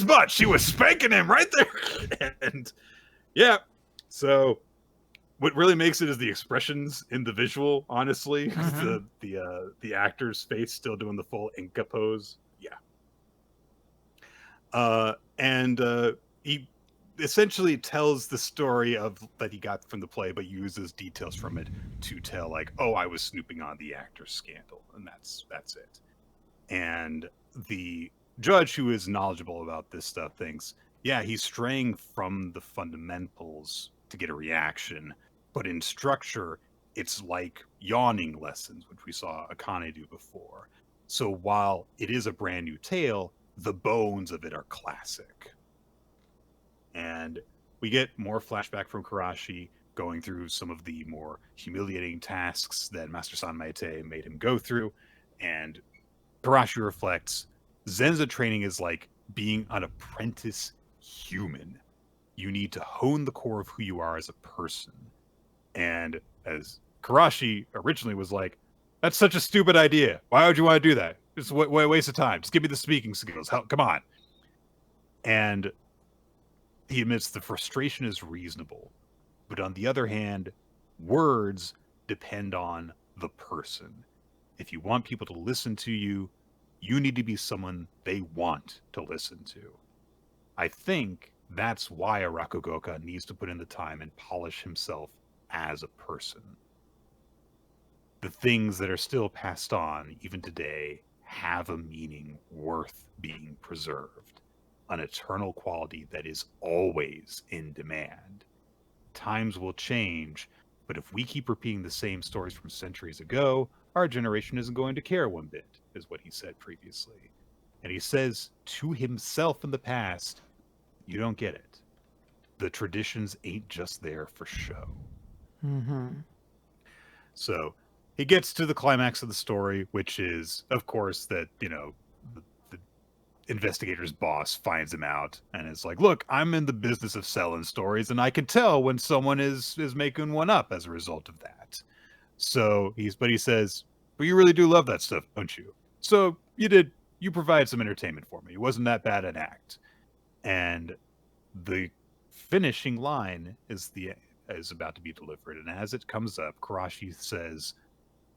butt. She was spanking him right there." And yeah, so what really makes it is the expressions in the visual, honestly. The actor's face still doing the full Inca pose. Yeah. And he essentially tells the story of that he got from the play, but uses details from it to tell like, "Oh, I was snooping on the actor's scandal," and that's it. And the judge, who is knowledgeable about this stuff, thinks, yeah, he's straying from the fundamentals to get a reaction, but in structure, it's like yawning lessons, which we saw Akane do before. So while it is a brand new tale, the bones of it are classic. And we get more flashback from Karashi going through some of the more humiliating tasks that Master Sanmaete made him go through. And Karashi reflects, Zenza training is like being an apprentice human. You need to hone the core of who you are as a person. And as Karashi originally was like, "That's such a stupid idea. Why would you want to do that? It's a waste of time. Just give me the speaking skills. Come on." And he admits the frustration is reasonable. But on the other hand, words depend on the person. If you want people to listen to you, you need to be someone they want to listen to. I think that's why a Rakugoka needs to put in the time and polish himself as a person. The things that are still passed on, even today, have a meaning worth being preserved, an eternal quality that is always in demand. Times will change, but if we keep repeating the same stories from centuries ago, our generation isn't going to care one bit, is what he said previously. And he says to himself in the past, you don't get it. The traditions ain't just there for show. So he gets to the climax of the story, which is, of course, that, the investigator's boss finds him out and is like, "Look, I'm in the business of selling stories, and I can tell when someone is making one up as a result of that." So he says, "But you really do love that stuff, don't you? So you provide some entertainment for me. It wasn't that bad an act." And the finishing line is is about to be delivered. And as it comes up, Karashi says,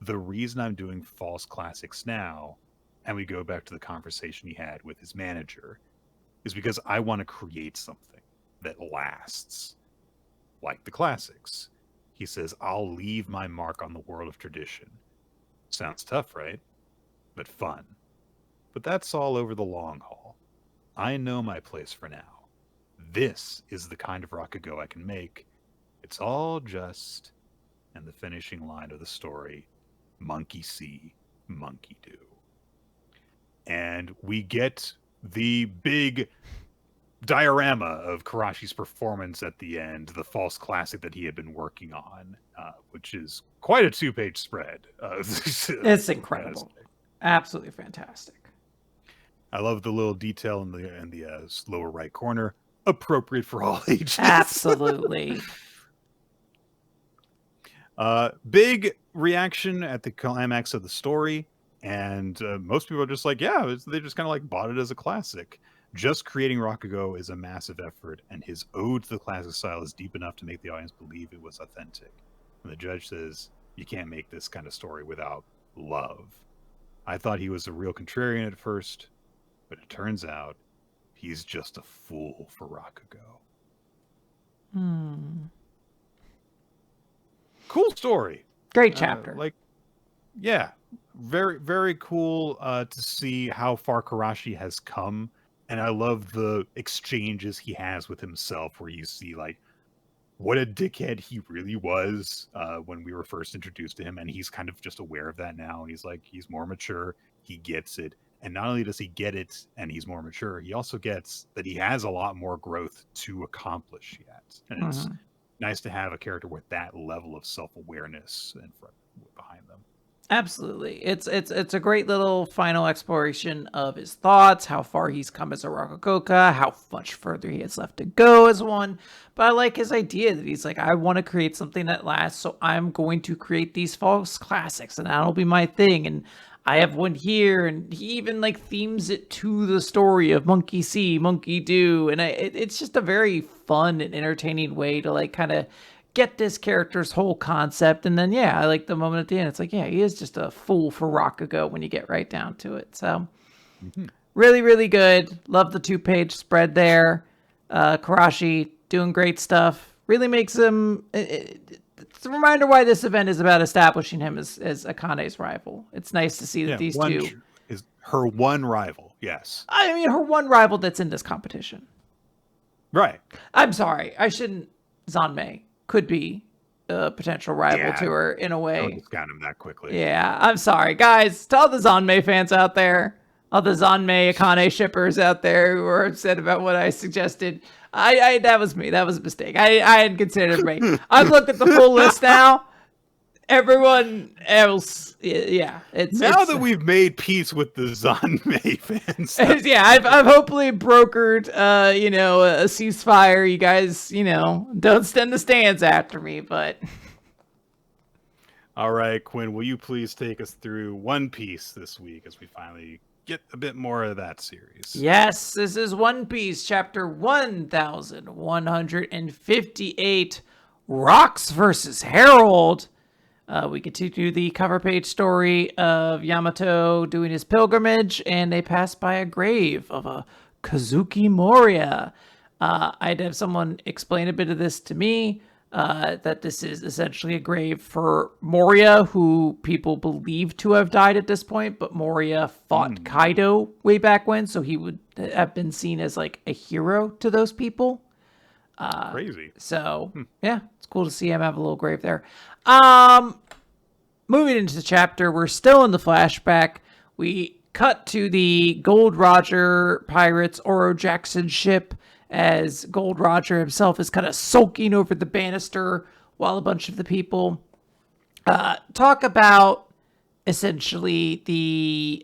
the reason I'm doing false classics now, and we go back to the conversation he had with his manager, is because I want to create something that lasts, like the classics. He says, I'll leave my mark on the world of tradition. Sounds tough, right? But fun. But that's all over the long haul. I know my place for now. This is the kind of Rakugo I can make. It's all just, and the finishing line of the story, monkey see, monkey do. And we get the big diorama of Karashi's performance at the end, the false classic that he had been working on, which is quite a 2-page spread. It's incredible. Absolutely fantastic. I love the little detail in the lower right corner. Appropriate for all ages. Absolutely. Big reaction at the climax of the story, and most people are just like, yeah, they just kind of like bought it as a classic. Just creating Rakugo is a massive effort, and his ode to the classic style is deep enough to make the audience believe it was authentic. And the judge says, you can't make this kind of story without love. I thought he was a real contrarian at first, but it turns out he's just a fool for Rakugo. Cool story. Great chapter. Yeah, very, very cool to see how far Karashi has come. And I love the exchanges he has with himself, where you see like what a dickhead he really was when we were first introduced to him. And he's kind of just aware of that now. And he's like, he's more mature. He gets it. And not only does he get it and he's more mature, he also gets that he has a lot more growth to accomplish yet. And it's nice to have a character with that level of self-awareness behind them. Absolutely. It's a great little final exploration of his thoughts, how far he's come as a Rakugoka, how much further he has left to go as one. But I like his idea that he's like, I want to create something that lasts, so I'm going to create these false classics, and that'll be my thing. And I have one here, and he even like themes it to the story of monkey see, monkey do. And it's just a very fun and entertaining way to like kind of get this character's whole concept. And then, yeah, I like the moment at the end. It's like, yeah, he is just a fool for Rakugo when you get right down to it. So really, really good. Love the 2-page spread there. Karashi doing great stuff. Really makes him... It's a reminder why this event is about establishing him as Akane's rival. It's nice to see that these two... is her one rival, yes. I mean, her one rival that's in this competition. Right. I'm sorry. I shouldn't... Zanmei could be a potential rival to her in a way. Don't discount him that quickly. Yeah, I'm sorry. Guys, to all the Zanmei fans out there, all the Zanmei Akane shippers out there who are upset about what I suggested, I that was me. That was a mistake. I hadn't considered everybody. I've looked at the full list now. Everyone else, yeah. It's that we've made peace with the Zanmei fans. Yeah, I've hopefully brokered, a ceasefire. You guys, don't stand the stands after me, but. All right, Quinn, will you please take us through One Piece this week as we finally get a bit more of that series? Yes, this is One Piece, chapter 1158, Rocks versus Herald. We continue the cover page story of Yamato doing his pilgrimage, and they pass by a grave of a Kazuki Moria. I'd have someone explain a bit of this to me, that this is essentially a grave for Moria, who people believe to have died at this point, but Moria fought Kaido way back when, so he would have been seen as like a hero to those people. Crazy. So, yeah, it's cool to see him have a little grave there. Moving into the chapter, we're still in the flashback. We cut to the Gold Roger Pirates Oro Jackson ship as Gold Roger himself is kind of sulking over the banister while a bunch of the people talk about essentially the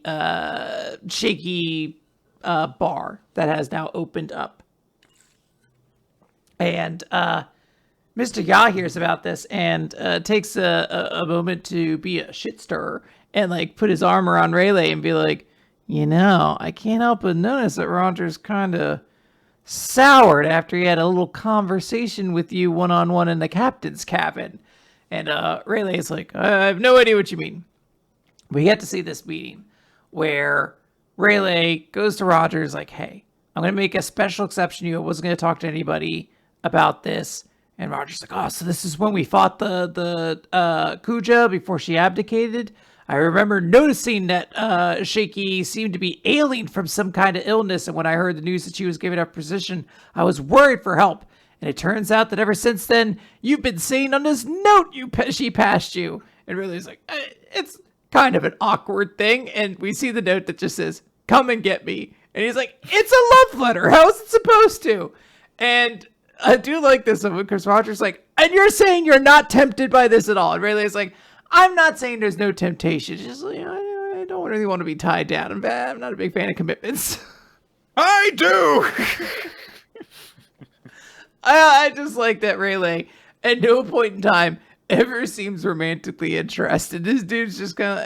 shaky bar that has now opened up. And Mr. Ya hears about this and takes a moment to be a shit stirrer and like put his arm around Rayleigh and be like, I can't help but notice that Roger's kind of soured after he had a little conversation with you one-on-one in the captain's cabin. And Rayleigh's like, I have no idea what you mean. We get to see this meeting where Rayleigh goes to Rogers like, hey, I'm going to make a special exception to you. I wasn't going to talk to anybody about this. And Roger's like, oh, so this is when we fought the Kuja before she abdicated? I remember noticing that Shaky seemed to be ailing from some kind of illness, and when I heard the news that she was giving up position, I was worried for help. And it turns out that ever since then, you've been saying on this note she passed you. And really, it's like, it's kind of an awkward thing. And we see the note that just says, come and get me. And he's like, it's a love letter. How is it supposed to? And I do like this one because Roger's like, and you're saying you're not tempted by this at all. And Rayleigh's like, I'm not saying there's no temptation. It's just, I don't really want to be tied down. I'm not a big fan of commitments. I do! I just like that Rayleigh at no point in time ever seems romantically interested. This dude's just kind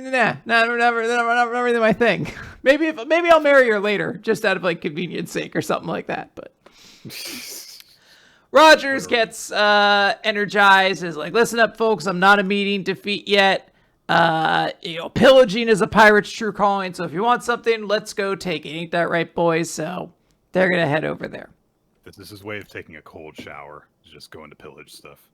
of, not really my thing. Maybe I'll marry her later, just out of like convenience sake or something like that. But Rogers gets energized. Is like, listen up, folks. I'm not immediate defeat yet. Pillaging is a pirate's true calling. So if you want something, let's go take it. Ain't that right, boys? So they're gonna head over there. This is his way of taking a cold shower. Just going to pillage stuff.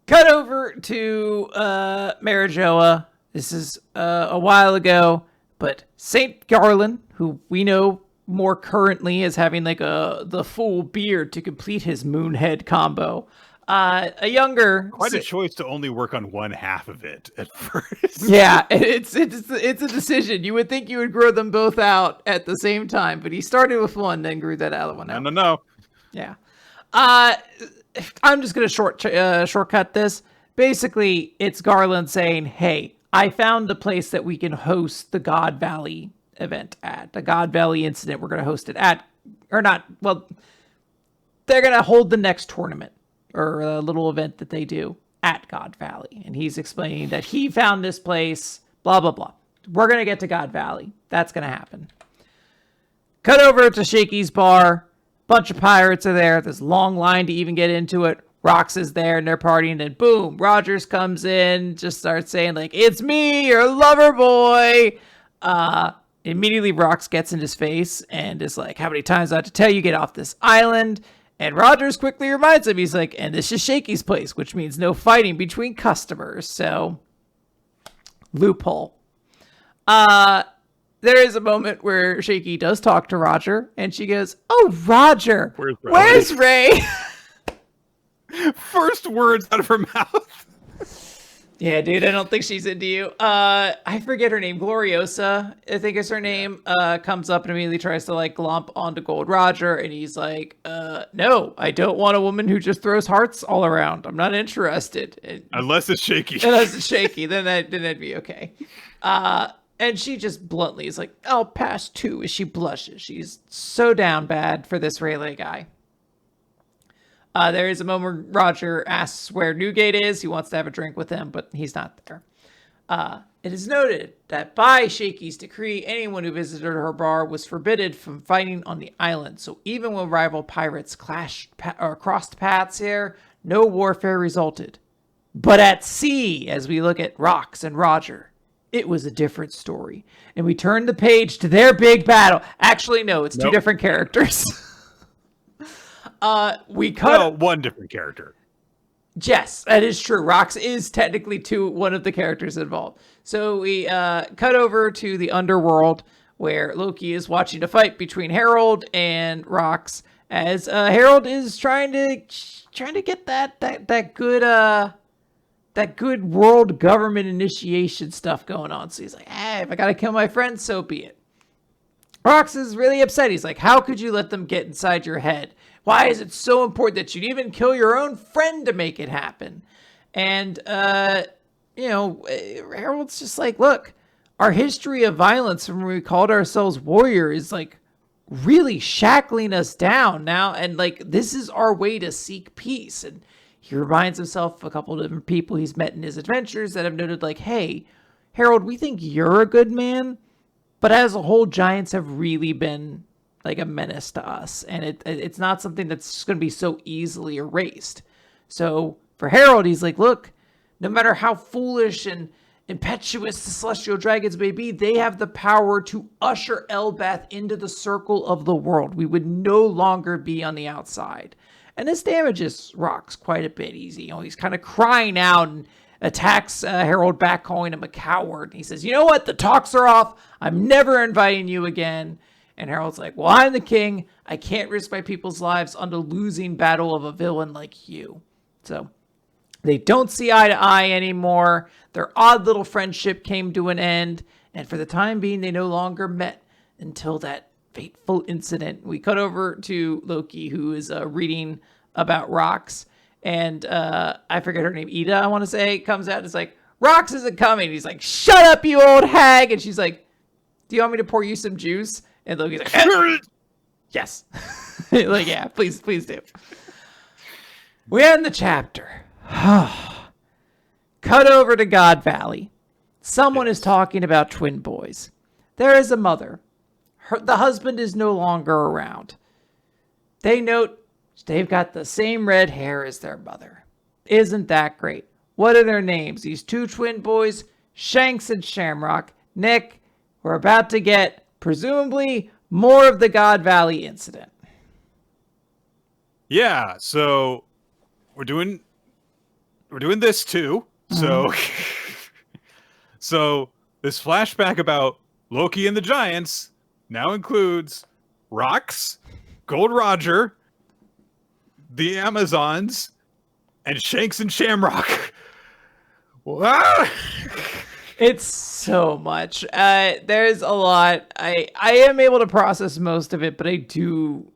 Cut over to Marriagetoxin. This is a while ago, but Saint Garland, who we know more currently as having like the full beard to complete his Moonhead combo. A younger, quite a choice to only work on one half of it at first. Yeah, it's a decision. You would think you would grow them both out at the same time, but he started with one, then grew that other one out. No. Yeah. I'm just gonna shortcut this. Basically, it's Garland saying, "Hey, I found the place that we can host the God Valley event at. The God Valley incident. We're gonna host it at, or not. Well, they're gonna hold the next tournament." Or a little event that they do at God Valley. And he's explaining that he found this place, blah, blah, blah. We're going to get to God Valley. That's going to happen. Cut over to Shaky's bar. Bunch of pirates are there. There's a long line to even get into it. Rox is there and they're partying. And boom, Rogers comes in, just starts saying like, it's me, your lover boy. Immediately Rox gets in his face and is like, how many times do I have to tell you, get off this island? And Rogers quickly reminds him, he's like, and this is Shaky's place, which means no fighting between customers. So, loophole. There is a moment where Shaky does talk to Roger, and she goes, oh, Roger, where's Ray? First words out of her mouth. Yeah, dude, I don't think she's into you. I forget her name. Gloriosa, I think is her name, comes up and immediately tries to like glomp onto Gold Roger. And he's like, no, I don't want a woman who just throws hearts all around. I'm not interested. Unless it's Shaky. Unless it's Shaky, then that'd be okay. And she just bluntly is like, I'll pass too, as she blushes. She's so down bad for this Rayleigh guy. There is a moment where Roger asks where Newgate is. He wants to have a drink with him, but he's not there. It is noted that by Shaky's decree, anyone who visited her bar was forbidden from fighting on the island. So even when rival pirates crossed paths here, no warfare resulted. But at sea, as we look at Rox and Roger, it was a different story. And we turn the page to their big battle. Actually, no, it's two different characters. One different character. Yes, that is true. Rox is technically one of the characters involved. So we cut over to the underworld where Loki is watching a fight between Harold and Rox, as Harold is trying to get that good world government initiation stuff going on. So he's like, hey, if I gotta kill my friend, so be it. Rox is really upset. He's like, how could you let them get inside your head? Why is it so important that you'd even kill your own friend to make it happen? And, Harold's just like, look, our history of violence from when we called ourselves warrior is like really shackling us down now. And like, this is our way to seek peace. And he reminds himself of a couple of different people he's met in his adventures that have noted like, hey, Harold, we think you're a good man, But as a whole, giants have really been like a menace to us, and it's not something that's going to be so easily erased. So for Harold, he's like, look, no matter how foolish and impetuous the celestial dragons may be, they have the power to usher Elbeth into the circle of the world. We would no longer be on the outside. And this damages Rox quite a bit easy. He's kind of crying out and attacks Harold back, calling him a coward. He says, you know what? The talks are off. I'm never inviting you again. And Harold's like, well, I'm the king. I can't risk my people's lives on the losing battle of a villain like you. So they don't see eye to eye anymore. Their odd little friendship came to an end. And for the time being, they no longer met until that fateful incident. We cut over to Loki, who is reading about Rox. And I forget her name, Ida, I want to say, comes out and is like, Rox isn't coming. He's like, shut up, you old hag. And she's like, do you want me to pour you some juice? And Loki's like, yes. Like, yeah, please do. We end the chapter. Cut over to God Valley. Someone is talking about twin boys. There is a mother. The husband is no longer around. They note they've got the same red hair as their mother. Isn't that great? What are their names? These two twin boys, Shanks and Shamrock. Nick, we're about to get, presumably, more of the God Valley incident. Yeah, so we're doing this too. So so this flashback about Loki and the Giants now includes Rox, Gold Roger, the Amazons, and Shanks and Shamrock. It's so much. There's a lot. I am able to process most of it, but I do.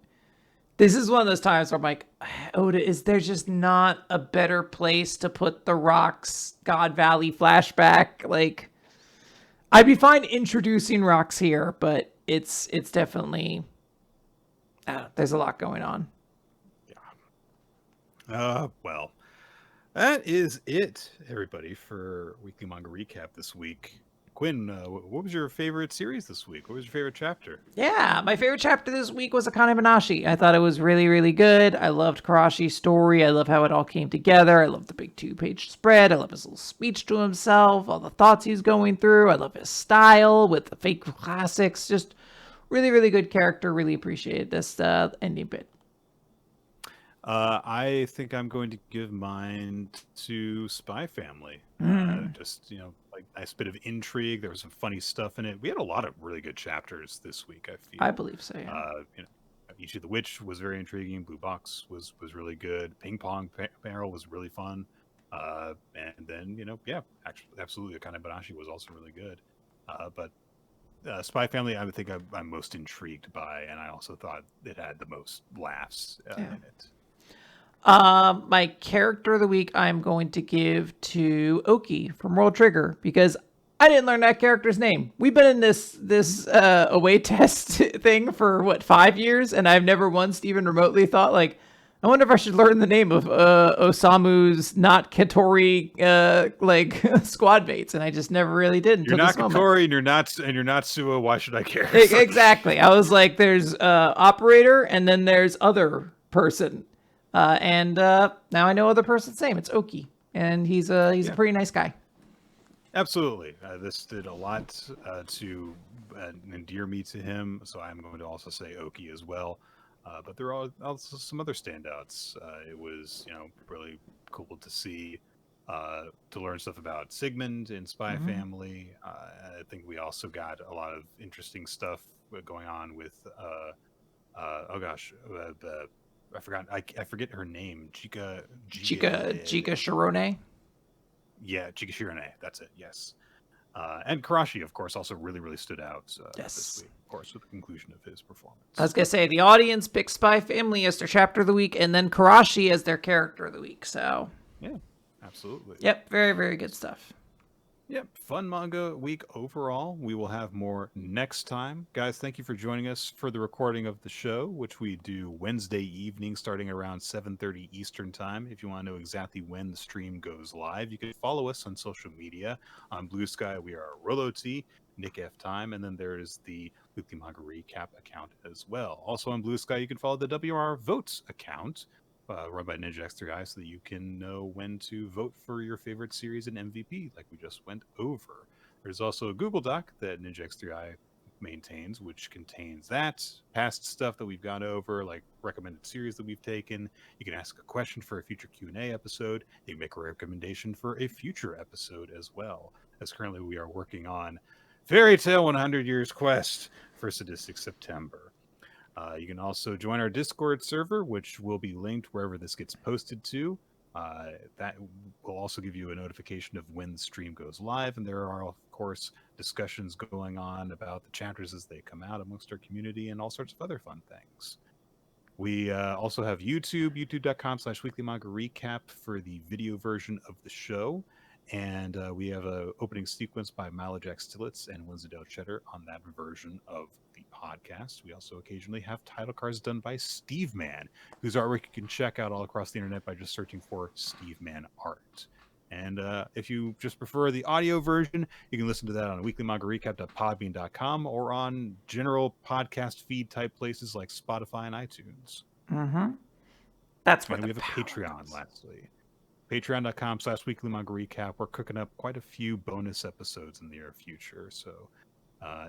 This is one of those times where I'm like, Oda, is there just not a better place to put the Rox God Valley flashback? Like, I'd be fine introducing Rox here, but it's definitely there's a lot going on. Yeah. Well, that is it, everybody, for Weekly Manga Recap this week. Quinn, what was your favorite series this week? What was your favorite chapter? Yeah, my favorite chapter this week was Akane-banashi. I thought it was really, really good. I loved Karashi's story. I love how it all came together. I love the big 2-page spread. I love his little speech to himself, all the thoughts he's going through. I love his style with the fake classics. Just really, really good character. Really appreciated this ending bit. I think I'm going to give mine to Spy Family. Just, like nice bit of intrigue. There was some funny stuff in it. We had a lot of really good chapters this week, I feel. I believe so, yeah. Ichi the Witch was very intriguing. Blue Box was really good. Ping-Pong Peril was really fun. And then, actually, absolutely, Akane-banashi was also really good. But Spy Family, I would think I'm most intrigued by, and I also thought it had the most laughs in it. My character of the week I'm going to give to Oki from World Trigger, because I didn't learn that character's name. We've been in this away test thing for 5 years, and I've never once even remotely thought, like, I wonder if I should learn the name of Osamu's not Katori squad mates, and I just never really did until you're this not moment. Katori, and you're not Suo. Why should I care? Exactly. I was like, there's operator, and then there's other person. And now I know other person's name. It's Oki, and he's a pretty nice guy. Absolutely. This did a lot to endear me to him, so I'm going to also say Oki as well. But there are also some other standouts. It was, really cool to see, to learn stuff about Sigmund and Spy Family. I think we also got a lot of interesting stuff going on with, I forgot. I forget her name. Chika Shirone. Yeah, Chika Shirone. That's it. Yes. And Karashi, of course, also really, really stood out this week, of course, with the conclusion of his performance. I was going to say, the audience picked Spy Family as their chapter of the week, and then Karashi as their character of the week. So, yeah, absolutely. Yep, very, very good stuff. Yep, fun manga week overall. We will have more next time. Guys, thank you for joining us for the recording of the show, which we do Wednesday evening starting around 7:30 Eastern Time. If you want to know exactly when the stream goes live, you can follow us on social media. On BlueSky, we are RoloT. Nick F. Time, and then there's the Weekly Manga Recap account as well. Also on BlueSky, you can follow the WR Votes account, run by Ninja X3i, so that you can know when to vote for your favorite series and MVP, like we just went over. There's also a Google Doc that Ninja X3i maintains, which contains that, past stuff that we've gone over, like recommended series that we've taken. You can ask a question for a future Q&A episode. You can make a recommendation for a future episode as well, as currently we are working on Fairy Tail 100 Years Quest for Sadistic September. You can also join our Discord server, which will be linked wherever this gets posted to. That will also give you a notification of when the stream goes live, and there are, of course, discussions going on about the chapters as they come out amongst our community and all sorts of other fun things. We also have YouTube, youtube.com/weekly manga recap for the video version of the show. And we have an opening sequence by Milo Jack Stillitz and Winslow Cheddar on that version of the podcast. We also occasionally have title cards done by Steve Man, whose artwork you can check out all across the internet by just searching for Steve Man Art. And if you just prefer the audio version, you can listen to that on weeklymangarecap.podbean.com or on general podcast feed type places like Spotify and iTunes. Mm-hmm. That's where we have a Patreon, lastly. Patreon.com/weekly manga recap. We're cooking up quite a few bonus episodes in the near future. So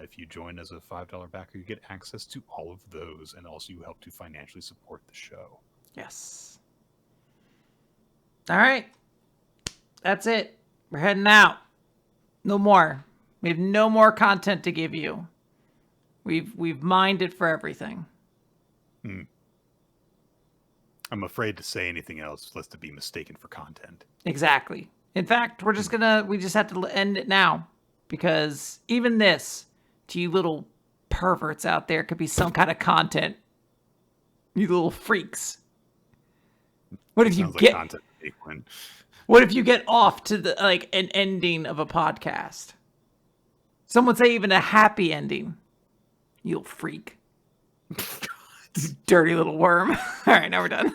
if you join as a $5 backer, you get access to all of those. And also you help to financially support the show. Yes. All right. That's it. We're heading out. No more. We have no more content to give you. We've mined it for everything. I'm afraid to say anything else, lest it be mistaken for content. Exactly. In fact, we just have to end it now. Because even this, to you little perverts out there, could be some kind of content. You little freaks. What if you get content? What if you get off to the an ending of a podcast? Some would say even a happy ending. You freak. Dirty little worm. All right, now we're done.